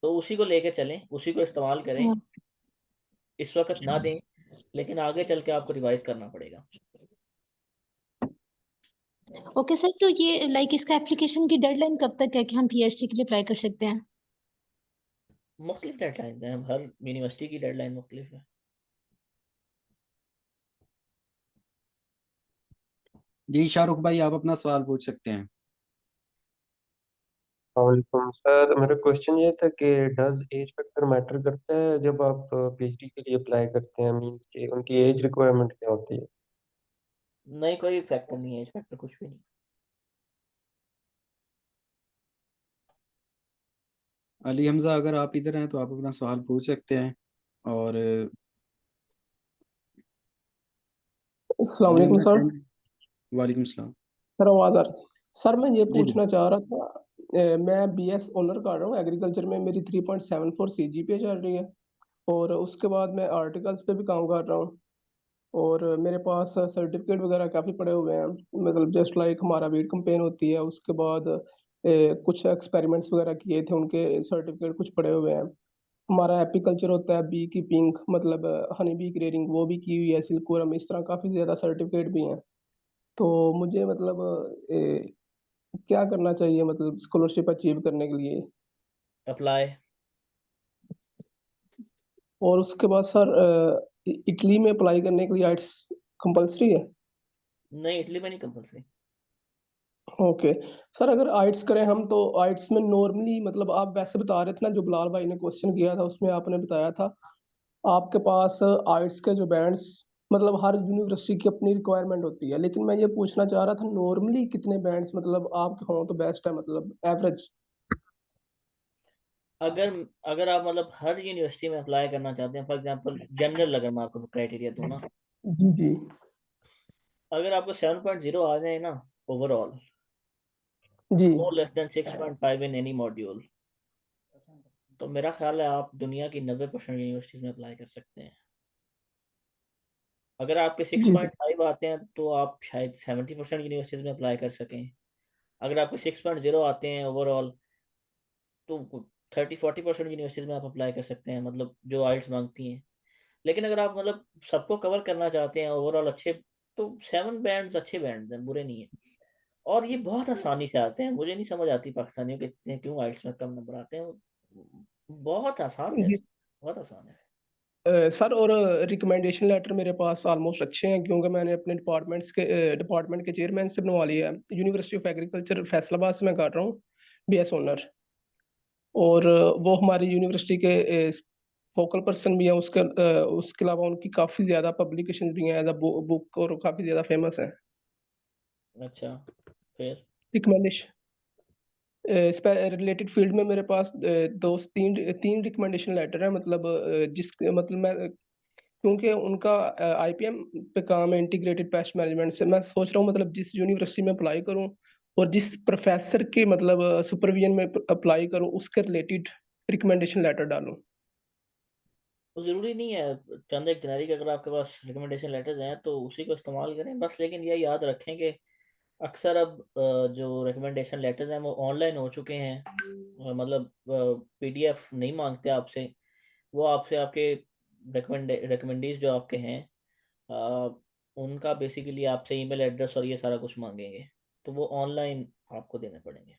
तो उसी को लेके चलें, उसी को इस्तेमाल करें। इस वक्त ना दें, लेकिन आगे चल के आपको रिवाइज करना पड़ेगा। ओके सर, तो ये लाइक इसका एप्लीकेशन की डेडलाइन कब तक है कि हम पीएचडी के लिए अप्लाई कर सकते हैं? मुख्तलिफ डेडलाइन हैं, हर यूनिवर्सिटी की डेडलाइन मुख्तलिफ है। जी शाहरुख भाई, आप अपना सवाल पूछ सकते हैं। वालेकुम सर, मेरा क्वेश्चन ये था कि डज एज फैक्टर मैटर करता है जब आप पीएचडी के लिए अप्लाई करते हैं? मीन कि उनकी एज रिक्वायरमेंट क्या होती है? नहीं, कोई फैक्टर नहीं है, इस फैक्टर कुछ भी नहीं। अली हमजा, अगर आप इधर हैं तो आप अपना सवाल पूछ सकते हैं। और अस्सलाम अली वालेकुम हमजा सर। टाइम। वालेकुम सलाम। सर आवाज आ रही? सर मैं ये जी जी। पूछना चाह रहा था, मैं बीएस ऑनर कर रहा हूँ एग्रीकल्चर में, मेरी 3.74 CGPA चल रही है, और उसके बाद मैं आर्टिकल्स पे भी काम कर रहा हूँ, और मेरे पास सर्टिफिकेट वगैरह काफ़ी पड़े हुए हैं, मतलब जस्ट लाइक हमारा वीड कैंपेन होती है, उसके बाद कुछ एक्सपेरिमेंट्स वगैरह किए थे, उनके सर्टिफिकेट कुछ पड़े हुए हैं। हमारा एपीकल्चर होता है, बी कीपिंग मतलब हनी बी ग्रेडिंग वो भी की हुई है, सिल्कवरम, इस तरह काफ़ी ज़्यादा सर्टिफिकेट भी हैं। तो मुझे मतलब क्या करना चाहिए मतलब स्कॉलरशिप अचीव करने के लिए? अप्लाई। और उसके बाद सर इटली में अप्लाई करने के लिए आइट्स कंपलसरी है? नहीं, इटली में नहीं कंपलसरी। ओके सर, अगर आइट्स करें हम तो आइट्स में नॉर्मली मतलब आप वैसे बता रहे थे ना, जो बिलाल भाई ने क्वेश्चन किया था उसमें आपने बताया था आपके पास आइट्स के जो बैंड्स मतलब हर यूनिवर्सिटी की अपनी रिक्वायरमेंट होती है, लेकिन मैं ये पूछना चाह रहा था नॉर्मली कितने बैंड्स मतलब आपके हों तो बेस्ट है, मतलब एवरेज? अगर अगर आप मतलब हर यूनिवर्सिटी में अप्लाई करना चाहते हैं, फॉर एग्जांपल जनरल अगर मैं आपको क्राइटेरिया दूं ना, जी जी। अगर आपको 7.0 आ जाए ना ओवरऑल, जी no less than 6.5 in any module, तो मेरा ख्याल है आप दुनिया की 90% यूनिवर्सिटीज में अप्लाई कर सकते हैं। अगर आपके जी 6.5 आते हैं तो आप शायद 70% यूनिवर्सिटीज में अप्लाई कर सकें। अगर आपके 6.0 आते हैं ओवरऑल तो 30-40% यूनिवर्सिटीज में आप अप्लाई कर सकते हैं, मतलब जो आइल्स मांगती हैं। लेकिन अगर आप मतलब सबको कवर करना चाहते हैं ओवरऑल अच्छे, तो 7 बैंड्स अच्छे बैंड्स हैं, बुरे नहीं है। और ये बहुत आसानी से आते हैं, मुझे नहीं समझ आती पाकिस्तानियों के इतने क्यों आइल्स में कम नंबर आते हैं। बहुत आसान जी। टेस्ट, बहुत आसान है। सर और रिकमेंडेशन लेटर मेरे पास ऑलमोस्ट अच्छे हैं, क्योंकि मैंने अपने डिपार्टमेंट के चेयरमैन से बनवा लिया है। यूनिवर्सिटी ऑफ एग्रीकल्चर फैसलाबाद से मैं कर रहा हूँ बीएस ऑनर, और वो हमारी यूनिवर्सिटी के फोकल पर्सन भी हैं। उसके अलावा उनकी काफ़ी ज़्यादा पब्लिकेशन भी हैं एज अ बुक, और काफ़ी ज़्यादा फेमस है। अच्छा, फिर रिकमेंडेशन रिलेटेड फील्ड में मेरे पास तीन रिकमेंडेशन लेटर है, मतलब जिस मतलब मैं क्योंकि उनका आईपीएम पे काम है, इंटीग्रेटेड पेस्ट मैनेजमेंट से। मैं सोच रहा हूँ मतलब जिस यूनिवर्सिटी में अप्लाई करूँ और जिस प्रोफेसर के मतलब सुपरविजन में अप्लाई करूँ उसके रिलेटेड रिकमेंडेशन लेटर डालूँ। तो ज़रूरी नहीं है, चंद एक जेनेरिक अगर आपके पास रिकमेंडेशन लेटर्स हैं तो उसी को इस्तेमाल करें बस। लेकिन ये याद रखें कि अक्सर अब जो रिकमेंडेशन लेटर्स हैं वो ऑनलाइन हो चुके हैं, मतलब पीडीएफ नहीं मांगते आपसे। वो आपसे आपके रिकमेंडीज जो आपके हैं अ, उनका बेसिकली आपसे ईमेल एड्रेस और ये सारा कुछ मांगेंगे, तो वो ऑनलाइन आपको देने पड़ेंगे।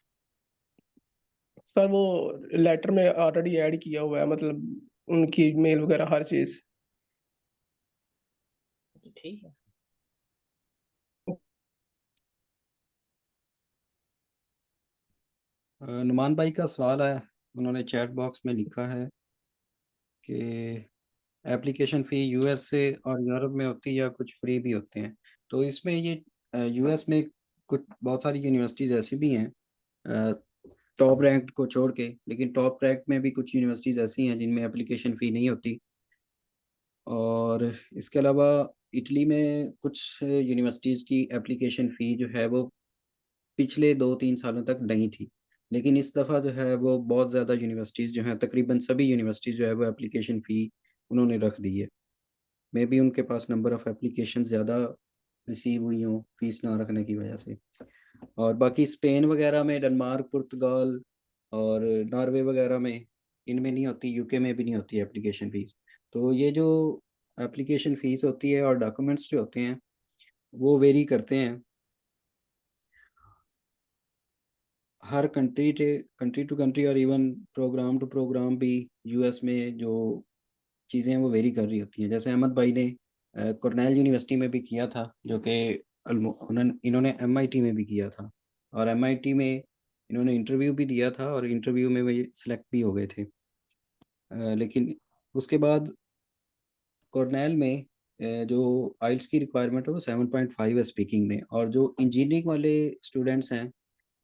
सर वो लेटर में ऑलरेडी ऐड किया हुआ है, मतलब उनकी मेल वगैरह हर चीज़। तो ठीक है। नुमान भाई का सवाल है, उन्होंने चैट बॉक्स में लिखा है कि एप्लीकेशन फ़ी यूएस से और यूरोप में होती है या कुछ फ्री भी होते हैं। तो इसमें ये यूएस में कुछ बहुत सारी यूनिवर्सिटीज़ ऐसी भी हैं टॉप रैंक को छोड़ के, लेकिन टॉप रैंक में भी कुछ यूनिवर्सिटीज़ ऐसी हैं जिनमें एप्लीकेशन फ़ी नहीं होती। और इसके अलावा इटली में कुछ यूनिवर्सिटीज़ की एप्लीकेशन फ़ी जो है वो पिछले 2-3 सालों तक नहीं थी, लेकिन इस दफ़ा जो है वो बहुत ज़्यादा यूनिवर्सिटीज़ जो हैं, तकरीबन सभी यूनिवर्सिटीज़ जो है वो एप्लीकेशन फ़ी उन्होंने रख दी है। मे बी उनके पास नंबर ऑफ़ एप्लीकेशन ज़्यादा रिसीव हुई हों फ़ीस ना रखने की वजह से। और बाकी स्पेन वगैरह में, डेनमार्क, पुर्तगाल और नॉर्वे वगैरह में इनमें नहीं होती, यूके में भी नहीं होती एप्लीकेशन फ़ीस। तो ये जो एप्लीकेशन फ़ीस होती है और डॉक्यूमेंट्स जो होते हैं, वो वेरी करते हैं। हर कंट्री टू कंट्री और इवन प्रोग्राम टू प्रोग्राम भी यूएस में जो चीज़ें हैं वो वेरी कर रही होती हैं। जैसे अहमद भाई ने कॉर्नेल यूनिवर्सिटी में भी किया था, जो कि इन्होंने एमआईटी में भी किया था, और एमआईटी में इन्होंने इंटरव्यू भी दिया था और इंटरव्यू में वे सिलेक्ट भी हो गए थे। लेकिन उसके बाद कॉर्नेल में जो आइल्स की रिक्वायरमेंट है वो 7.5 है स्पीकिंग में, और जो इंजीनियरिंग वाले स्टूडेंट्स हैं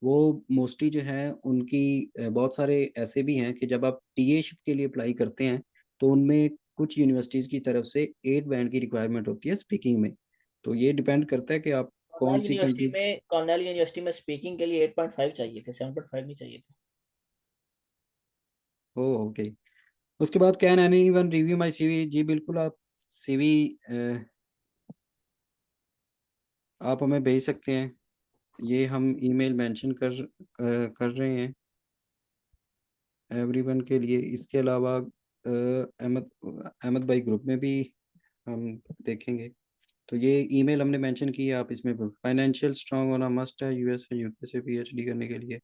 वो मोस्टली जो है उनकी बहुत सारे ऐसे भी हैं कि जब आप टीएशिप के लिए अप्लाई करते हैं तो उनमें कुछ यूनिवर्सिटीज़ की तरफ से 8 बैंड की रिक्वायरमेंट होती है स्पीकिंग में। तो ये डिपेंड करता है कि आप कौन सी कंट्री? कॉर्नेल यूनिवर्सिटी में स्पीकिंग के लिए 8.5 चाहिए थे, 7.5 नहीं चाहिए थे। ओके। उसके बाद can anyone review my CV? जी बिल्कुल, आप सीवी आप हमें भेज सकते हैं, ये हम ईमेल मेंशन कर रहे हैं एवरीवन के लिए। इसके अलावा अहमद अहमद भाई ग्रुप में भी हम देखेंगे, तो ये ईमेल हमने मेंशन की है, आप इसमें फाइनेंशियल स्ट्रांग होना मस्ट है यूएस या यूके से पीएचडी करने के लिए।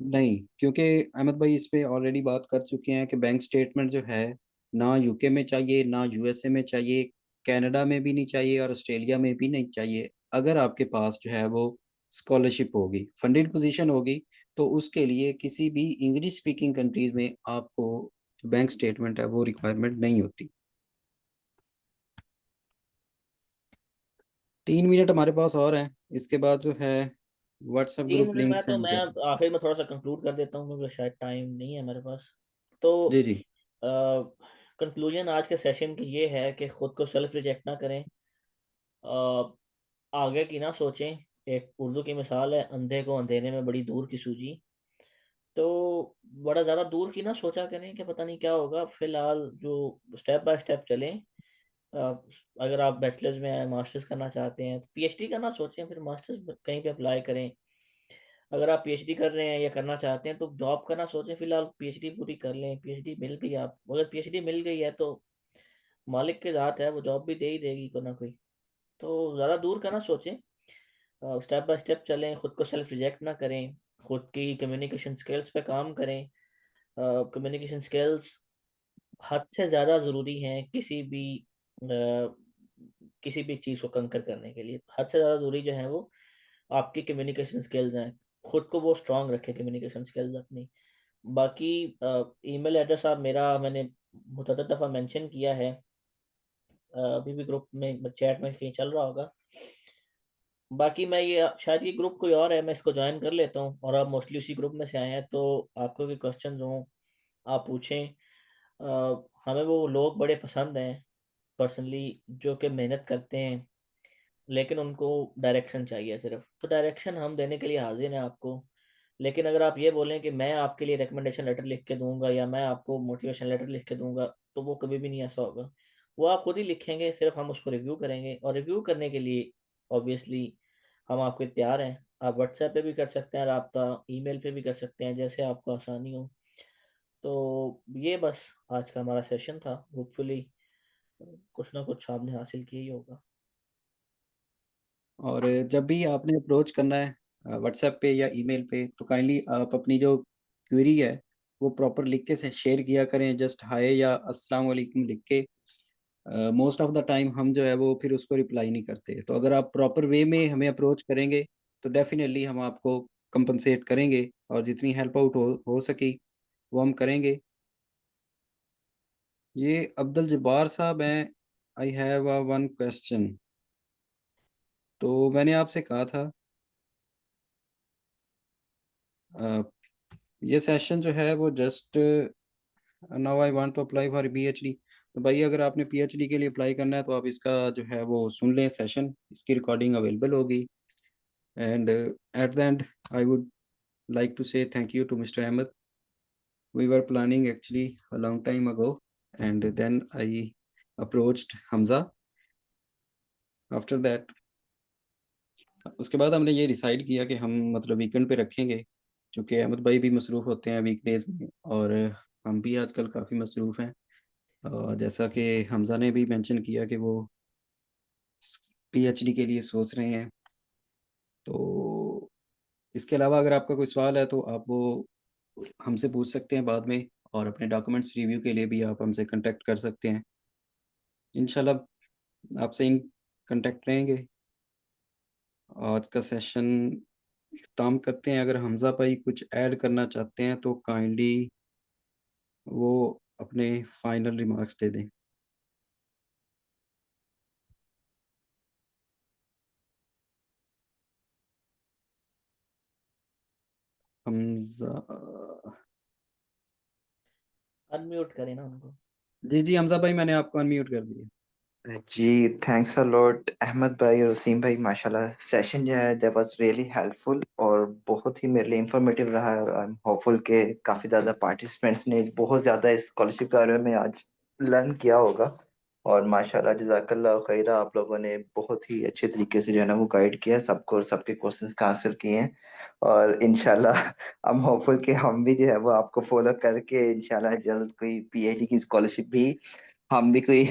नहीं, क्योंकि अहमद भाई इस पे ऑलरेडी बात कर चुके हैं कि बैंक स्टेटमेंट जो है ना यूके में चाहिए ना यूएसए में चाहिए, कनाडा में भी नहीं चाहिए और ऑस्ट्रेलिया में भी नहीं चाहिए। अगर आपके पास जो है वो स्कॉलरशिप होगी, फंडेड पोजीशन होगी, तो उसके लिए किसी भी इंग्लिश स्पीकिंग कंट्रीज में आपको बैंक स्टेटमेंट है वो रिक्वायरमेंट नहीं होती। 3 मिनट हमारे पास और हैं, इसके बाद जो है व्हाट्सएप 3 ग्रुप मिनट लिंक में तो सेंड मैं कर। आखिर में थोड़ा सा कंक्लूड कर देता हूँ क्योंकि शायद टाइम नहीं है मेरे पास। तो जी जी। कंक्लूजन आज के सेशन की ये है कि खुद को सेल्फ रिजेक्ट ना करें, आगे की ना सोचें। एक उर्दू की मिसाल है, अंधे को अंधेरे में बड़ी दूर की सूझी। तो बड़ा ज़्यादा दूर की ना सोचा करें कि पता नहीं क्या होगा, फिलहाल जो स्टेप बाय स्टेप चलें। अगर आप बैचलर्स में हैं, मास्टर्स करना चाहते हैं तो पीएचडी का ना सोचें, फिर मास्टर्स कहीं पे अप्लाई करें। अगर आप पीएचडी कर रहे हैं या करना चाहते हैं तो जॉब का ना सोचें, फिलहाल पीएचडी पूरी कर लें। पीएचडी मिल गई, आप अगर पीएचडी मिल गई है तो मालिक के ज़ात है, वो जॉब भी दे ही देगी कोई ना कोई। तो ज़्यादा दूर का ना सोचें, स्टेप बाय स्टेप चलें, खुद को सेल्फ रिजेक्ट ना करें, खुद की कम्युनिकेशन स्किल्स पे काम करें। कम्युनिकेशन स्किल्स हद से ज़्यादा ज़रूरी हैं किसी भी चीज़ को कंकर करने के लिए। हद से ज़्यादा ज़रूरी जो है वो आपकी कम्युनिकेशन स्किल्स हैं। खुद को वो स्ट्रांग रखें कम्युनिकेशन स्किल्स अपनी। बाकी ईमेल एड्रेस आप मेरा मैंने मुतअद्दिद दफ़ा मेंशन किया है, अभी भी ग्रुप में चैट में कहीं चल रहा होगा। बाकी मैं ये शायद ये ग्रुप कोई और है, मैं इसको ज्वाइन कर लेता हूँ और आप मोस्टली उसी ग्रुप में से आए हैं, तो आपको भी क्वेश्चन हों आप पूछें। हमें वो लोग बड़े पसंद हैं पर्सनली जो कि मेहनत करते हैं लेकिन उनको डायरेक्शन चाहिए सिर्फ, तो डायरेक्शन हम देने के लिए हाजिर हैं आपको। लेकिन अगर आप ये बोलें कि मैं आपके लिए रिकमेंडेशन लेटर लिख के दूंगा या मैं आपको मोटिवेशन लेटर लिख के दूंगा, तो वो कभी भी नहीं ऐसा होगा। वो आप खुद ही लिखेंगे, सिर्फ हम उसको रिव्यू करेंगे, और रिव्यू करने के लिए ऑब्वियसली हम आपके तैयार हैं। आप व्हाट्सएप पे भी कर सकते हैं रब्ता, ईमेल पे भी कर सकते हैं, जैसे आपको आसानी हो। तो ये बस आज का हमारा सेशन था। होपफुली कुछ ना कुछ आपने हासिल किया ही होगा। और जब भी आपने अप्रोच करना है व्हाट्सएप पे या ईमेल पे, तो काइंडली आप अपनी जो क्वेरी है वो प्रॉपर लिख के से शेयर किया करें, जस्ट हाय या अस्सलाम वालेकुम लिख के। मोस्ट ऑफ द टाइम हम जो है वो फिर उसको रिप्लाई नहीं करते, तो अगर आप प्रॉपर वे में हमें अप्रोच करेंगे तो डेफिनेटली हम आपको कंपनसेट करेंगे और जितनी हेल्प आउट हो सकी वो हम करेंगे। ये अब्दुल जब्बार साहब हैं, आई हैव वन क्वेश्चन। तो मैंने आपसे कहा था ये सेशन जो है वो just now I want to apply for PhD. तो भाई अगर आपने पीएचडी के लिए अप्लाई करना है तो आप इसका जो है वो सुन लें सेशन, इसकी रिकॉर्डिंग अवेलेबल होगी। And at the and I would like to say thank you to Mr. Ahmed. We were planning actually a long time ago, and then I approached Hamza. After that, उसके बाद हमने ये decide किया कि हम मतलब weekend पे रखेंगे, क्योंकि अहमद भाई भी मसरूफ़ होते हैं वीकडेज में और हम भी आजकल काफ़ी मसरूफ़ हैं। जैसा कि हमजा ने भी मेंशन किया कि वो पीएचडी के लिए सोच रहे हैं। तो इसके अलावा अगर आपका कोई सवाल है तो आप वो हमसे पूछ सकते हैं बाद में, और अपने डॉक्यूमेंट्स रिव्यू के लिए भी आप हमसे कांटेक्ट कर सकते हैं। इंशाल्लाह आपसे इन कांटेक्ट रहेंगे। आज का सेशन इख्तिताम करते हैं। अगर हमजा भाई कुछ ऐड करना चाहते हैं तो काइंडली वो अपने फाइनल रिमार्क्स दे दें। हमजा अनम्यूट करें ना उनको। जी जी हमजा भाई, मैंने आपको अनम्यूट कर दिया। जी थैंक्स अ लॉट अहमद भाई और वसीम भाई, माशाल्लाह सेशन जो है दैट वाज रियली हेल्पफुल और बहुत ही मेरे लिए इंफॉर्मेटिव रहा है। आई एम होपफुल के काफ़ी ज़्यादा पार्टिसिपेंट्स ने बहुत ज़्यादा इस स्कॉलरशिप के बारे में आज लर्न किया होगा। और माशाल्लाह जज़ाकल्लाह खैरा, आप लोगों ने बहुत ही अच्छे तरीके से जो है ना वो गाइड किया सबको और सबके क्वेश्चंस का आंसर किए हैं। और इंशाल्लाह आई एम होपफुल कि हम भी जो है वो आपको फॉलो करके इंशाल्लाह जल्द कोई पीएचडी की स्कॉलरशिप भी हम भी कोई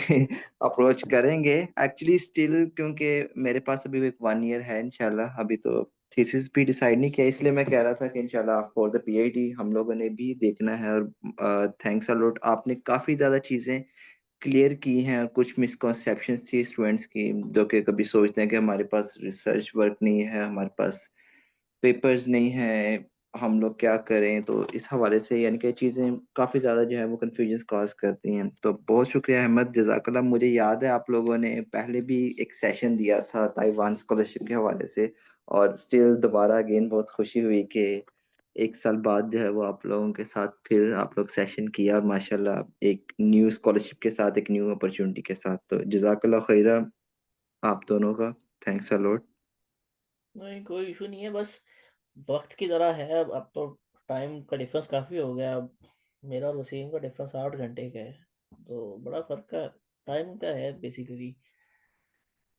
अप्रोच करेंगे। एक्चुअली स्टिल क्योंकि मेरे पास अभी एक 1 ईयर है इंशाल्लाह, अभी तो थीसिस भी डिसाइड नहीं किया, इसलिए मैं कह रहा था कि इंशाल्लाह फॉर द पीएचडी हम लोगों ने भी देखना है। और थैंक्स अ लॉट, आपने काफ़ी ज़्यादा चीज़ें क्लियर की हैं और कुछ मिसकॉन्सेप्शंस थी स्टूडेंट्स की जो कि कभी सोचते हैं कि हमारे पास रिसर्च वर्क नहीं है, हमारे पास पेपर्स नहीं है, हम लोग क्या करें। तो इस हवाले से यानी कि चीज़ें काफ़ी ज़्यादा जो है वो कन्फ्यूजन कॉज करती हैं। तो बहुत शुक्रिया अहमद, जज़ाकल्लाह। मुझे याद है आप लोगों ने पहले भी एक सेशन दिया था ताइवान स्कॉलरशिप के हवाले से, और स्टिल दोबारा अगेन बहुत खुशी हुई कि 1 साल बाद जो है वो आप लोगों के साथ फिर आप लोग सेशन किया, और माशाल्लाह एक न्यू स्कॉलरशिप के साथ, एक न्यू अपॉर्चुनिटी के साथ। तो जज़ाकल्लाह खैरा आप दोनों का, थैंक्स अ लॉट। नहीं कोई इशू नहीं है, बस वक्त की तरह है। अब तो टाइम का डिफरेंस काफ़ी हो गया। अब मेरा और वसीम का डिफरेंस 8 घंटे का है, तो बड़ा फर्क का टाइम का है बेसिकली।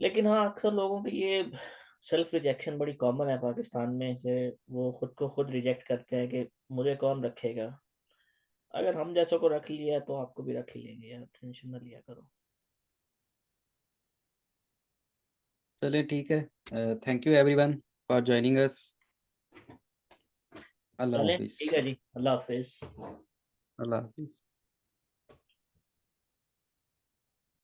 लेकिन हाँ, अक्सर लोगों की ये सेल्फ रिजेक्शन बड़ी कॉमन है पाकिस्तान में, कि वो खुद को खुद रिजेक्ट करते हैं कि मुझे कौन रखेगा। अगर हम जैसों को रख लिया तो आपको भी रख ही लेंगे यार, टेंशन ना लिया करो। चलिए ठीक है, thank you everyone for joining us. Allah चलें हाफिज। ठीक है जी, अल्लाह हाफिज। अल्लाह हाफिज।